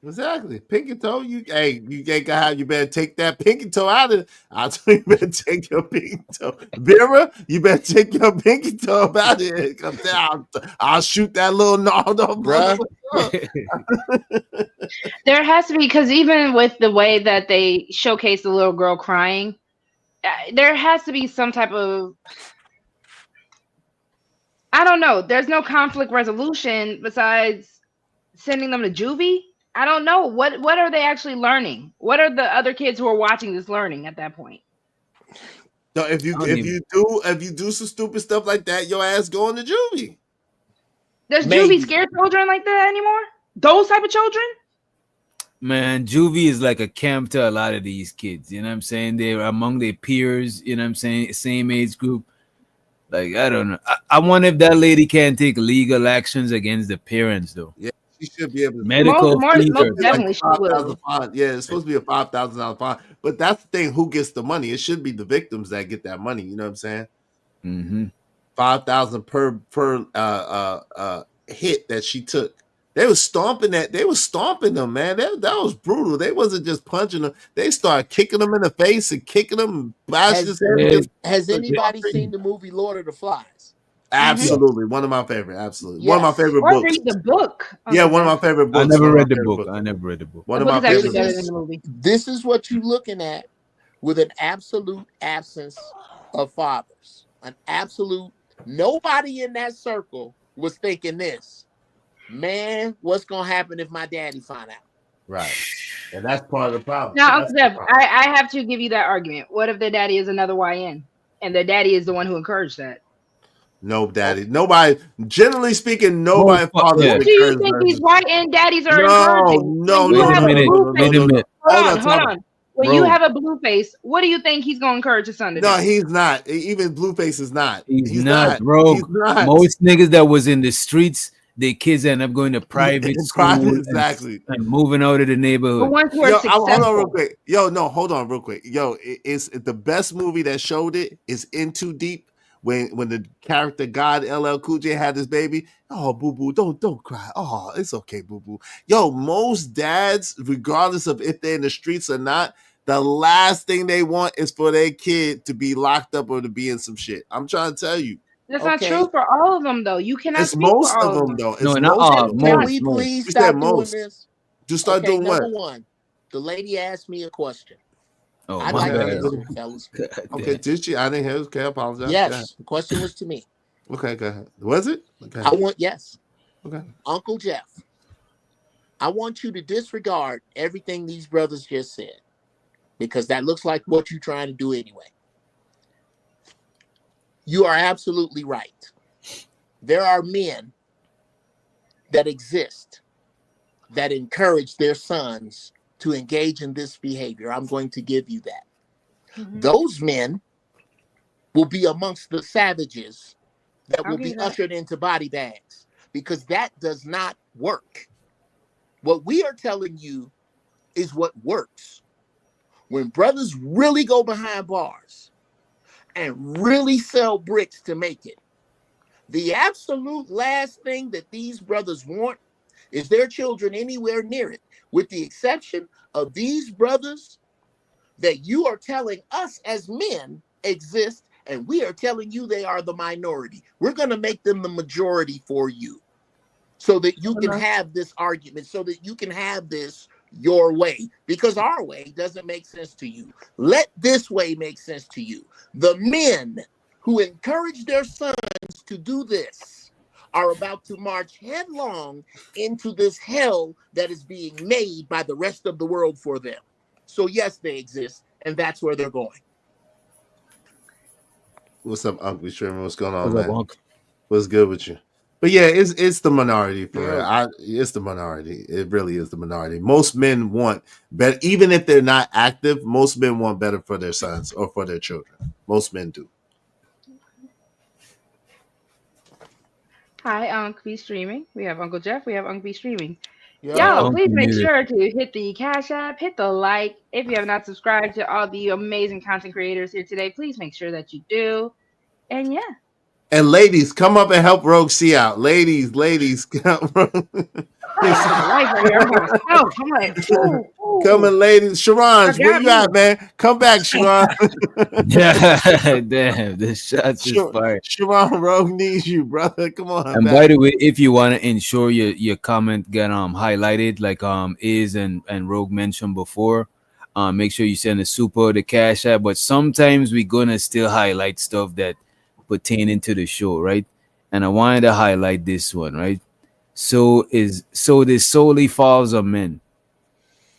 Exactly. Pinky toe, you ain't got how you better take that pinky toe out of it. I'll tell you better take your pinky toe. Vera, you better take your pinky toe out of it. Come down. I'll shoot that little gnawed off brother. There has to be, because even with the way that they showcase the little girl crying, there has to be some type of, I don't know. There's no conflict resolution besides sending them to juvie. I don't know. What are they actually learning? What are the other kids who are watching this learning at that point? No, if you do some stupid stuff like that, your ass going to juvie. Does juvie scare children like that anymore? Those type of children? Man, juvie is like a camp to a lot of these kids. You know what I'm saying? They're among their peers. You know what I'm saying? Same age group. Like, I don't know. I wonder if that lady can take legal actions against the parents, though. Yeah, she should be able to. Medical most definitely she will. Yeah, it's supposed to be a $5,000 fine. But that's the thing. Who gets the money? It should be the victims that get that money. You know what I'm saying? Mm-hmm. $5,000 per hit that she took. They was stomping that. They was stomping them, man. That was brutal. They wasn't just punching them. They started kicking them in the face and kicking them and bashing his head. Has anybody seen the movie Lord of the Flies? Absolutely, one of my favorite. Absolutely, one of my Yes. favorite Or books. read the book. Yeah, Uncle one of my Jeff. favorite I books. never One of read my the favorite book. books. I never read the book. One The of book my is actually favorite better books. than the movie. This is what you're looking at with an absolute absence of fathers. An absolute nobody in that circle was thinking this. Man, what's gonna happen if my daddy find out? Right, and that's part of the problem. Now, That's Uncle the Jeff, problem. I have to give you that argument. What if the daddy is another YN? And the daddy is the one who encouraged that? No, daddy. Nobody. Generally speaking, Oh, nobody fuck fathers yeah. Who do you encourage think their. these YN daddies are No, encouraging? When no, you no, Wait a have no, a no, minute. no, blue no, no, Wait face, a no, no. minute. Hold on, hold time. on. When you Bro, have a blue face, what do you think he's gonna encourage his son to No, do? he's not. Even Blueface is not. he's He's not, not. bro. He's not. Most niggas that was in the streets, their kids end up going to private In private, school exactly. and moving out of the The neighborhood. ones who are Yo, hold on real successful. quick. Yo, no, hold on real quick. Yo, it's the best movie that showed it is In Too Deep. When the character God LL Cool J had his baby. Oh, boo boo, don't cry. Oh, it's okay, boo boo. Yo, most dads, regardless of if they're in the streets or not, the last thing they want is for their kid to be locked up or to be in some shit. I'm trying to tell you, That's not Okay, true for all of them, though. You cannot it's speak for most of all of them them. though. No, It's not most all. of them. can Most, we most. please We said stop doing most. this? Just start Okay, doing what? number one, the lady asked me a question. Oh, I'd my like to bad. answer it, fellas. God Okay, damn. did you? I didn't hear. Okay, I apologize. Go ahead. Yes, the question was to me. Okay, go ahead. Was it? Okay. I want yes, Okay. Uncle Jeff. I want you to disregard everything these brothers just said because that looks like what you're trying to do anyway. You are absolutely right. There are men that exist that encourage their sons to engage in this behavior. I'm going to give you that. Those men will be amongst the savages that I'll will give be you that. ushered into body bags because that does not work. What we are telling you is what works. When brothers really go behind bars and really sell bricks to make it, the absolute last thing that these brothers want is their children anywhere near it, with the exception of these brothers that you are telling us as men exist, and we are telling you they are the minority. We're going to make them the majority for you so that you can have this argument, so that you can have this your way, because our way doesn't make sense to you. Let this way make sense to you. The men who encourage their sons to do this are about to march headlong into this hell that is being made by the rest of the world for them. So yes, they exist, and that's where they're going. What's up, Uncle Sherman? What's going on, What's up, man? Unc? What's good with you? But yeah, it's the minority for real. Yeah. It's the minority. It really is the minority. Most men want better, even if they're not active. Most men want better for their sons or for their children. Most men do. Hi, Unc B Streaming. We have Uncle Jeff. We have Unc B Streaming. Y'all, Yo, Unc please make muted. sure to hit the Cash App, hit the like. If you have not subscribed to all the amazing content creators here today, please make sure that you do. And yeah, And ladies, come up and help Rogue C out. Ladies, come, I'm about my life right here. I'm by myself. I'm like, ooh, ooh. coming, ladies. I Sharon's, where got you at, me. man? Come back, Sharon. Yeah, damn. The shots is fired. Sharon Rogue needs you, brother. Come on And by back. the way, if you want to ensure your comment get highlighted, like is and Rogue mentioned before, make sure you send a super or the cash app. But sometimes we're gonna still highlight stuff that pertaining to the show, right? And I wanted to highlight this one, right? So this solely falls on men.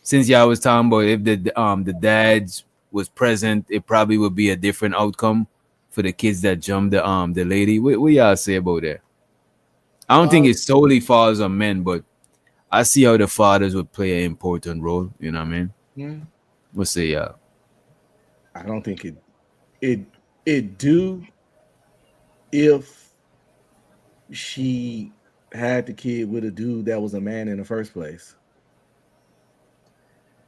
Since y'all was talking about if the dads was present, it probably would be a different outcome for the kids that jumped the lady. What y'all say about that? I don't think uh, it solely falls on men, but I see how the fathers would play an important role. You know what I mean? Hmm. We'll say, yeah. I don't think it do if she had the kid with a dude that was a man in the first place.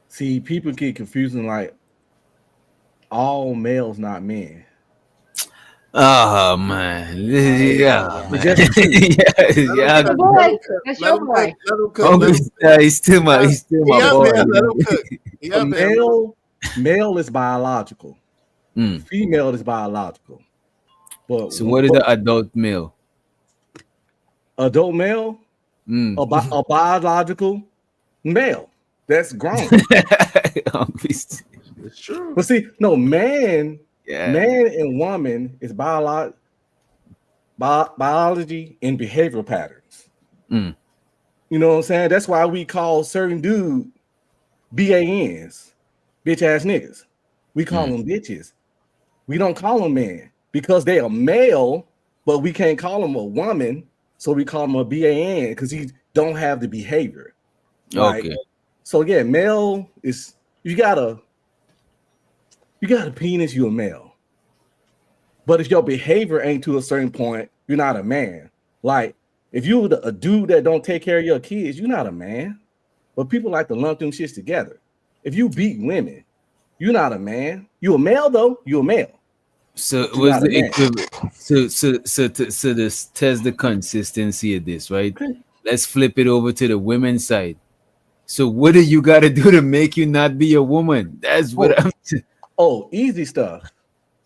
See, people get confusing like all males not men. Oh man, yeah, yeah. It's man, just the truth. yeah, Let Your him yeah. cook. boy. Let him cook. That's Let your him cook. boy. Let him cook. Let Uncle, him cook. he's still my He up, boy. man. Let You him cook. He A up, man. male is biological. know? Female is biological. But So what is the adult male? adult male, Mm. a biological male that's grown. It's true. But see, no man, Yeah. man and woman is biology and behavioral patterns. Mm. You know what I'm saying? That's why we call certain dude BANs, bitch ass niggas. We call them bitches. We don't call them men because they are male, but we can't call them a woman, so we call them a BAN because he don't have the behavior. Like, Okay. so yeah, male is you got a penis, you a male. But if your behavior ain't to a certain point, you're not a man. Like if you a dude that don't take care of your kids, you're not a man. But people like to lump them shits together. If you beat women, you're not a man. You a male though. You a male. So But you're was not a the man. equivalent. So this test the consistency of this, right? Let's flip it over to the women's side. So what do you got to do to make you not be a woman? That's what I'm. Easy stuff.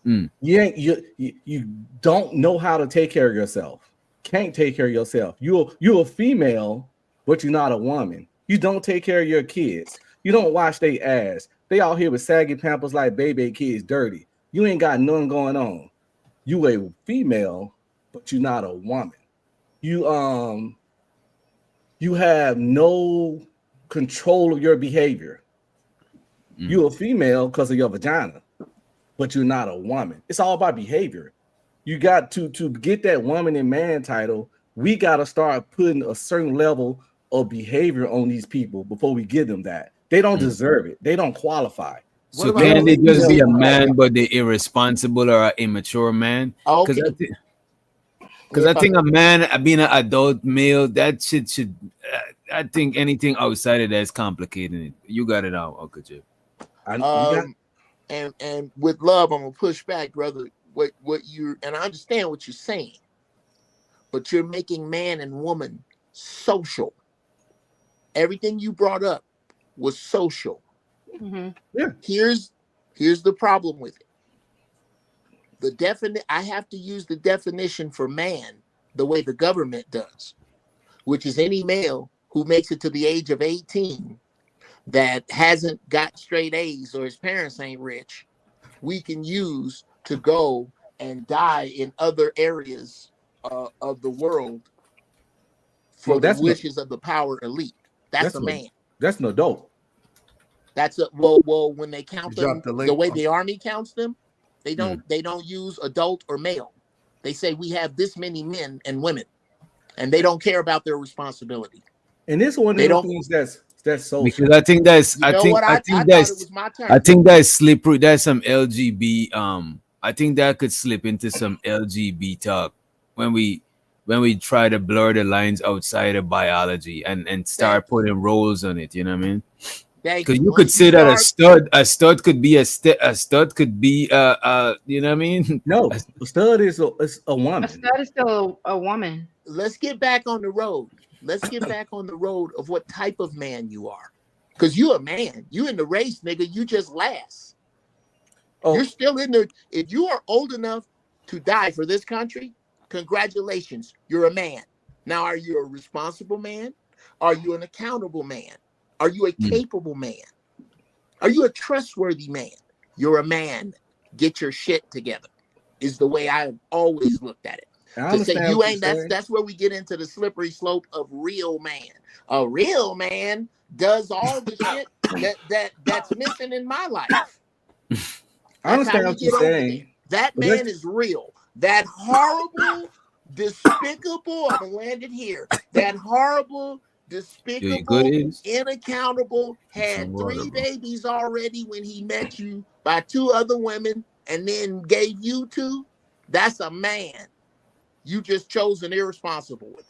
Mm. You don't know how to take care of yourself. Can't take care of yourself. You're a female, but you're not a woman. You don't take care of your kids. You don't wash their ass. They out here with saggy pampers like baby kids dirty. You ain't got nothing going on. You a female, but you're not a woman. You you have no control of your behavior. You're a female because of your vagina, but you're not a woman. It's all about behavior. You got to get that woman and man title. We got to start putting a certain level of behavior on these people before we give them that. They don't deserve it. They don't qualify. So about can they just be a female man, but they irresponsible or an immature man? Because Okay. I think a man being an adult male, that shit should. I think anything outside of that is complicating it. You got it out, Uncle Jim. And with love, I'm gonna push back, brother. What you and I understand what you're saying, but you're making man and woman social. Everything you brought up was social. Mm-hmm. Yeah. Here's the problem with it. I have to use the definition for man the way the government does, which is any male who makes it to the age of 18 that hasn't got straight A's or his parents ain't rich, we can use to go and die in other areas of the world for the wishes of the power elite. That's a man. That's an adult. That's a well. When they count them, Drop the the link. way the army counts them, they don't use adult or male. They say we have this many men and women, and they don't care about their responsibility. And this one of They the don't. things that's social. Because I think that's You know what? I thought that's it was my turn. I think that's slippery. That's some LGB. I think that could slip into some LGB talk when we try to blur the lines outside of biology and start putting roles on it. You know what I mean? Because you could say that a stud could be a stud could be you know what I mean? No, a stud is a woman. A stud is still a woman. Let's get back on the road. Let's get back on the road of what type of man you are. Because you a man. You in the race, nigga. You just last. You're still in there. If you are old enough to die for this country, congratulations. You're a man. Now, are you a responsible man? Are you an accountable man? Are you a capable man? Are you a trustworthy man? You're a man. Get your shit together. Is the way I've always looked at it. To say you ain't, that's where we get into the slippery slope of real man. A real man does all the shit that's missing in my life. I understand what you're saying. That man is real. That horrible, despicable, I'm gonna land it here. That horrible, despicable, unaccountable, had 3 babies already when he met you by 2 other women and then gave you 2. That's a man. You just chose an irresponsible one.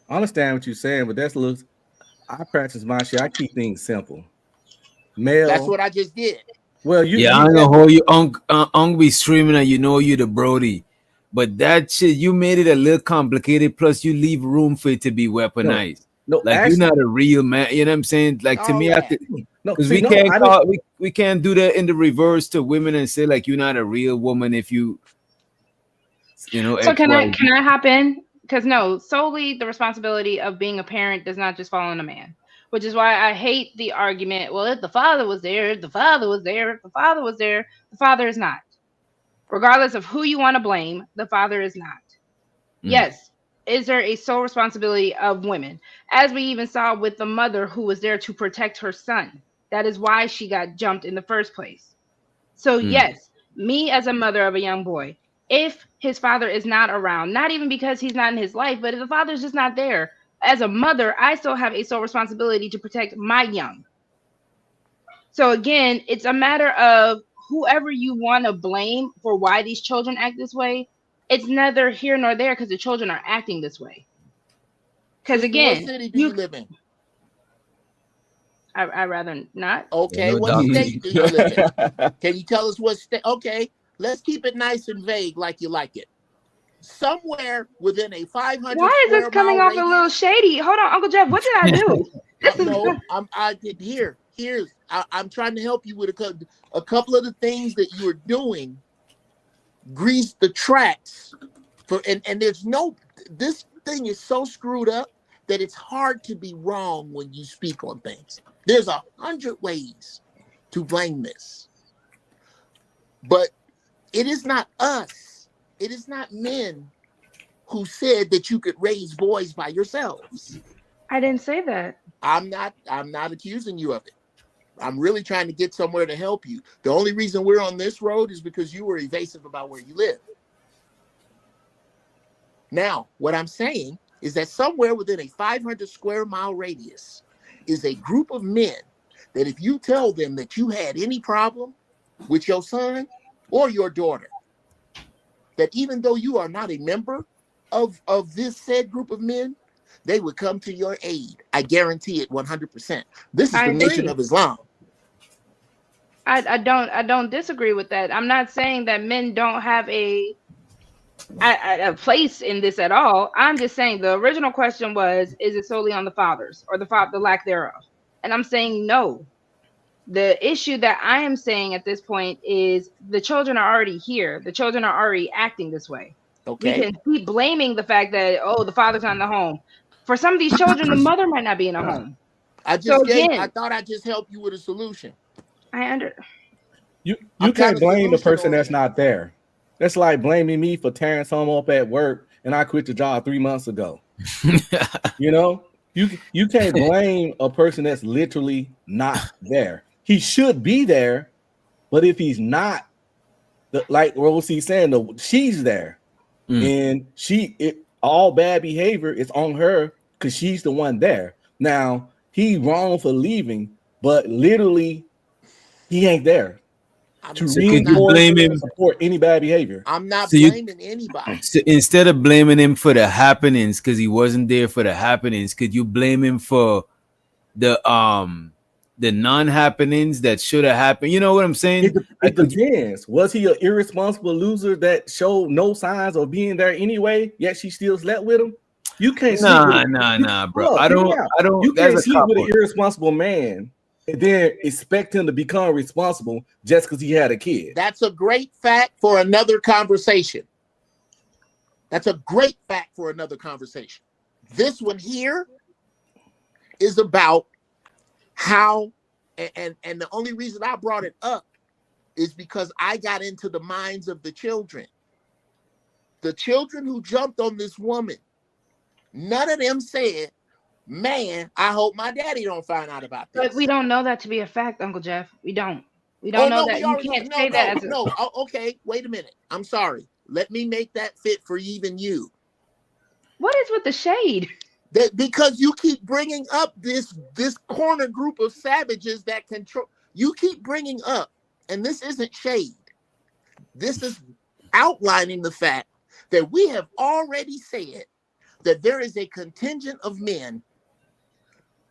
I understand what you're saying, but I practice my shit. I keep things simple. Male. That's what I just did. Well, I'm gonna hold you Ung be streaming and you know you the Brody. But that shit, you made it a little complicated, plus you leave room for it to be weaponized. No, like actually, you're not a real man. You know what I'm saying? Like to me, because we can't do that in the reverse to women and say like you're not a real woman if you So can I XYZ. hop in? Because no, solely the responsibility of being a parent does not just fall on a man. Which is why I hate the argument. Well, if the father was there, if the father was there, if the father was there, the father is not. Regardless of who you want to blame, the father is not. Yes, is there a sole responsibility of women? As we even saw with the mother who was there to protect her son. That is why she got jumped in the first place. So, yes, me as a mother of a young boy, if his father is not around, not even because he's not in his life, but if the father's just not there, as a mother, I still have a sole responsibility to protect my young. So, again, it's a matter of whoever you want to blame for why these children act this way. It's neither here nor there because the children are acting this way. Because, Sister, what again, city do you live in? I'd rather not. Okay, No what doubt. state do you live in? Can you tell us what state? Okay, let's keep it nice and vague like you like it. Somewhere within a 500 Why is this square coming mile off a little radius. shady? Hold on, Uncle Jeff, what did I do? This is No, I did I'm trying to help you with a couple of the things that you are doing. Grease the tracks for and there's no this thing is so screwed up that it's hard to be wrong when you speak on things. There's 100 ways to blame this, but it is not us. It is not men who said that you could raise boys by yourselves. I didn't say that. I'm not accusing you of it. I'm really trying to get somewhere to help you. The only reason we're on this road is because you were evasive about where you live. Now, what I'm saying is that somewhere within a 500 square mile radius is a group of men that if you tell them that you had any problem with your son or your daughter, that even though you are not a member of this said group of men, they would come to your aid. I guarantee it 100%. This is the Nation of Islam. I don't disagree with that. I'm not saying that men don't have a place in this at all. I'm just saying the original question was, is it solely on the fathers or the lack thereof? And I'm saying no. The issue that I am saying at this point is the children are already here. The children are already acting this way. We Okay. can keep blaming the fact that, oh, the father's not in the home. For some of these children, the mother might not be in a home. I thought I just helped you with a solution. You I'm can't kinda blame the person solution-oriented. that's not there. That's like blaming me for tearing something up at work and I quit the job 3 months ago. You know, you can't blame a person that's literally not there. He should be there, but if he's not, like Rosie's saying, she's there, and all bad behavior is on her because she's the one there. Now he wrong for leaving, but literally he ain't there to reinforce and support any bad behavior. I'm not blaming anybody. So instead of blaming him for the happenings because he wasn't there for the happenings, could you blame him for the non-happenings that should have happened? You know what I'm saying? It depends. Was he an irresponsible loser that showed no signs of being there anyway, yet she still slept with him? You can't sleep with nah, bro. Look, I don't. You can't That's a sleep with an cop-out. irresponsible man and then expect him to become responsible just because he had a kid. That's a great fact for another conversation. That's a great fact for another conversation. This one here is about how, and the only reason I brought it up is because I got into the minds of the children. The children who jumped on this woman, none of them said, man, I hope my daddy don't find out about this. But we don't know that to be a fact, Uncle Jeff. We don't. We don't know that. You can't say that as a... Oh, okay, wait a minute. I'm sorry. Let me make that fit for even you. What is with the shade? Because you keep bringing up this corner group of savages that control. You keep bringing up, and this isn't shade. This is outlining the fact that we have already said that there is a contingent of men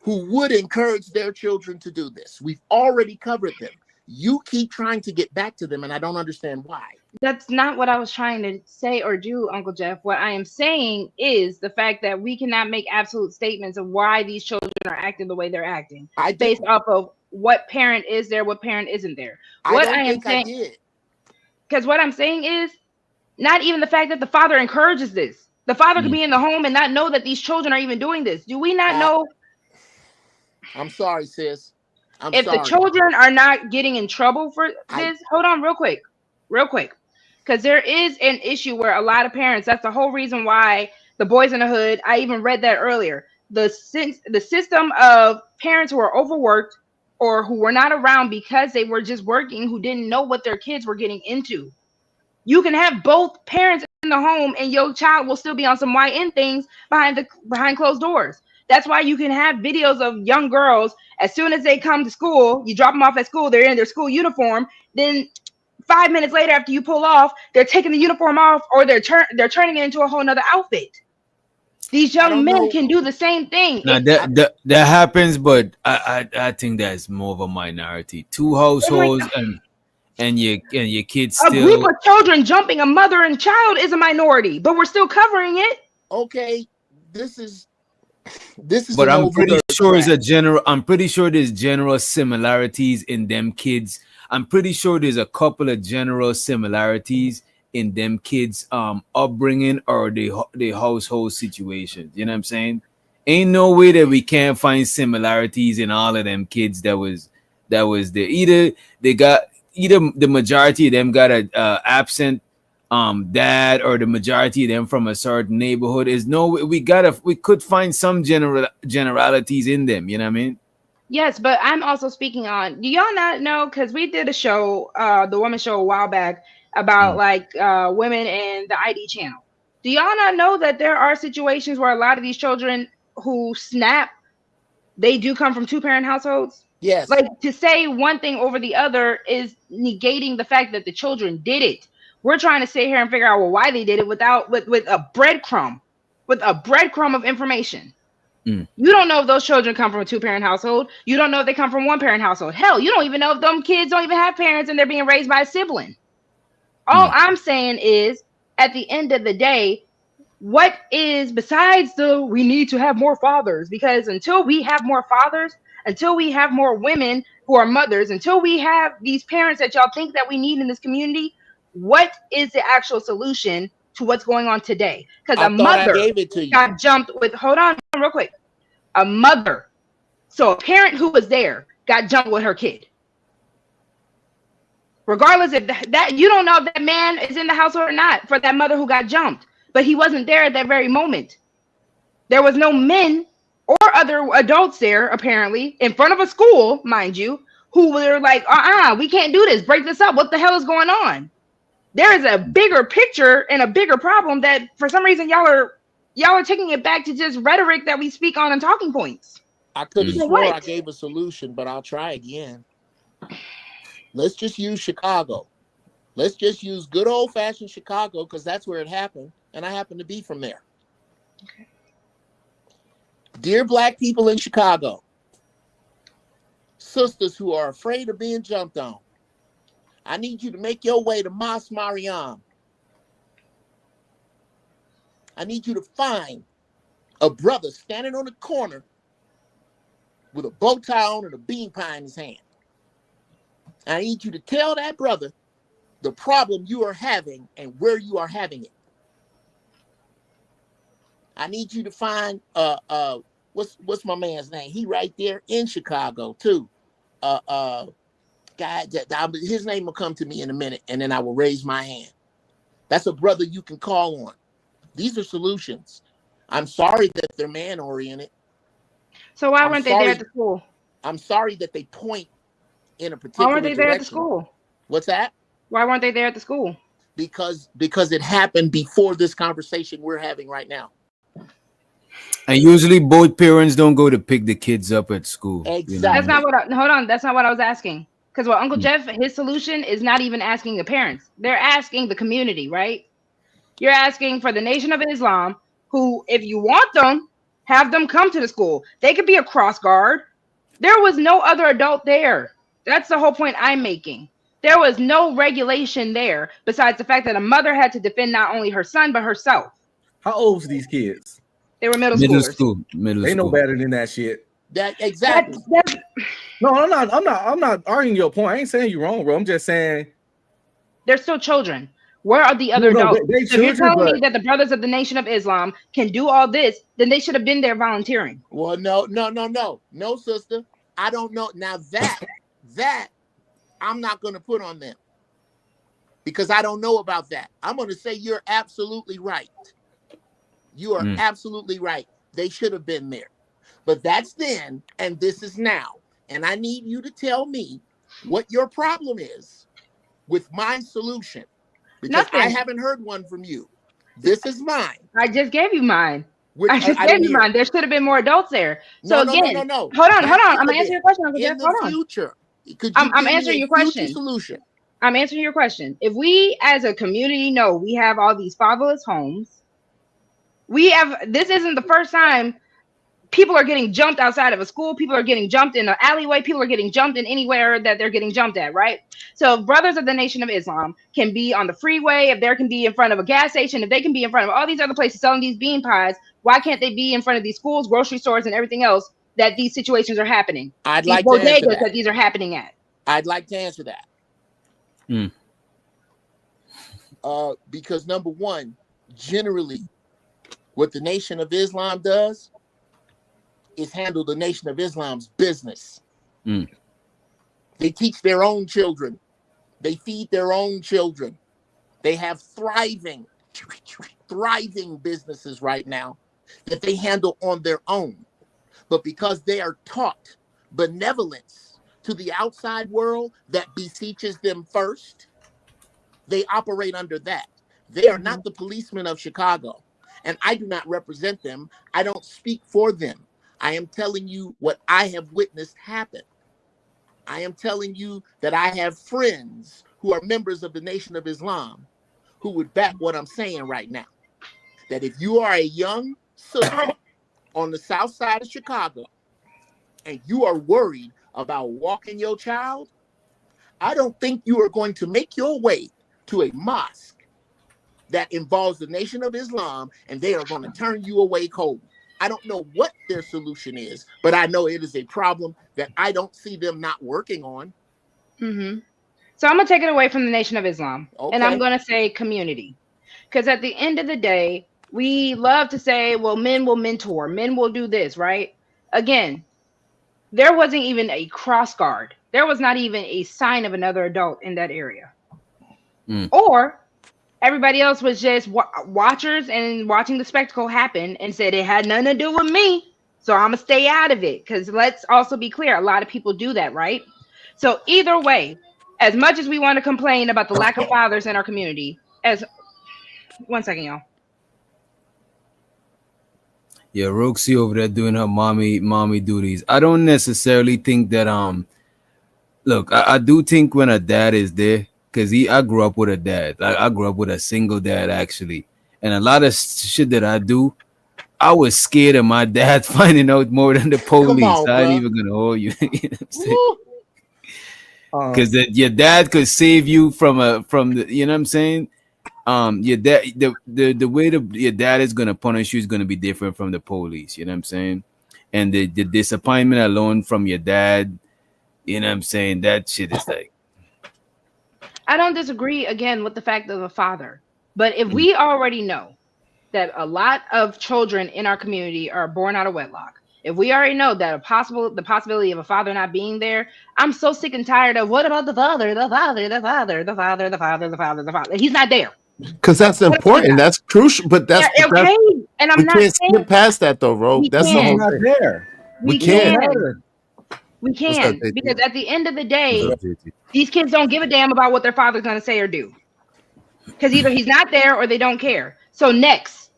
who would encourage their children to do this. We've already covered them. You keep trying to get back to them, and I don't understand why. That's not what I was trying to say or do, Uncle Jeff. What I am saying is the fact that we cannot make absolute statements of why these children are acting the way they're acting based off of what parent is there, what parent isn't there. What I am saying, because what I'm saying is Not even the fact that the father encourages this. The father could Mm. be in the home and not know that these children are even doing this. Do we not know I'm sorry, sis. I'm if the sorry. children are not getting in trouble for I this? Hold on, real quick, because there is an issue where a lot of parents. That's the whole reason why the boys in the hood. I even read that earlier. The system of parents who are overworked or who were not around because they were just working, who didn't know what their kids were getting into. You can have both parents in the home and your child will still be on some YN things behind closed doors. That's why you can have videos of young girls as soon as they come to school, you drop them off at school, they're in their school uniform, then 5 minutes later after you pull off, they're taking the uniform off or they're turning it into a whole nother outfit. These young don't men know. can do the same thing. Now that happens, but I think that's more of a minority. Two Oh my households and your kids A group still. of children jumping a mother and child is a minority, but we're still covering it. Okay, this is But an I'm pretty overload sure it's track. a general. I'm pretty sure there's general similarities in them kids. I'm pretty sure there's a couple of general similarities in them kids' upbringing or the household situations. You know what I'm saying? Ain't no way that we can't find similarities in all of them kids that was there. Either the majority of them got a absent dad or the majority of them from a certain neighborhood. Is no, we could find some generalities in them, you know what I mean? Yes, but I'm also speaking on. Do y'all not know? Because we did a show, the woman show a while back about Mm. like women and the ID channel. Do y'all not know that there are situations where a lot of these children who snap, they do come from two-parent households? Yes, Like to say one thing over the other is negating the fact that the children did it. We're trying to sit here and figure out well why they did it with a breadcrumb of information. Mm. You don't know if those children come from a two-parent household. You don't know if they come from one-parent household. Hell, you don't even know if them kids don't even have parents and they're being raised by a sibling. All Mm. I'm saying is, at the end of the day, what is besides the we need to have more fathers? Because until we have more fathers, until we have more women who are mothers, until we have these parents that y'all think that we need in this community, what is the actual solution to what's going on today? Because I a thought I mother gave it to you. got jumped with, hold on real quick. A mother, so a parent who was there got jumped with her kid. Regardless if that you don't know if that man is in the household or not for that mother who got jumped, but he wasn't there at that very moment. There was no men or other adults there, apparently, in front of a school, mind you, who were like, we can't do this. Break this up. What the hell is going on? There is a bigger picture and a bigger problem that for some reason y'all are taking it back to just rhetoric that we speak on and talking points. I could have Mm. For swore I what? gave a solution, but I'll try again. Let's just use Chicago. Let's just use good old-fashioned Chicago because that's where it happened, and I happen to be from there. Okay. Dear Black people in Chicago, sisters who are afraid of being jumped on, I need you to make your way to Mas Mariam. I need you to find a brother standing on the corner with a bow tie on and a bean pie in his hand. I need you to tell that brother the problem you are having and where you are having it. I need you to find what's my man's name? He right there in Chicago too. Guy, his name will come to me in a minute, and then I will raise my hand. That's a brother you can call on. These are solutions. I'm sorry that they're man oriented. So why I'm weren't they there at sorry. the school? I'm sorry that they point in a Why particular weren't they there at the direction. school? What's that? Why weren't they there at the school? Because it happened before this conversation we're having right now. And usually both parents don't go to pick the kids up at school. You know? That's Exactly. not what hold on, that's not what I was asking. Because what Uncle Mm. Jeff, his solution is not even asking the parents. They're asking the community, right? You're asking for the Nation of Islam, who, if you want them, have them come to the school. They could be a cross guard. There was no other adult there. That's the whole point I'm making. There was no regulation there besides the fact that a mother had to defend not only her son, but herself. How old was these kids? They were middle Middle schoolers. school, middle They know school. better than that shit. That exactly. No, I'm not arguing your point. I ain't saying you're wrong, bro. I'm just saying They're still children. Where are the other No, adults? they So if you're children, telling but me that the Brothers of the Nation of Islam can do all this, then they should have been there volunteering. Well, no, sister. I don't know. Now that I'm not going to put on them because I don't know about that. I'm going to say you're absolutely right. You are absolutely right. They should have been there. But that's then, and this is now. And I need you to tell me what your problem is with my solution. Because I Nothing. haven't heard one from you. This is mine. I just gave you mine. I just I gave didn't you hear. mine. There should have been more adults there. So No. again, hold on. That I'm should gonna have answer been. your question, Uncle Jeff. In the Hold on. future, could you I'm give answering me your a future question. solution? I'm answering your question. If we as a community know we have all these fatherless homes, this isn't the first time people are getting jumped outside of a school, people are getting jumped in an alleyway, people are getting jumped in anywhere that they're getting jumped at, right? So Brothers of the Nation of Islam can be on the freeway, if they can be in front of a gas station, if they can be in front of all these other places selling these bean pies, why can't they be in front of these schools, grocery stores, and everything else that these situations are happening? I'd These like to answer bodegas that. that these are happening at. I'd like to answer that. Because number one, generally, what the Nation of Islam does is handle the Nation of Islam's business. They teach their own children. They feed their own children. They have thriving businesses right now that they handle on their own. But because they are taught benevolence to the outside world that beseeches them first, they operate under that. They are not the policemen of Chicago, and I do not represent them. I don't speak for them. I am telling you what I have witnessed happen. I am telling you that I have friends who are members of the Nation of Islam who would back what I'm saying right now. That if you are a young sister on the south side of Chicago and you are worried about walking your child, I don't think you are going to make your way to a mosque that involves the Nation of Islam and they are going to turn you away cold. I don't know what their solution is, but I know it is a problem that I don't see them not working on. So I'm going to take it away from the Nation of Islam, and I'm Okay. going to say community. Because at the end of the day, we love to say, well, men will mentor, men will do this, right? Again, there wasn't even a cross guard. There was not even a sign of another adult in that area. Or everybody else was just watchers and watching the spectacle happen and said it had nothing to do with me, so I'm gonna stay out of it. Because let's also be clear, a lot of people do that, right? So either way, as much as we want to complain about the lack of fathers in our community, as one second, y'all. Yeah, Roxy over there doing her mommy duties. I don't necessarily think that look, I do think when a dad is there, because I grew up with a dad. I grew up with a single dad actually. And a lot of shit that I do, I was scared of my dad finding out more than the police. on, I ain't bruh. even gonna hold you. You know what I'm saying? Because your dad could save you from the, you know what I'm saying? Your dad, the way your dad is gonna punish you is gonna be different from the police. You know what I'm saying? And the disappointment alone from your dad, you know what I'm saying? That shit is like. I don't disagree again with the fact of a father, but if we already know that a lot of children in our community are born out of wedlock, if we already know that the possibility of a father not being there, I'm so sick and tired of what about the father? He's not there. Because that's important. That's crucial. But that's okay. And I'm we not can't saying skip past that though, Ro. we That's the whole can. thing. there. We can't. can. We What's up, can. JT? Because at the end of the day, What's up, JT? these kids don't give a damn about what their father's going to say or do. Because either he's not there or they don't care. So next.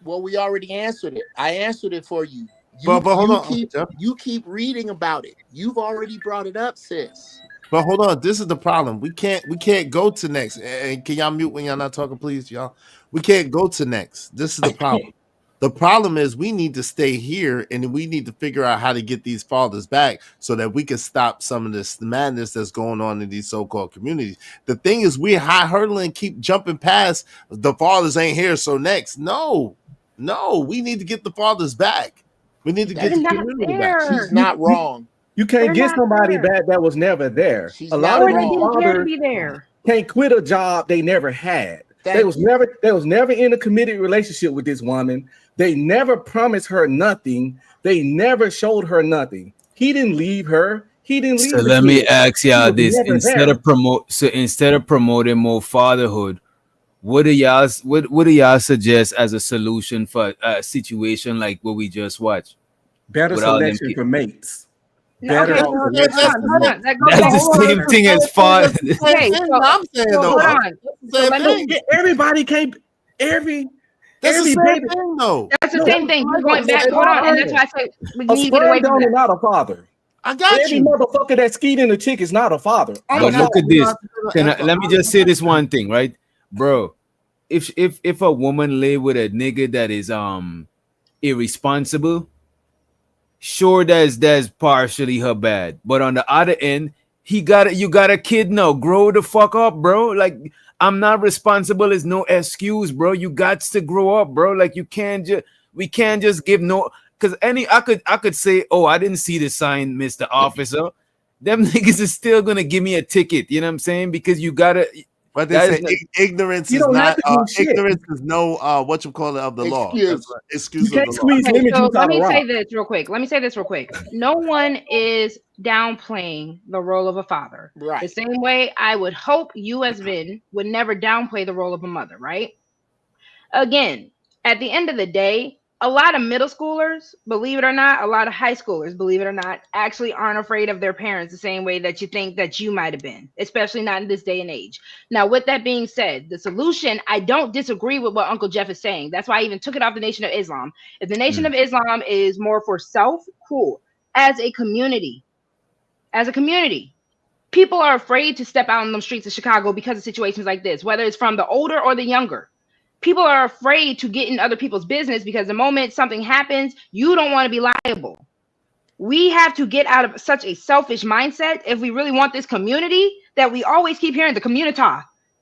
Well, we already answered it. I answered it for you. But hold on, Jeff. You keep reading about it. You've already brought it up, sis. But hold on, this is the problem. We can't go to next. And can y'all mute when y'all not talking, please, y'all? We can't go to next. This is the problem. The problem is we need to stay here and we need to figure out how to get these fathers back so that we can stop some of this madness that's going on in these so-called communities. The thing is we're high hurdling, keep jumping past the fathers ain't here. So next, no, we need to get the fathers back. We need to get the community back. She's not wrong. You can't get somebody back that was never there. She's a lot of not these wrong. fathers, be there. can't quit a job they never had. They was never in a committed relationship with this woman. They never promised her nothing. They never showed her nothing. He didn't leave her. He didn't So leave the let me kid. ask He y'all was this: never there. instead of promoting more fatherhood, what do y'all suggest as a solution for a situation like what we just watched Better with all them selection kids? for mates. No, Better okay, No, so selection hold for on, hold mates. on. That goes That's a the whole same lot. thing as father. That's the same Okay, thing. so I'm saying though. hold That's on. the So same let thing. me. Everybody can't. Every That's the same baby. thing though. That's the No, same thing. Just going back. a Hold on, and sperm that's why I say we a need to get away sperm from donor that. not a father. I got Every you. motherfucker that skied in a chick is not a father. I'm I a But got look father. at you. this. Let me just say this one thing, right, bro? If a woman lay with a nigga that is irresponsible, sure that's partially her bad. But on the other end, you got a kid now. Grow the fuck up, bro. Like I'm not responsible is no excuse, bro. You got to grow up, bro. Like you can't just we can't just give no because I could say, oh, I didn't see the sign, Mr. Officer. Them niggas is still gonna give me a ticket, you know what I'm saying? Because you gotta But they that is say not, ignorance You is don't have not to do shit. ignorance is no what you call it of the law. That's Excuse. what You excuse of can't the law. squeeze Okay, lemon so juice let out of me say rock. this real quick. No one is downplaying the role of a father. The Right. same way I would hope you as men would never downplay the role of a mother, right? Again, at the end of the day, a lot of middle schoolers, believe it or not, a lot of high schoolers, believe it or not, actually aren't afraid of their parents the same way that you think that you might have been, especially not in this day and age. Now, with that being said, the solution, I don't disagree with what Uncle Jeff is saying. That's why I even took it off the Nation of Islam. If the Nation of Islam is more for self, cool. As a community, people are afraid to step out on the streets of Chicago because of situations like this, whether it's from the older or the younger. People are afraid to get in other people's business because the moment something happens, you don't want to be liable. We have to get out of such a selfish mindset if we really want this community that we always keep hearing the community.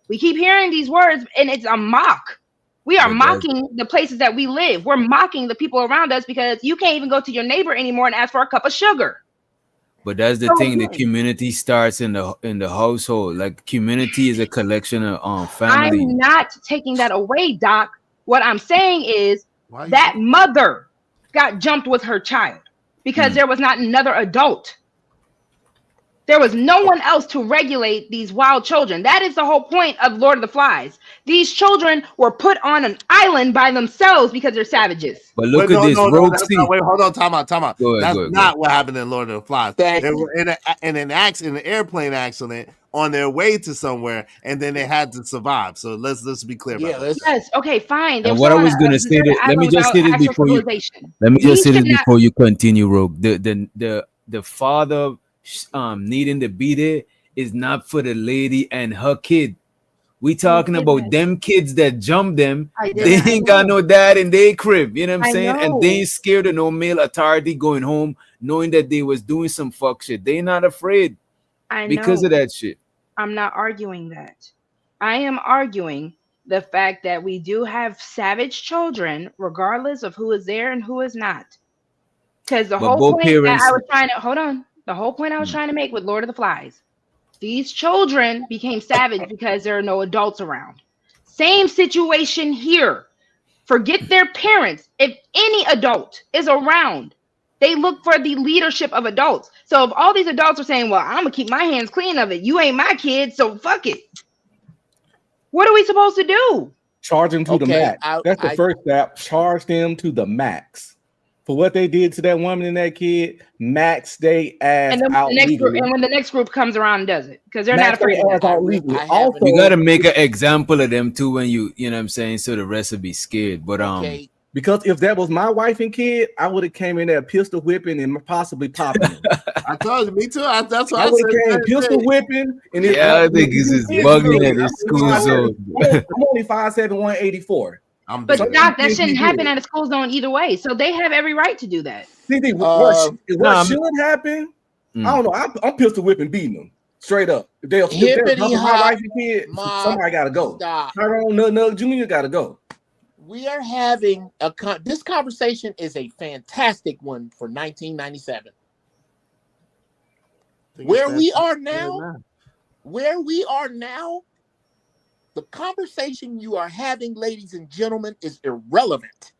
We keep hearing these words and it's a mock. We are but that's mocking the places that we live. We're mocking the people around us because you can't even go to your neighbor anymore and ask for a cup of sugar. But that's the So thing. The again, community starts in the household. Like community is a collection of family. I'm not taking that away, Doc. What I'm saying is Why you that saying? mother got jumped with her child because Mm. there was not another adult. There was no one else to regulate these wild children. That is the whole point of Lord of the Flies. These children were put on an island by themselves because they're savages. But But look at no, this, no, no. Rogue That's not. C. Wait, hold on. Time out. Time out. Go ahead, That's go ahead, go ahead. not what happened in Lord of the Flies. Thank They you. were in an airplane accident on their way to somewhere, and then they had to survive. So let's be clear about Yeah, that. let's Yes, okay, fine. They were And what still I on was a gonna say deserted that let island me just without say this actual before you civilization. let me just We say this should not. before you continue, Rogue. The father needing to be there is not for the lady and her kid. We You talking about didn't. them kids that jump them. I They didn't. I ain't got know. no dad in their crib. You know what I'm I saying? And they know. ain't scared of no male authority going home, knowing that they was doing some fuck shit. They not afraid I because of know. that shit. I'm not arguing that. I am arguing the fact that we do have savage children, regardless of who is there and who is not. Because the But whole both point that I parents. was trying to hold on, the whole point I was Mm. trying to make with Lord of the Flies, these children became savage because there are no adults around. Same situation here. Forget their parents. If any adult is around, they look for the leadership of adults. So if all these adults are saying, well, I'm gonna keep my hands clean of it, you ain't my kid, so fuck it. What are we supposed to do? Charge them to the okay. max. That's the first step. Charge them to the max. For what they did to that woman and that kid, max they ass And then out the next group, legally. and when the next group comes around and does it, because they're not Max afraid of they ass that. out legally. I have You an gotta Also, make an example of them too when you know what I'm saying, so the rest will be scared. But okay. because if that was my wife and kid, I would have came in there pistol whipping and possibly popping them. I told you, me too. That's what I I would said. have came Same pistol thing. whipping, and if yeah, I think it's just I'm bugging at this school zone. only 5'7", 184. I'm But bigger than Doc, that. that shouldn't happen at a school zone either way. So they have every right to do that. What should happen? I don't know. I'm pistol whipping, beating them straight up. If they're Hippity my hop, wife and kid, Ma, somebody got to go. stop. Tyrone Nug Jr. got to go. We are having this conversation is a fantastic one for 1997. Where we are now, The conversation you are having, ladies and gentlemen, is irrelevant.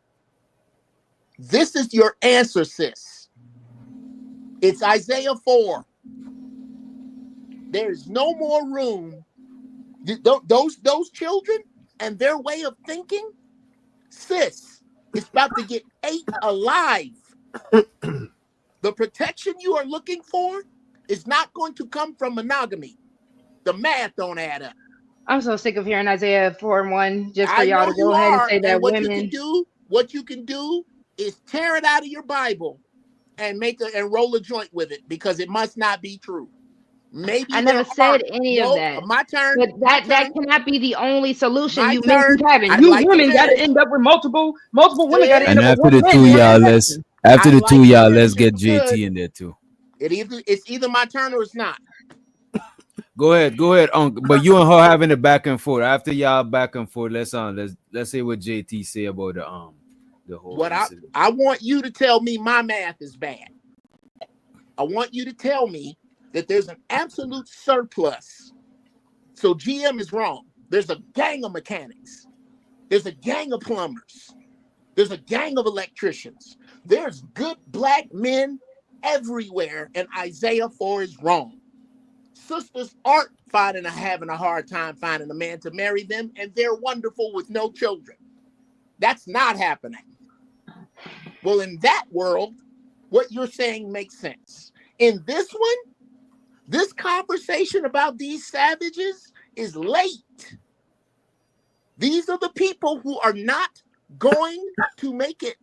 This is your answer, sis. It's Isaiah 4. There's no more room. Those children and their way of thinking, sis, it's about to get ate alive. The protection you are looking for is not going to come from monogamy. The math don't add up. I'm so sick of hearing Isaiah 4:1 just for I y'all know to you go ahead and are. say And that what you can women. do is tear it out of your Bible and roll a joint with it, because it must not be true. Maybe I there never are. said any of No, that. my turn. But My that turn. cannot be the only solution My you men turn. keep having. I'd You like to women got to finish. end up with multiple women got to end Sis, up And with after one the man. two What y'all, is let's happening? after I'd the two like to y'all, finish let's if get we could. JT in there too. It's either my turn or it's not. Go ahead, Uncle. But you and her having a back and forth. After y'all back and forth, let's say what JT say about the whole What incident. I want you to tell me my math is bad. I want you to tell me that there's an absolute surplus. So GM is wrong. There's a gang of mechanics. There's a gang of plumbers. There's a gang of electricians. There's good black men everywhere, and Isaiah 4 is wrong. Sisters aren't having a hard time finding a man to marry them, and they're wonderful with no children. That's not happening. Well, in that world, what you're saying makes sense. In this one, this conversation about these savages is late. These are the people who are not going to make it.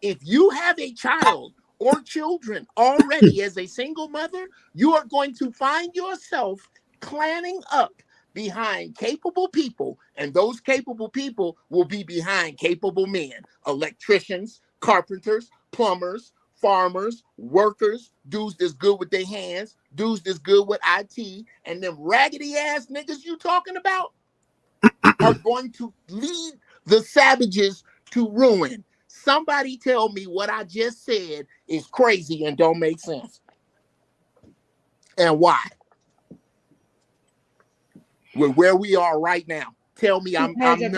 If you have a child or children already as a single mother, you are going to find yourself clanning up behind capable people, and those capable people will be behind capable men, electricians, carpenters, plumbers, farmers, workers, dudes that's good with their hands, dudes that's good with IT, and them raggedy ass niggas you talking about are going to lead the savages to ruin. Somebody tell me what I just said is crazy and don't make sense. And why? With where we are right now. Tell me I'm Because nuts.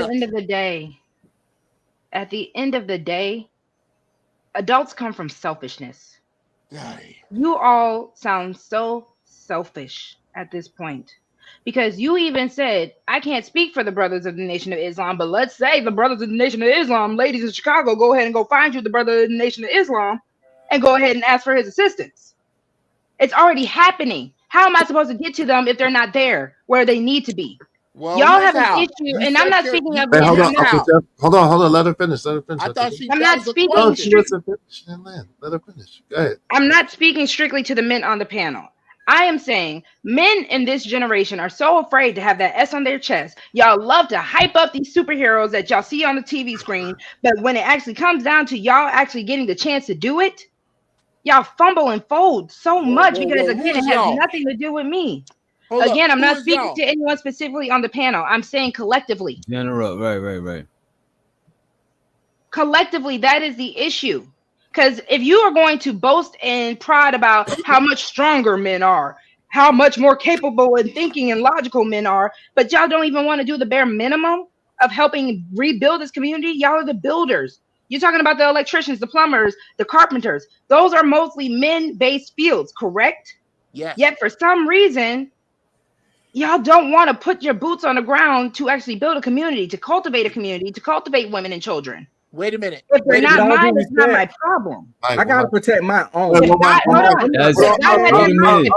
at the end of the day, adults come from selfishness. You all sound so selfish at this point. Because you even said, I can't speak for the Brothers of the Nation of Islam, but let's say the Brothers of the Nation of Islam, ladies in Chicago, go ahead and go find you the Brother of the Nation of Islam and go ahead and ask for his assistance. It's already happening. How am I supposed to get to them if they're not there where they need to be? Well, Y'all here's have an how. issue, and I'm not speaking of Hey, men. hold on, I'm not, Uncle Jeff. Hold on. Let her finish. I thought she I'm that not was a speaking No, she question. wasn't finishing then. Let her finish. Go ahead. I'm not speaking strictly to the men on the panel. I am saying men in this generation are so afraid to have that S on their chest. Y'all love to hype up these superheroes that y'all see on the TV screen, but when it actually comes down to y'all actually getting the chance to do it, y'all fumble and fold so much because, Whoa. Who again, is it has y'all? nothing to do with me. Hold up. Again, I'm Who not is speaking y'all? to anyone specifically on the panel. I'm saying collectively. General, right. Collectively, that is the issue. Because if you are going to boast and pride about how much stronger men are, how much more capable and thinking and logical men are, but y'all don't even want to do the bare minimum of helping rebuild this community, y'all are the builders. You're talking about the electricians, the plumbers, the carpenters. Those are mostly men-based fields, correct? Yes. Yet for some reason, y'all don't want to put your boots on the ground to actually build a community, to cultivate women and children. Wait a minute. If they're Wait a With not minute. all due mine, it's not my respect, problem. I gotta protect my own. If God, hold on. That's If God had wait that a minute.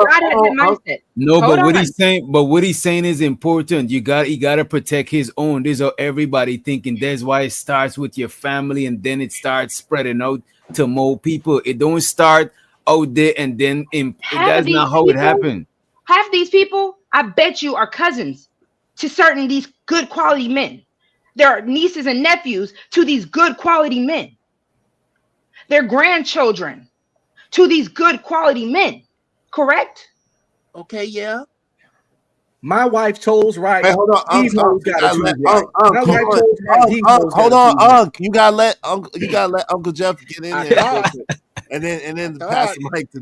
mindset, No, hold but what on. he's saying is important. You gotta protect his own. These are everybody thinking. That's why it starts with your family and then it starts spreading out to more people. It don't start out there and then Half of that's these not how it people, happened. I bet you are cousins to certain these good quality men. They're nieces and nephews to these good quality men. They're grandchildren to these good quality men. Correct? Okay, yeah. My wife chose right. Hey, hold on, These hoes You gotta gotta choose let right. My come wife on. chose right. These hoes Hold gotta on, choose right. You gotta let Uncle Jeff get in I there, thought. and then I pass thought. the mic to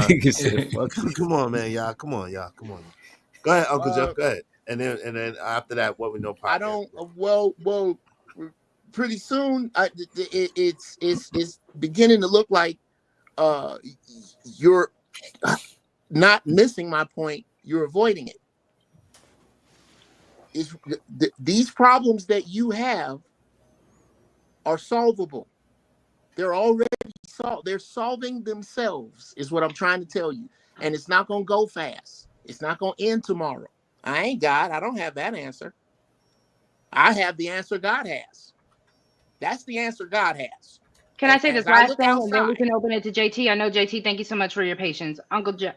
Nigga said, come on, man, y'all. Come on. Go ahead, Uncle Jeff. Go ahead. and then after that, what we know. I don't. Well, pretty soon, it's beginning to look like you're not missing my point. You're avoiding it. These problems that you have are solvable. They're already solved. They're solving themselves, is what I'm trying to tell you. And it's not going to go fast. It's not going to end tomorrow. I ain't God. I don't have that answer. I have the answer God has. That's the answer God has. Can I say this As I last look thing, and then we outside, can open it to JT? I know JT. Thank you so much for your patience, Uncle Jeff.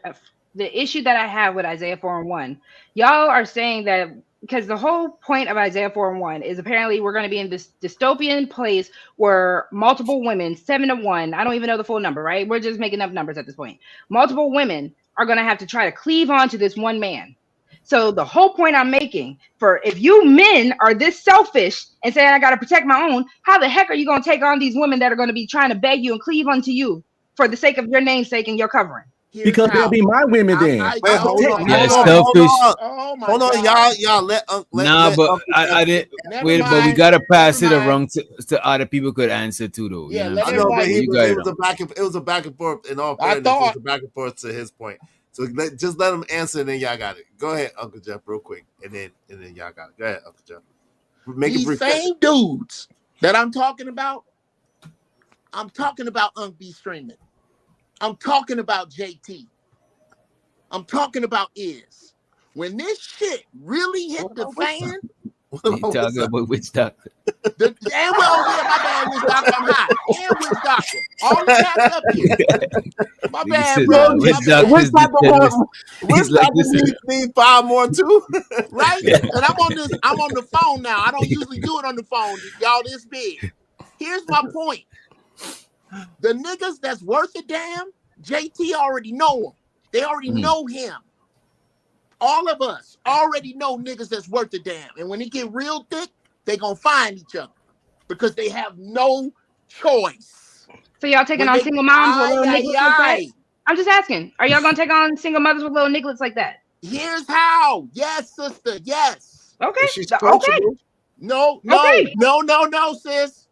The issue that I have with Isaiah 4:1, y'all are saying that because the whole point of Isaiah 4:1 is apparently we're going to be in this dystopian place where multiple women, 7 to 1, I don't even know the full number, right? We're just making up numbers at this point. Multiple women are going to have to try to cleave on to this one man. So the whole point I'm making for if you men are this selfish and saying I got to protect my own, how the heck are you going to take on these women that are going to be trying to beg you and cleave unto you for the sake of your namesake and your covering? Because they'll be my women then. Wait, hold on, Yeah, hold selfish. on, oh my hold on, God. y'all. Let Nah, but Uncle I Jeff- didn't Never wait, but we mind. gotta pass Never it mind. around to other people could answer too, though. Yeah, You know let what I'm I know, saying? but everybody You get got it it. was a back and it was a back and forth. In all I fairness, it thought- was a back and forth to his point. So just let him answer, and then y'all got it. Go ahead, Uncle Jeff, real quick, and then y'all got it. Go ahead, Uncle Jeff. Make it These brief. same dudes that I'm talking about Unc B Streaming. I'm talking about JT. I'm talking about Is. When this shit really hit the fan, You talking about which doctor? and yeah, my bad, Witch Doctor, I'm high. And Witch Doctor. All the cats up here. My Nigga bad, said, bro. which My doctor bad. is this? He's like, listen, need 5 more too. Right? And I'm on the phone now. I don't usually do it on the phone. Y'all this big. Here's my point. The niggas that's worth a damn, JT already know them. They already know him. All of us already know niggas that's worth a damn. And when it get real thick, they gonna find each other because they have no choice. So y'all taking on single moms with little nigglets like that? Aye. I'm just asking. Are y'all gonna take on single mothers with little nigglets like that? Here's how. Yes, sister. Yes. Okay. She's Okay. coachable. No, sis.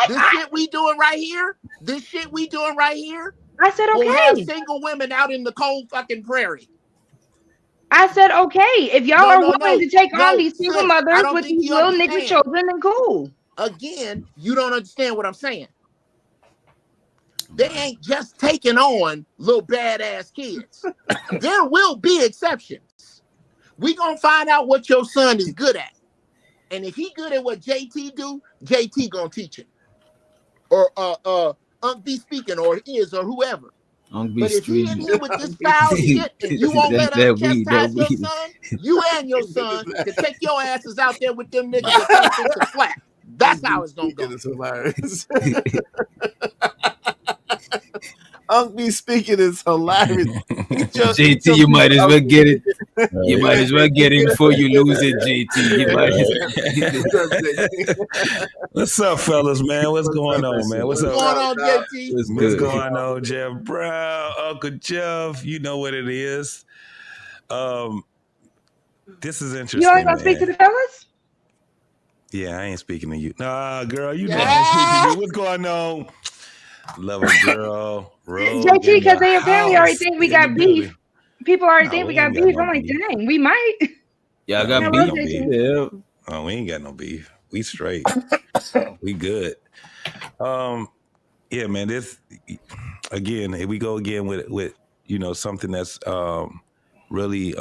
This shit we doing right here. I said We'll have okay. single women out in the cold fucking prairie. I said okay. If y'all are willing to take on these single sis, I mothers don't with think these you little nigga understand. children, then cool. Again, you don't understand what I'm saying. They ain't just taking on little badass kids. There will be exceptions. We gonna find out what your son is good at. And if he good at what JT do, JT gonna teach him. Or Unc B speaking or Is or whoever. But if he in here with this foul shit and you won't let us chastise your son, you and your son can take your asses out there with them niggas that can't fix a flat. That's how it's gonna go. It's hilarious. Unc B speaking is hilarious. JT, you might as well get it. You might as well get it before you lose it, JT. You might as well. What's up, fellas, man? What's going on, man? What's up? What's going on, JT? What's going on, Jeff Brown, Uncle Jeff? You know what it is. This is interesting. You ain't gonna speak to the fellas? Yeah, I ain't speaking to you. Nah, girl, you know I'm speaking to you. What's going on? Love it, girl. JT, because they apparently already think we got beef. People already think we got beef. I'm like, dang, we might. Yeah, I got Yeah, beef. rotation. Yeah. Oh, we ain't got no beef. We straight. We good. Yeah, man. This again. Here we go again with something that's really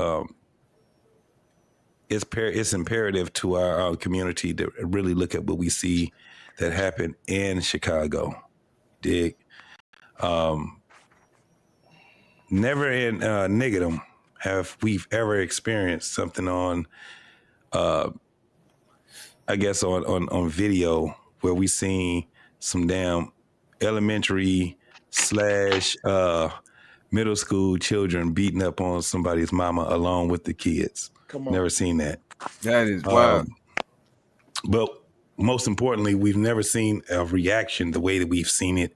it's imperative to our community to really look at what we see that happened in Chicago. Dig. Never in Niggardom have we ever experienced something on I guess on video where we seen some damn elementary / middle school children beating up on somebody's mama along with the kids. Come on. Never seen that. That is wild. But most importantly, we've never seen a reaction the way that we've seen it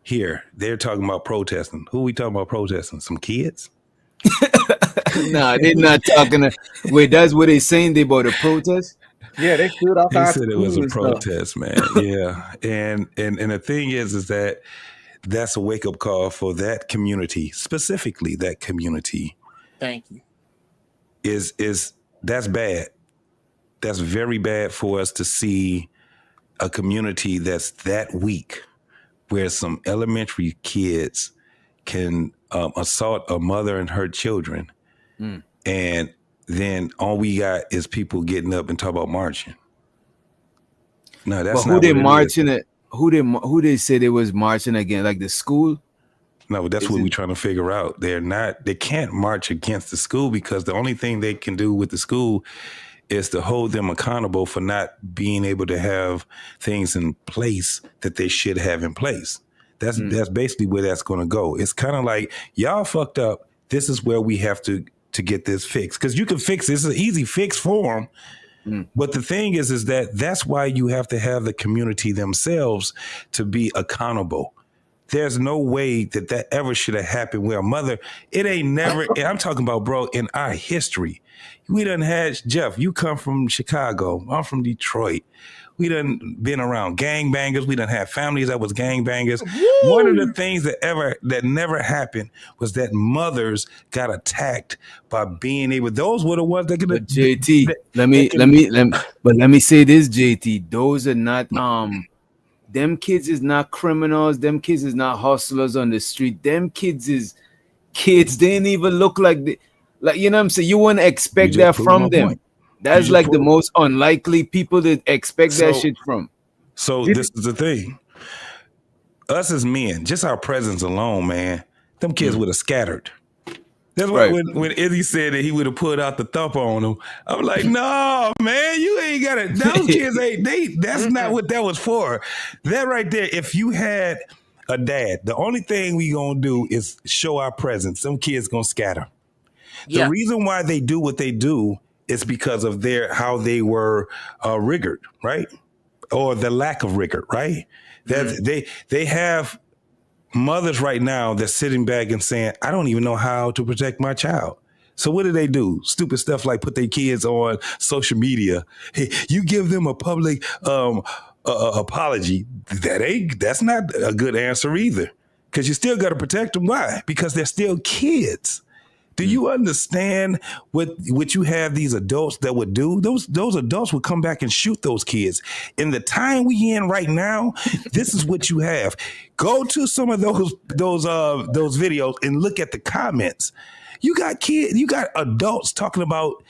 here. They're talking about protesting. Who are we talking about protesting? Some kids? Nah, they're not talking. Wait, that's what they saying they about the protest. Yeah, they stood They outside said it was school a and stuff. protest, man. Yeah, and the thing is that that's a wake up call for that community, specifically that community. Thank you. Is that's bad. That's very bad for us to see a community that's that weak, where some elementary kids can assault a mother and her children, and then all we got is people getting up and talk about marching. No, But that's who not they what it is. marching at? Who they say they was marching again? Like the school? No, but that's Is what it- we're trying to figure out. They can't march against the school because the only thing they can do with the school is to hold them accountable for not being able to have things in place that they should have in place. That's basically where that's going to go. It's kind of like y'all fucked up. This is where we have to get this fixed, because you can fix it. It's an easy fix for them. But the thing is that that's why you have to have the community themselves to be accountable. There's no way that ever should have happened where a mother, it ain't never, and I'm talking about, bro, in our history. We done had, Jeff, you come from Chicago. I'm from Detroit. We done been around gangbangers. We done had families that was gangbangers. One of the things that never happened was that mothers got attacked by being able, those were the ones that could. But JT, let me say this, JT. Those are not them kids is not criminals. Them kids is not hustlers on the street. Them kids is kids. They didn't even look like you know what I'm saying. You wouldn't expect just that proved my from them. point. That's You like just the proved- most unlikely people to expect that shit from. So this is the thing. Us as men, just our presence alone, man, them kids would have scattered. That's why when Izzy said that he would have put out the thump on them, I'm like, no, man, you ain't got it. Those kids that's not what that was for. That right there, if you had a dad, the only thing we gonna do is show our presence. Some kids gonna scatter. Yeah. The reason why they do what they do is because of how they were rigored, right? Or the lack of rigor, right? That they have mothers right now that's sitting back and saying, I don't even know how to protect my child. So what do? Stupid stuff like put their kids on social media. Hey, you give them a public apology. That's not a good answer either. Because you still got to protect them. Why? Because they're still kids. Do you understand what you have these adults that would do? Those adults would come back and shoot those kids. In the time we in right now, this is what you have. Go to some of those videos and look at the comments. You got adults talking about,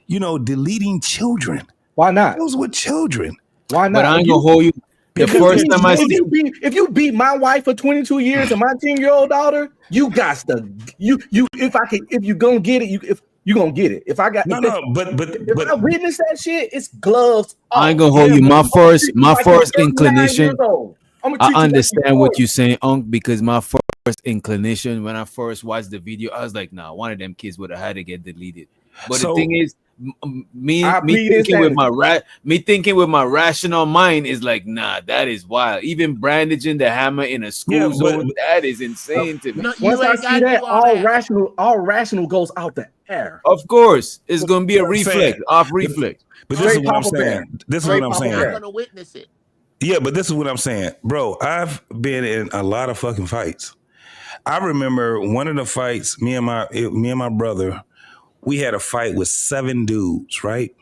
deleting children. Why not? Those were children. Why not? But I ain't gonna hold you. The first time I see if you beat my wife for 22 years and my 10-year-old daughter, you got to if you gonna get it, if you gonna get it. If I witness that shit, it's gloves off. I ain't gonna hold you. My first inclination. I understand what you're saying, Unc, because my first inclination when I first watched the video, I was like, nah, one of them kids would have had to get deleted. But the thing is, me thinking with my rational mind is like, nah, that is wild. Even brandishing the hammer in a school zone, that is insane to me. No, Once I see that, all rational goes out the air. Of course, it's gonna be a reflex, off reflex. But this is what I'm saying. This is what I'm saying. I'm gonna witness it. Yeah, but this is what I'm saying. Bro, I've been in a lot of fucking fights. I remember one of the fights, me and my brother, we had a fight with 7 dudes, right?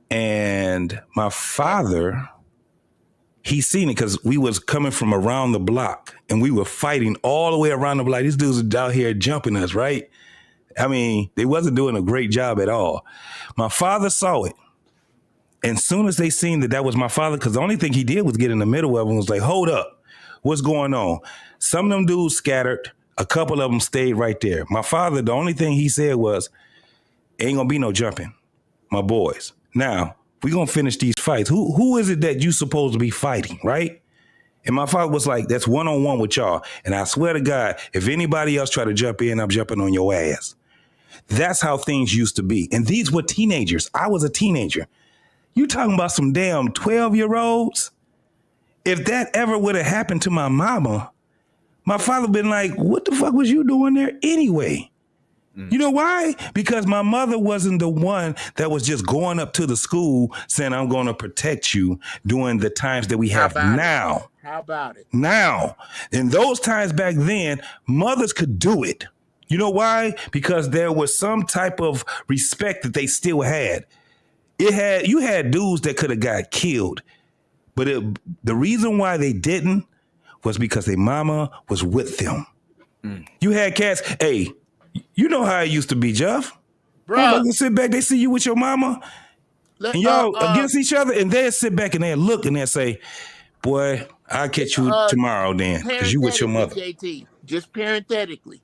And my father, he seen it because we was coming from around the block and we were fighting all the way around the block. These dudes are out here jumping us, right? I mean, they wasn't doing a great job at all. My father saw it. And soon as they seen that was my father, because the only thing he did was get in the middle of them, was like, hold up, what's going on? Some of them dudes scattered. A couple of them stayed right there. My father, the only thing he said was, ain't gonna be no jumping, my boys. Now, we gonna finish these fights. Who is it that you supposed to be fighting, right? And my father was like, that's one-on-one with y'all. And I swear to God, if anybody else try to jump in, I'm jumping on your ass. That's how things used to be. And these were teenagers. I was a teenager. You talking about some damn 12-year-olds? If that ever would have happened to my mama, my father been like, what the fuck was you doing there anyway? You know why? Because my mother wasn't the one that was just going up to the school saying, I'm going to protect you during the times that we have now. How about it? Now, in those times back then, mothers could do it. You know why? Because there was some type of respect that they still had. You had dudes that could have got killed, but the reason why they didn't was because their mama was with them. You had cats. Hey, you know how it used to be, Jeff. Bruh. Motherfuckers sit back, they see you with your mama, and y'all against each other, and they sit back and they look and they say, "Boy, I'll catch you tomorrow then, because you with your mother." JT, just parenthetically,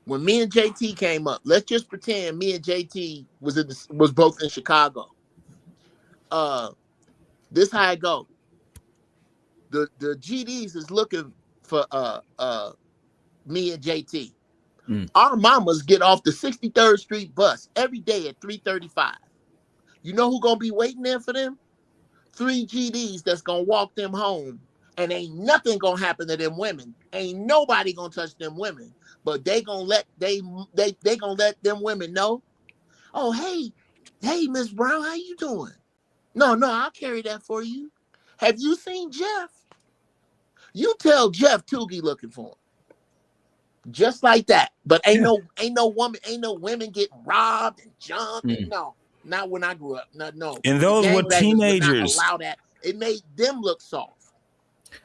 when me and JT came up, let's just pretend me and JT was both in Chicago. This how it go. The GDs is looking for me and JT. Our mamas get off the 63rd Street bus every day at 3:35. You know who gonna be waiting there for them? 3 GDs that's gonna walk them home, and ain't nothing gonna happen to them women. Ain't nobody gonna touch them women, but they gonna let gonna let them women know. Oh, hey, Miss Brown, how you doing? No, I'll carry that for you. Have you seen Jeff? You tell Jeff Toogie looking for him. Just like that. But ain't no women getting robbed and jumped. No, not when I grew up. No. And those were teenagers. Allow that. It made them look soft.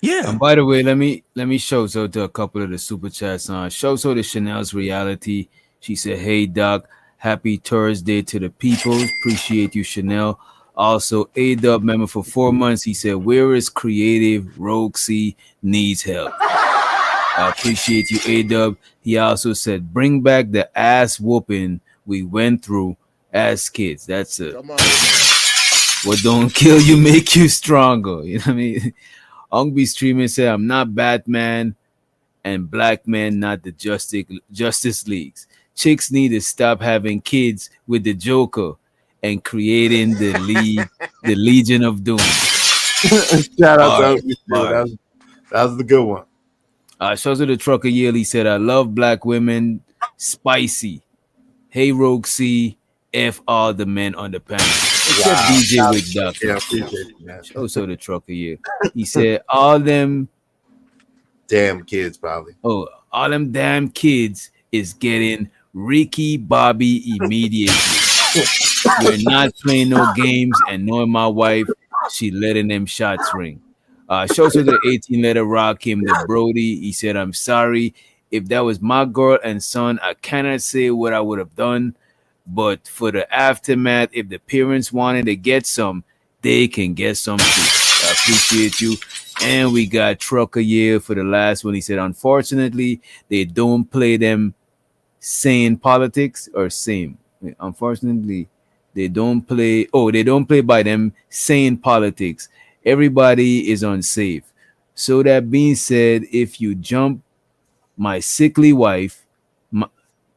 Yeah. And by the way, let me show so to a couple of the super chats on. Show so to Chanel's reality. She said, "Hey Doc, happy Thursday to the people. Appreciate you, Chanel." Also, A-Dub member for 4 months. He said, "Where is creative Roxy needs help?" I appreciate you, A-Dub. He also said, "Bring back the ass whooping we went through as kids." That's it. Come on. What don't kill you make you stronger. You know what I mean? Ongby Streaming said, "I'm not Batman and black men not the Justice Leagues. Chicks need to stop having kids with the Joker and creating the Legion of Doom." Shout out to Ongby. That was the good one. Shows of the Trucker Yearly said, "I love black women, spicy. Hey, Rogue C, F all the men on the panel. Except DJ with Duck." Yeah, appreciate you, man. Shows of the Trucker Year. He said, all them damn kids probably. Oh, all them damn kids is getting Ricky Bobby immediately. We're not playing no games, and knowing my wife, she letting them shots ring. Shows to the 18-letter rock him the Brody. He said, "I'm sorry. If that was my girl and son, I cannot say what I would have done. But for the aftermath, if the parents wanted to get some, they can get some too." I appreciate you. And we got Trucker Year for the last one. He said, "Unfortunately, they don't play them sane politics or same. Unfortunately, they don't play by them sane politics. Everybody is unsafe. So that being said, if you jump my sickly wife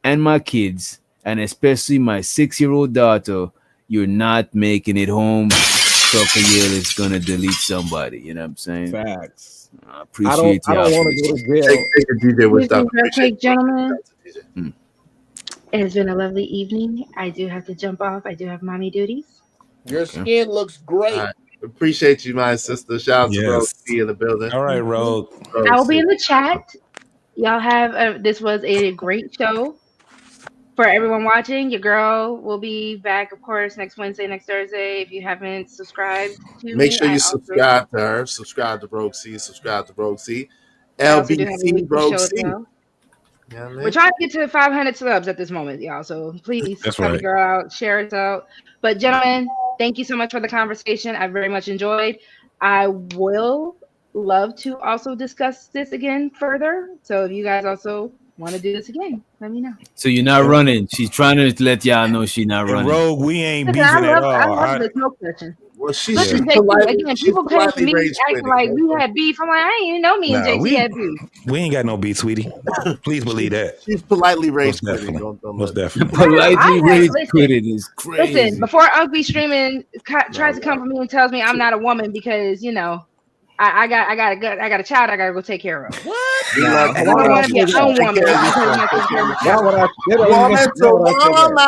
and my kids, and especially my 6-year-old daughter, you're not making it home. Trucker Yale is gonna delete somebody." You know what I'm saying? Facts. I appreciate I don't want to go to jail. Take a DJ with Doc. Real quick, gentlemen. It has been a lovely evening. I do have to jump off. I do have mommy duties. Your skin looks great. Right. Appreciate you, my sister. Shout out to Rogue C in the building. All right, Rogue. I will be in the chat. Y'all have this was a great show for everyone watching. Your girl will be back, of course, next Wednesday, next Thursday. If you haven't subscribed to Make me, sure you also subscribe to her. Subscribe to Rogue C. Subscribe to Rogue C. I also do have a LBC weekly Rogue show as C. well. You know what I mean? We're trying to get to 500 subs at this moment, y'all. So please That's help right. the girl out, share it out. But gentlemen, thank you so much for the conversation. I very much enjoyed. I will love to also discuss this again further. So if you guys also want to do this again, let me know. So you're not running. She's trying to let y'all know she's not running. Rogue, we ain't Listen, beefing at all. I love the smoke session. Well, she's Listen, politely, again, she's people came to politely me rage acting quitting. like we had beef. I'm like, I didn't even know me and Nah, JT had beef. we ain't got no beat, sweetie. Please believe that. She's politely rage Most quitting. definitely. Most definitely. Politely rage listen. quitting is crazy. Listen, before Uncle Streaming tries to come for me and tells me I'm not a woman because, I got a child I gotta go take care of. What? Nah, I why don't would I want to be say an that? unwoman Take care of because I'm yourself. not Take taking care care of of my Why child. would I? That don't even, Woman why to would I say that? woman.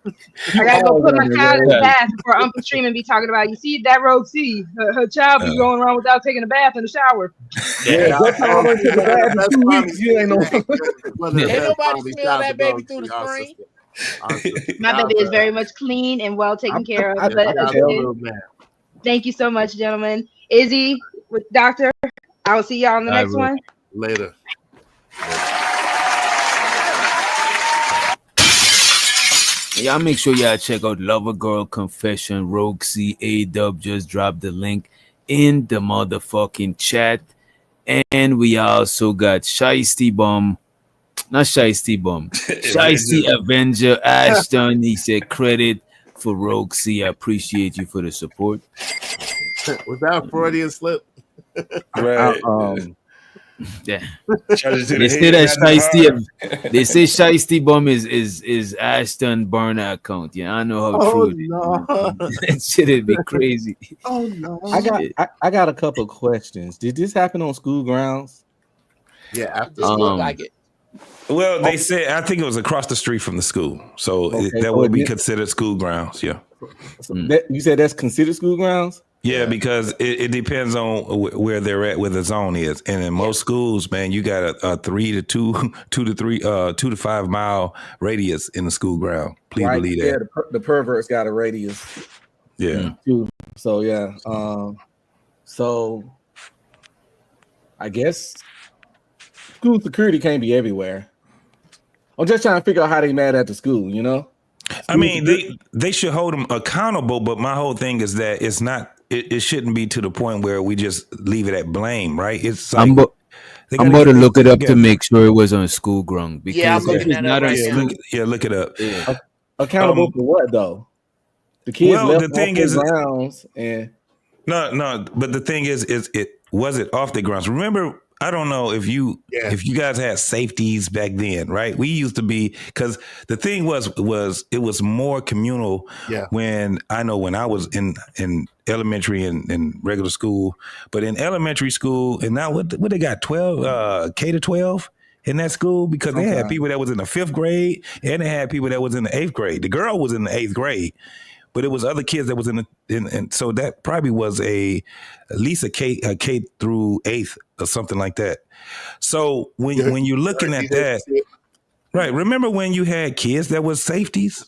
I You gotta go all put my women, child in the man. bath before Uncle Stream and be talking about. You see that Rogue C, her child be going around without taking a bath in the shower. Yeah, Yeah, that child ain't took a one of the bath in best 2 weeks. mommy You ain't know. scenes. One of the Ain't best nobody mommy smell shout that to baby go through the to our screen. sister. Our sister. My Shout baby is out very much clean and well taken care of. I, to, But I can shout out to tell. again, little man. thank you so much, gentlemen. Izzy with Doctor. I will see y'all on the All right, next bro. one. Later. Y'all make sure y'all check out Lover Girl Confession. Rogue C A-Dub just dropped the link in the motherfucking chat. And we also got Shiesty Bum. Not Shiesty Bum. Shiesty Avenger Ashton. He said credit for Rogue C. I appreciate you for the support. Was that a Freudian slip? I, Yeah. Charges to They the say head, that not to the Shiesty they say Shiesty Bum is Ashton burner account. Yeah, I know how Oh true it is. no. That shit'd be crazy. Oh no. I got a couple of questions. Did this happen on school grounds? Yeah, It after didn't look like it. Well, they said I think it was across the street from the school, so Okay, that so would it be did- considered school grounds. Yeah, So that, you said that's considered school grounds? yeah, because it depends on where they're at, where the zone is, and in most schools, man, you got a 3 to 2, 2 to 3, 2 to 5 mile radius in the school ground. Please Right. believe Yeah, that. the perverts got a radius Yeah. too. So yeah. So I guess school security can't be everywhere. I'm just trying to figure out how they mad at the school, you know? I mean, they should hold them accountable, but my whole thing is that it's not. It shouldn't be to the point where we just leave it at blame, right? It's like I'm they about gotta to get look this it up to together. make sure it was on school ground Yeah, I'm because if looking it's that up not on right Yeah, now. school, look it up. yeah. Accountable for what though? The kids Well, left the off thing their is, grounds and no, but the thing is it was it off the grounds. Remember, I don't know if you guys had safeties back then, right? We used to be because the thing was it was more communal. Yeah. When I was in elementary and regular school, but in elementary school and now what they got 12 K to 12 in that school because they had people that was in the 5th grade and they had people that was in the 8th grade. The girl was in the 8th grade. But it was other kids that was and so that probably was at least a K through 8th or something like that. So when you're looking at that, right? Remember when you had kids that was safeties?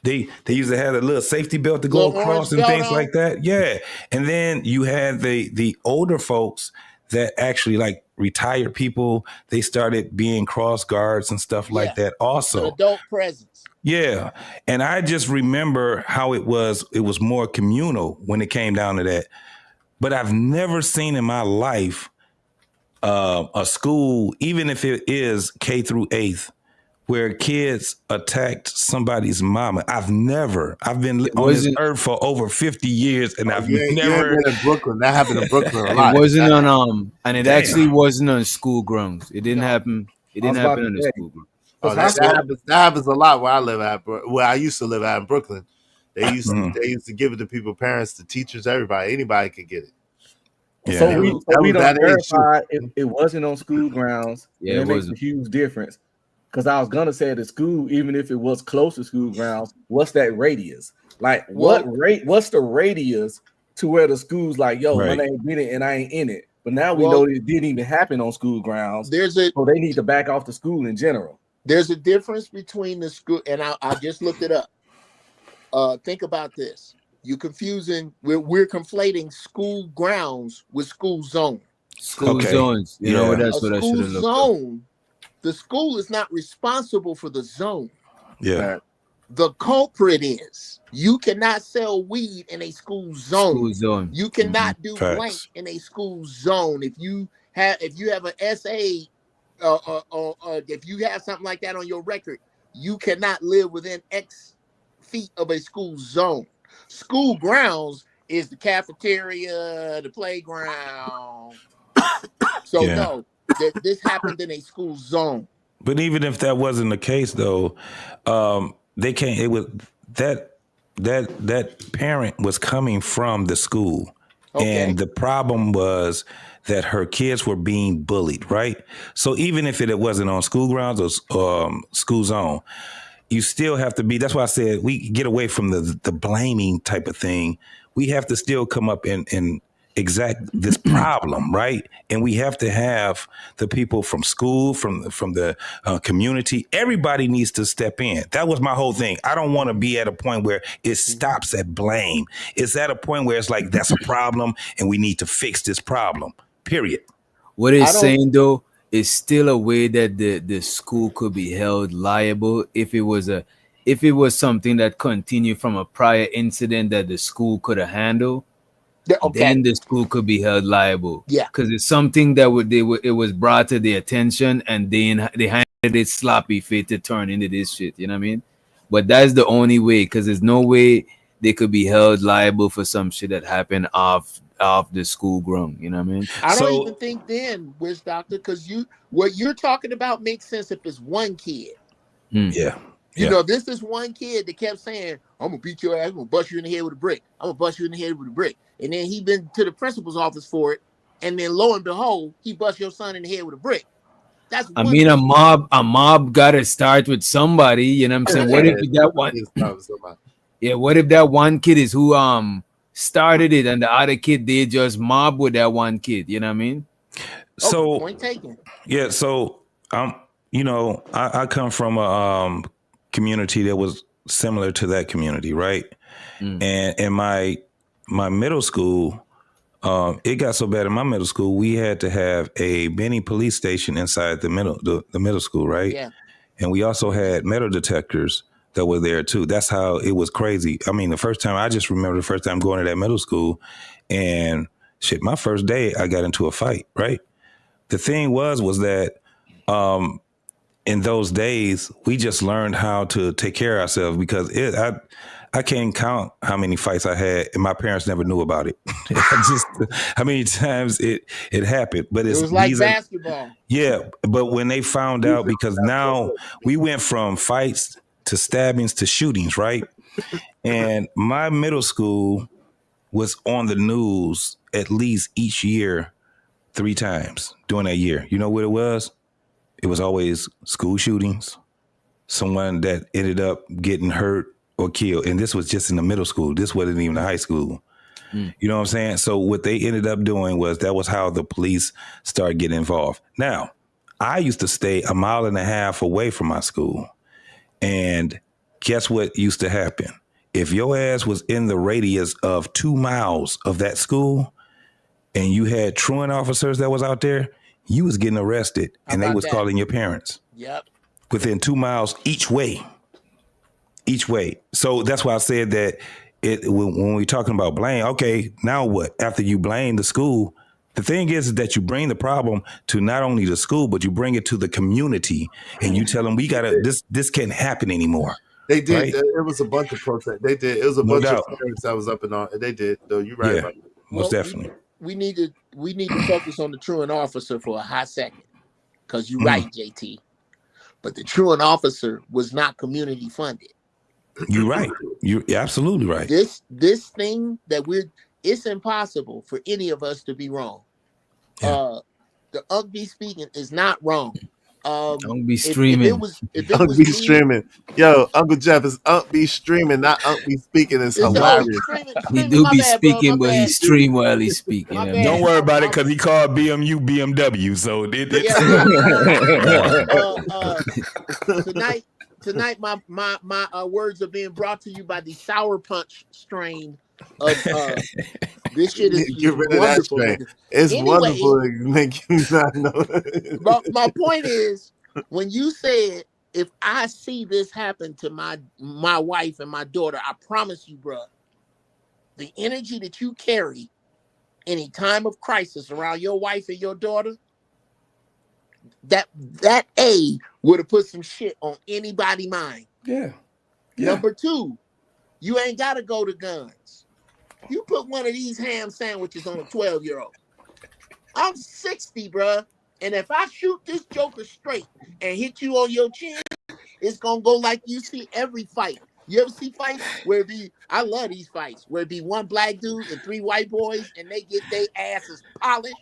They used to have a little safety belt to go Little orange across and belt things on. like that. Yeah, and then you had the older folks that actually like retired people. They started being cross guards and stuff like that. An Also, adult presence. yeah. And I just remember how it was more communal when it came down to that. But I've never seen in my life a school, even if it is K through 8th, where kids attacked somebody's mama. I've been on this earth for over 50 years and I've you ain't never been in Brooklyn. That happened in Brooklyn a It lot. wasn't on and it Damn. actually wasn't on school grounds. It didn't happen. It I was didn't about happen to on the say, school ground. Oh, that happens a lot where I live at. Where I used to live at in Brooklyn, they used to give it to people, parents, to teachers, everybody. Anybody could get it. Yeah. So we was don't that age, too. verify if it wasn't on school grounds, Yeah, and it it makes a wasn't. huge difference. Because I was gonna say the school, even if it was close to school grounds, what's that radius? Like what's the radius to where the school's like, yo, Right. my name been it and I ain't in it. But now we know it didn't even happen on school grounds. So they need to back off the school in general. There's a difference between the school, and I just looked it up. Think about this. We're conflating school grounds with school zone. School zones. You know, that's what I should have looked up. Zone, the school is not responsible for the zone. Yeah. The culprit is. You cannot sell weed in a school zone. School zone. You cannot do Facts. blank in a school zone. If you have an SA, if you have something like that on your record, you cannot live within X feet of a school zone. School grounds is the cafeteria, the playground. So no, this happened in a school zone. But even if that wasn't the case, though, they can't. It was that parent was coming from the school. Okay. And the problem was that her kids were being bullied, right? So even if it wasn't on school grounds or school zone, you still have to be. That's why I said we get away from the blaming type of thing. We have to still come up and exact this problem, right? And we have to have the people from school, from the community. Everybody needs to step in. That was my whole thing. I don't want to be at a point where it stops at blame. It's at a point where it's like that's a problem, and we need to fix this problem. Period. What I it's don't. saying though is still a way that the school could be held liable if it was something that continued from a prior incident that the school could have handled. Okay. Then the school could be held liable Yeah. because it's something that it was brought to their attention and then they handed it sloppy fit to turn into this shit. You know what I mean? But that's the only way because there's no way they could be held liable for some shit that happened off the school ground. You know what I mean? I don't even think then, Wish Doctor, because what you're talking about makes sense if it's one kid. Yeah. You know, this is one kid that kept saying, I'm gonna beat your ass, I'm gonna bust you in the head with a brick. I'm gonna bust you in the head with a brick. And then he been to the principal's office for it. And then lo and behold, he bust your son in the head with a brick. That's I one mean, kid. a mob got to start with somebody. You know what I'm saying? What if that one? Yeah, what if that one kid is who started it, and the other kid they just mob with that one kid? You know what I mean? So point taken. Yeah, so I come from a community that was similar to that community, right? And in my middle school, it got so bad in my middle school, we had to have a mini police station inside the middle school, right? Yeah. And we also had metal detectors that were there too. That's how it was crazy. I mean, I just remember the first time going to that middle school, and shit, my first day I got into a fight, right? The thing was that in those days we just learned how to take care of ourselves because I can't count how many fights I had and my parents never knew about it. How many times it happened. But It was like basketball. yeah, but when they found out, because now we went from fights to stabbings to shootings, right? And my middle school was on the news at least each year 3 times during that year. You know what it was? It was always school shootings, someone that ended up getting hurt or killed. And this was just in the middle school. This wasn't even the high school. You know what I'm saying? So what they ended up doing was that was how the police started getting involved. Now, I used to stay a mile and a half away from my school. And guess what used to happen? If your ass was in the radius of 2 miles of that school and you had truant officers that was out there, you was getting arrested and they was calling your parents. Yep. Within 2 miles each way. So that's why I said that when we're talking about blame, okay, now what? After you blame the school, the thing is that you bring the problem to not only the school, but you bring it to the community and you tell them this can't happen anymore. They did. Right? It was a bunch of protests. They did. It was a No bunch doubt. of parents that was up and on. They did. Though you're right. Yeah, about it. most definitely. We need to focus on the truant officer for a hot second. Because you're right, JT. But the truant officer was not community funded. You're right. You're absolutely right. This thing that it's impossible for any of us to be wrong. Yeah. The Unk be speaking is not wrong. Unk be streaming. If it Unk was be me, streaming. Yo, Uncle Jeff is Unk be streaming, not Unk be speaking. It's hilarious. He do be speaking, but he stream while he speak. You know? Don't worry about it because he called BMU BMW. So tonight my words are being brought to you by the Sour Punch strain of this shit is Get rid of that strain. It's wonderful to make you not know. My point is, when you said, if I see this happen to my wife and my daughter, I promise you, bro, the energy that you carry in a time of crisis around your wife and your daughter, that would have put some shit on anybody's mind. Yeah. Number 2, you ain't got to go to guns. You put one of these ham sandwiches on a 12-year-old. I'm 60, bruh. And if I shoot this joker straight and hit you on your chin, it's going to go like you see every fight. You ever see fights where it be? I love these fights where it be one black dude and 3 white boys, and they get their asses polished.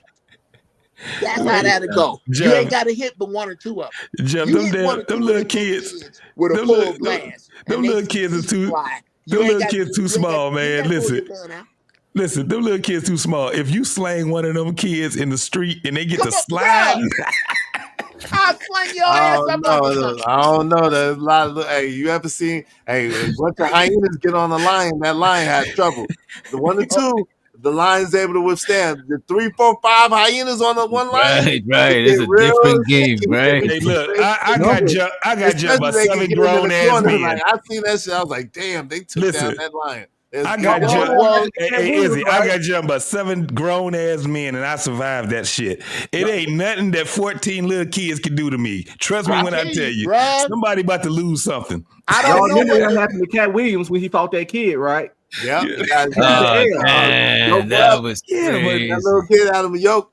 That's how that'll go. You ain't Jeff, got to hit but 1 or 2 of them. Jeff, You hit 1 or them 2 of little them little kids, kids with a them full little, blast, and them they little see kids are feet too, fly. them little kids too small, man. Pull Listen, your gun out. listen, them little kids too small. If you slang one of them kids in the street and they get Come to on, sliding, I'll sling your I ass don't up under know. something. I don't know. There's a lot of. Hey, you ever seen? Hey, once the hyenas get on the lion, that lion had trouble. The 1 or 2, the lion's able to withstand. The 3, 4, 5 hyenas on the one lion, Right, it right. get It's a real different game, shaky. right? hey, look, I No, got but jumped. I got jumped by Especially they can 7 get him in grown the ass corner. Like men. I seen that shit, I was like, damn, they took down Listen, that lion. It's I got good. jumped. Well, Hey, Izzy, I got jumped by 7 grown ass men, and I survived that shit. It ain't nothing that 14 little kids can do to me. Trust me I when I tell tell you, you, bruh, somebody about to lose something. I y'all don't know remember what what the happened to Cat Williams when he fought that kid, right? Yeah, Yeah, he got He took Oh, the L. yoke damn. up. That was yeah, but That little crazy. kid out of a yoke.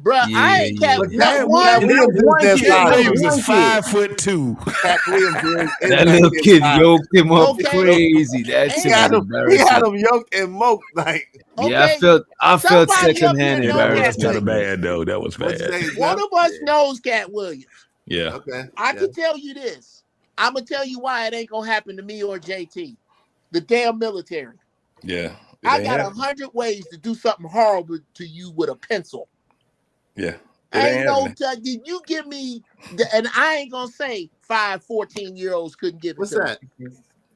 bruh. I Yeah, ain't yeah, kept But yeah. not Cat one. Williams Williams, is one their kid. Cat That was father. Williams is one kid. 5'2". Cat Williams is That that little kid's kid father. yoked him up Okay, crazy. That He shit was had and embarrassing. him yoked and moked. Like Yeah, okay. I felt Somebody up here secondhand Yeah, know that was Cat kind embarrassment. of Williams. bad though. That was what you bad. say, One Jeff? of us knows Cat Williams. Yeah. Okay. I Yeah. can tell you this. I'm gonna tell you why it ain't gonna happen to me or JT. The damn military. Yeah. It I ain't got happening. 100 ways to do something horrible to you with a pencil. Yeah. It Ain't ain't no happening. did you give me and I ain't gonna say 5 14-year-olds couldn't give it What's to me. that?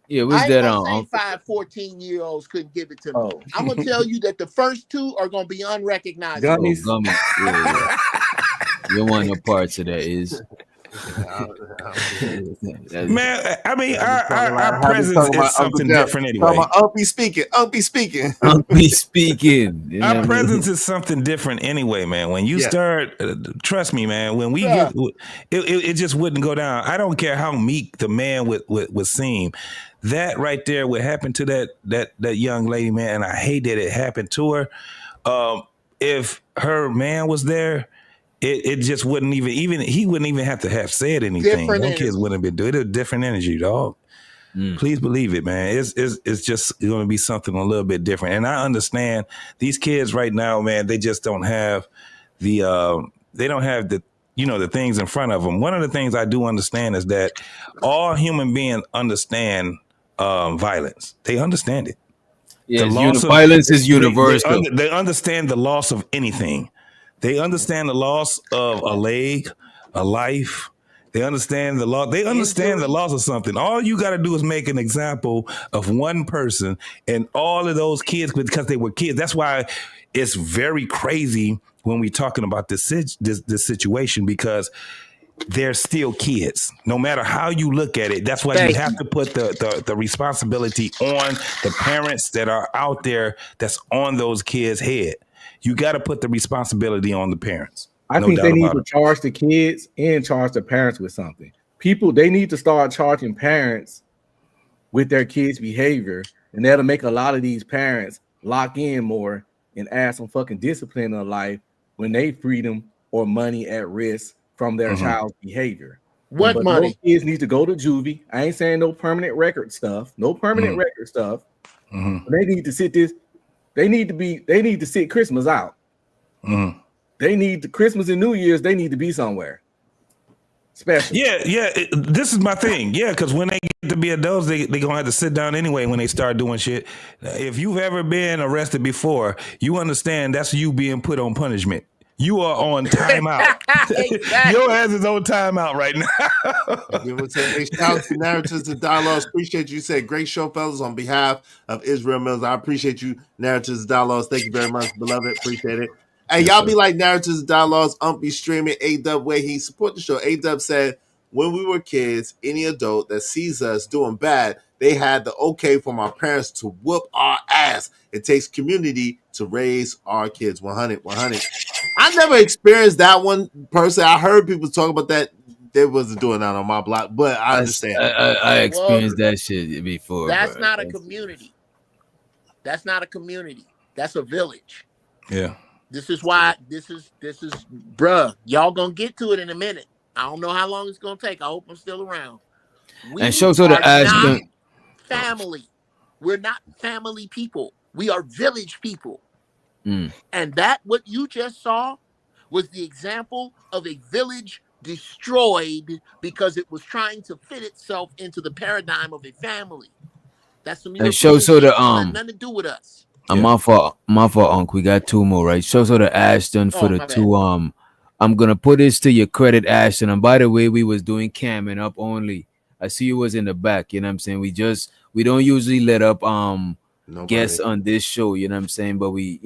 Yeah, what's I ain't that gonna on? say 5 14-year-olds couldn't give it to me. Oh, I'm gonna tell you that the first 2 are gonna be unrecognizable. Oh, gummies. gummies. Yeah, yeah. You don't want no parts of that. Is Man, I mean, our Have me presence talking is about Uncle something Jeff. different Talking anyway. about Uncle speaking. Uncle speaking. Uncle speaking. You know Our what I presence mean? is something different anyway, man. When you Yeah. start, trust me, man. When we Bruh. get, it just wouldn't go down. I don't care how meek the man would seem. That right there, what happened to that young lady, man, and I hate that it happened to her. If her man was there, it just wouldn't even he wouldn't even have to have said anything. Different Them kids energy. wouldn't have been doing it. A different energy, dog. Please believe it, man. It's just going to be something a little bit different. And I understand these kids right now, man. They just don't have they don't have the the things in front of them. One of the things I do understand is that all human beings understand violence. They understand it. The Yes, loss of violence is universal. they understand the loss of anything. They understand the loss of a leg, a life. They understand the loss. They understand the Injury. loss of something. All you got to do is make an example of one person, and all of those kids, because they were kids. That's why it's very crazy when we're talking about this situation, because they're still kids. No matter how you look at it, that's why you Thank have you. to put the responsibility on the parents that are out there that's on those kids' head. You got to put the responsibility on the parents. I No think they doubt need about to it. charge the kids and charge the parents with something. They need to start charging parents with their kids' behavior, and that'll make a lot of these parents lock in more and add some fucking discipline in their life when they freedom or money at risk from their Mhm. child's behavior. What But those money? kids need to go to juvie. I ain't saying no permanent record stuff. No permanent Mhm. record stuff. Mhm. They need to sit this. They need to sit Christmas out. Mhm. They need the Christmas and New Year's. They need to be somewhere special. Yeah. This is my thing. Yeah, because when they get to be adults, they gonna have to sit down anyway when they start doing shit. If you've ever been arrested before, you understand that's you being put on punishment. You are on timeout. Exactly. Your ass is on timeout right now. Give it to hey, shout out to Narratives and Dialogues. Appreciate you. Said great show, fellas. On behalf of Israel Mills, I appreciate you, Narratives and Dialogues. Thank you very much, beloved. Appreciate it. Hey, Yes, y'all sir. be like Narratives and Dialogues. Be streaming. A-Dub way he support the show. A-Dub said, when we were kids, any adult that sees us doing bad, they had the okay from our parents to whoop our ass. It takes community to raise our kids. 100. I never experienced that one personally. I heard people talk about that. They wasn't doing that on my block, but I understand. I Well, experienced that shit before, that's bro. not a community. That's not a community. That's a village. Yeah. This is why this is bruh. Y'all gonna get to it in a minute. I don't know how long it's gonna take. I hope I'm still around. And We show to are the not Ashton. family. We're not family people. We are village people. Mm. And that what you just saw was the example of a village destroyed because it was trying to fit itself into the paradigm of a family. That's some And show European so shit. the Don't have nothing to do with us. my fault, Unc. We got two more, right? Show so the Ashton for Oh, the my bad. two. I'm gonna put this to your credit, Ashton. And by the way, we was doing cam and up only. I see you was in the back. You know what I'm saying? We don't usually let up Nobody. guests on this show. You know what I'm saying? But we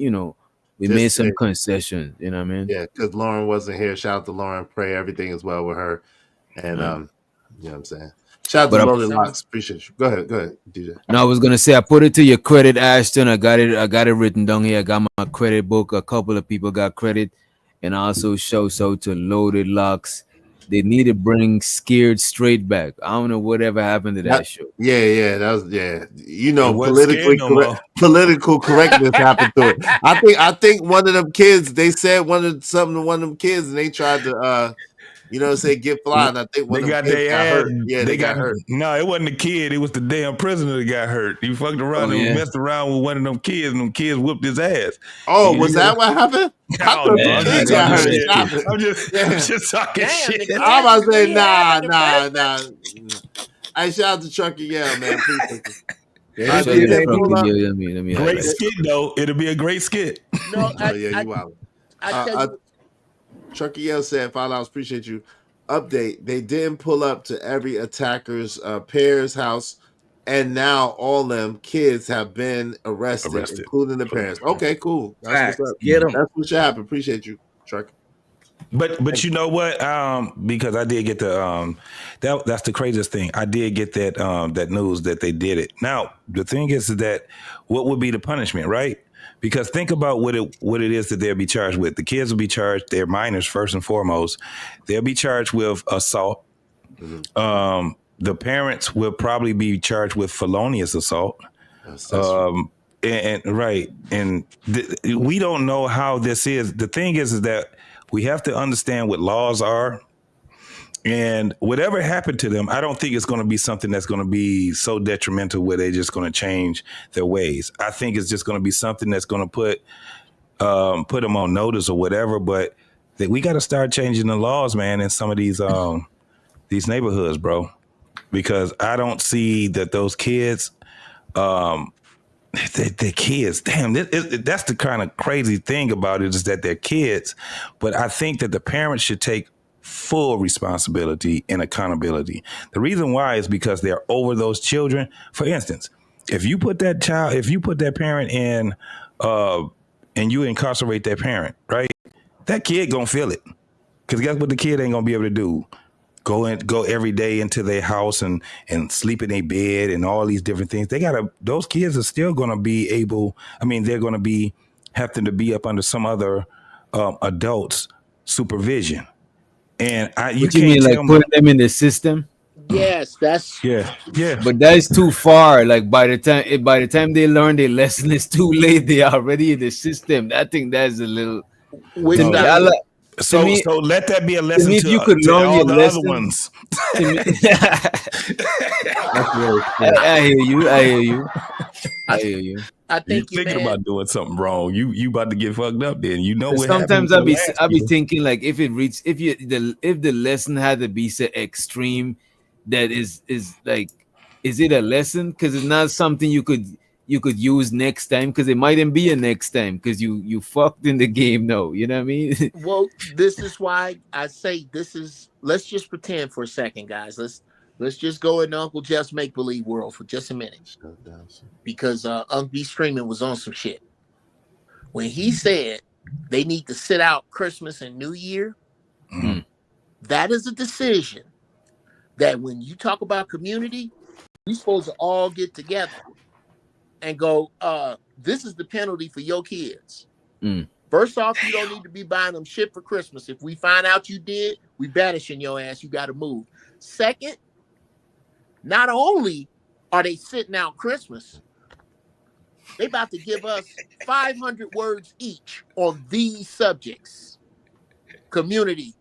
made Just some concessions. You know what I mean? yeah, because Lauren wasn't here. Shout out to Lauren. Pray everything is well with her. And you know what I'm saying. Shout out to But Loaded Locks. Appreciate you. Go ahead, DJ. no, I was gonna say I put it to your credit, Ashton. I got it written down here. I got my credit book. A couple of people got credit, and I also show so to Loaded Locks. They need to bring Scared Straight back. I don't know whatever happened to that show. Yeah, that was You It know, wasn't scared no more. political correctness happened to it. I think one of them kids, they said something to one of them kids, and they tried to say get fly, and I think one They of them got kids their got ass. hurt. Yeah, they got hurt. No, it wasn't the kid. It was the damn prisoner that got hurt. He fucked around Oh and yeah. messed around with one of them kids, and them kids whooped his ass. Oh, And was that what happened? I I thought don't know. the I'm kid just got talking hurt. shit. Stop I'm it. just talking Damn, shit. the kid I'm about to say really had like a nah. I shout out to Chucky Yell, man. Appreciate you. Yeah, Show this you kid ain't Trumpy. pull up. Yeah, let me Great highlight. skit though. It'll be a great skit. No, Oh yeah, you wild. I tell you. Chucky Yell said $5. Appreciate you. Update: they didn't pull up to every attacker's parents' house, and now all them kids have been arrested, including the parents. Okay, cool. That's what's Facts. up. Get 'em. That's what should happen. Appreciate you, Chucky. But you know what? Because I did get the that's the craziest thing. I did get that news that they did it. Now the thing is that what would be the punishment, right? Because think about what it is that they'll be charged with. The kids will be charged. They're minors first and foremost. They'll be charged with assault. The parents will probably be charged with felonious assault. And right, and we don't know how this is. The thing is that we have to understand what laws are, and whatever happened to them, I don't think it's going to be something that's going to be so detrimental where they're just going to change their ways. I think it's just going to be something that's going to put them on notice or whatever. But that we got to start changing the laws, man, in some of these neighborhoods, bro, because I don't see that those kids. They're kids. Damn, that's the kind of crazy thing about it is that they're kids. But I think that the parents should take full responsibility and accountability. The reason why is because they're over those children. For instance, if you put that parent in, and you incarcerate that parent, right? That kid gonna feel it. Because guess what the kid ain't gonna be able to do? Go every day into their house and sleep in their bed and all these different things. Those kids are still going to be able. I mean, they're going to be having to be up under some other adults' supervision. And you What you can't mean, like tell me. putting them in the system? Yes, that's Yeah. But that's too far. Like by the time they learn their lesson, it's too late. They are already in the system. I think that's a little. which To me, that I is. like. To So me, let that be a to lesson me, if you could to learn all your the other lesson, ones. to me, I hear you. I hear you. I You're think you thinking man. about doing something wrong. You about to get fucked up. Then you know But what happened sometimes to I the be last I be people. thinking like if the lesson had to be so extreme, that is like, is it a lesson? Because it's not something you could use next time, because it mightn't be a next time because you fucked in the game. No, you know what I mean? Well, this is why I say this is. Let's just pretend for a second, guys. Let's just go in Uncle Jeff's make believe world for just a minute, because Uncle B streaming was on some shit when he said they need to sit out Christmas and New Year. That is a decision that when you talk about community, we supposed to all get together and go, this is the penalty for your kids. First off, you don't need to be buying them shit for Christmas. If we find out you did, we banishing your ass. You got to move. Second, not only are they sitting out Christmas, they about to give us 500 words each on these subjects: community,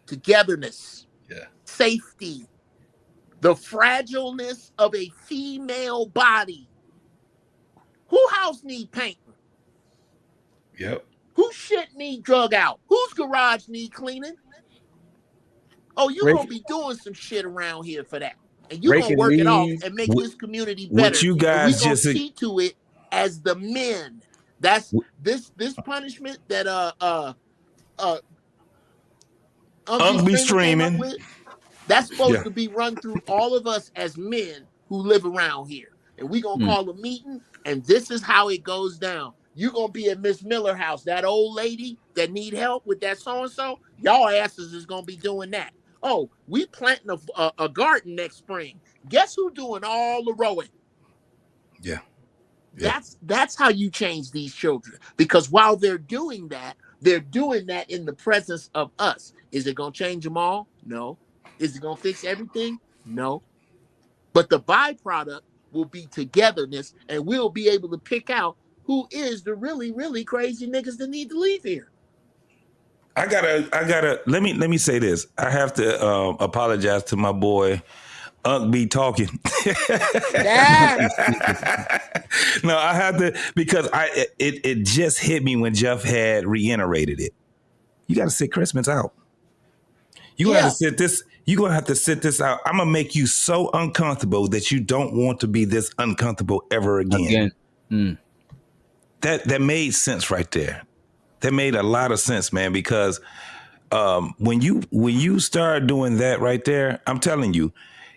togetherness, safety, the fragileness of a female body. Who house need painting? Yep. Whose shit need drug out? Whose garage need cleaning? Oh, you gonna be doing some shit around here for that. And you gonna Breaking work it off leaves. and make this community What better. you And we guys gonna just see to it as the men. That's this punishment that Unc be Streamer came up streaming. with. That's supposed Yeah. to be run through all of us as men who live around here. And we gonna call a meeting, and this is how it goes down. You're gonna be at Miss Miller house, that old lady that need help with that so-and-so, y'all asses is gonna be doing that. Oh, we planting a garden next spring. Guess who doing all the rowing? Yeah. That's how you change these children. Because while they're doing that in the presence of us. Is it gonna change them all? No. Is it gonna fix everything? No. But the byproduct will be togetherness, and we'll be able to pick out who is the really, really crazy niggas that need to leave here. I gotta let me say this. I have to apologize to my boy Unc be talking. No, I have to, because it just hit me when Jeff had reiterated it. You gotta sit Christmas out. You're gonna have to sit this. You're gonna have to sit this out. I'm gonna make you so uncomfortable that you don't want to be this uncomfortable ever again. That made sense right there. That made a lot of sense, man. Because when you start doing that right there, I'm telling you,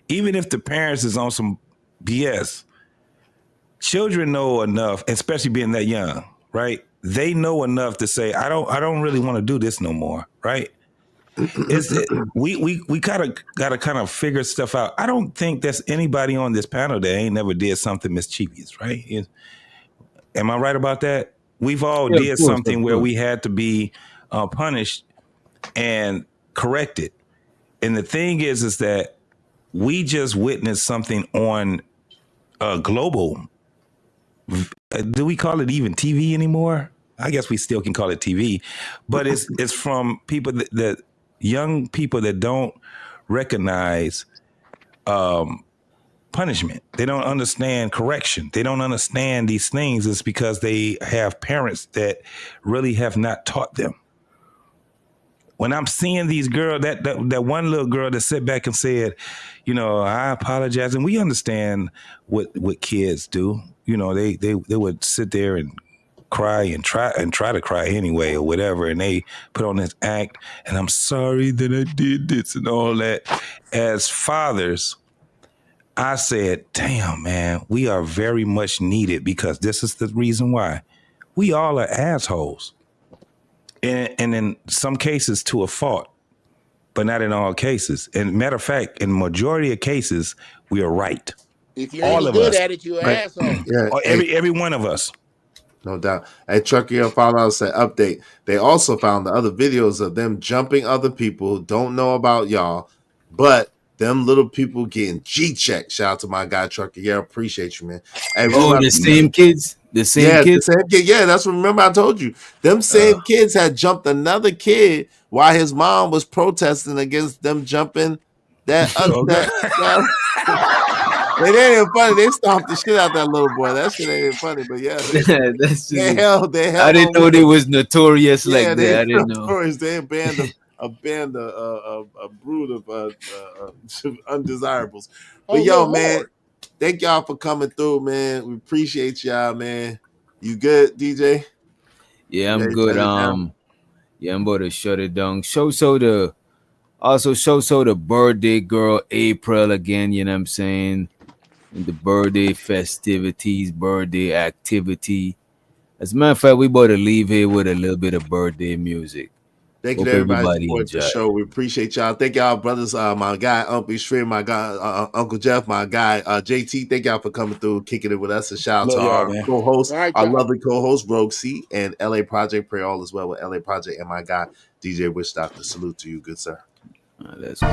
even if the parents is on some BS, children know enough, especially being that young, right? They know enough to say, I don't really want to do this no more, right? We gotta kind of figure stuff out. I don't think there's anybody on this panel that ain't never did something mischievous, right? Am I right about that? We've all did something where we had to be punished and corrected. And the thing is that we just witnessed something on global. Do we call it even TV anymore? I guess we still can call it TV, but it's from people that young people that don't recognize punishment. They don't understand correction. They don't understand these things. It's because they have parents that really have not taught them. When I'm seeing these girls, that one little girl that sat back and said, I apologize, and we understand what kids do. They would sit there and cry and try to cry anyway or whatever, and they put on this act, and I'm sorry that I did this and all that. As fathers, I said, damn, man, we are very much needed, because this is the reason why. We all are assholes. And in some cases to a fault, but not in all cases. And matter of fact, in majority of cases, we are right. If you're all any good at it, you're an asshole. Yeah, every one of us. No doubt. Hey, Trucker found out, said update. They also found the other videos of them jumping other people who don't know about y'all, but them little people getting G-checked. Shout out to my guy, Trucker. Yeah, appreciate you, man. Hey, the same kids? The same kids? The same kid. Yeah, that's what, remember I told you. Them same kids had jumped another kid while his mom was protesting against them jumping that. It ain't even funny. They stomped the shit out that little boy. That shit ain't even funny, but yeah. They held I didn't know they was notorious like that. I didn't know. They banned a brood of undesirables. But yo, man, thank y'all for coming through, man. We appreciate y'all, man. You good, DJ? Yeah, I'm good. Yeah, I'm about to shut it down. Show the birthday girl April again, you know what I'm saying? And the birthday festivities, birthday activity. As a matter of fact, we about to leave here with a little bit of birthday music. Thank you to everybody for the show. We appreciate y'all. Thank y'all, brothers. My guy, Uncle Stream, my guy, Uncle Jeff, my guy, JT. Thank y'all for coming through, kicking it with us. A shout out to our co-host, our lovely co-host, Rogue C, and LA Project. Pray all as well with LA Project, and my guy, DJ Wish Doctor. Salute to you, good sir. Let's go.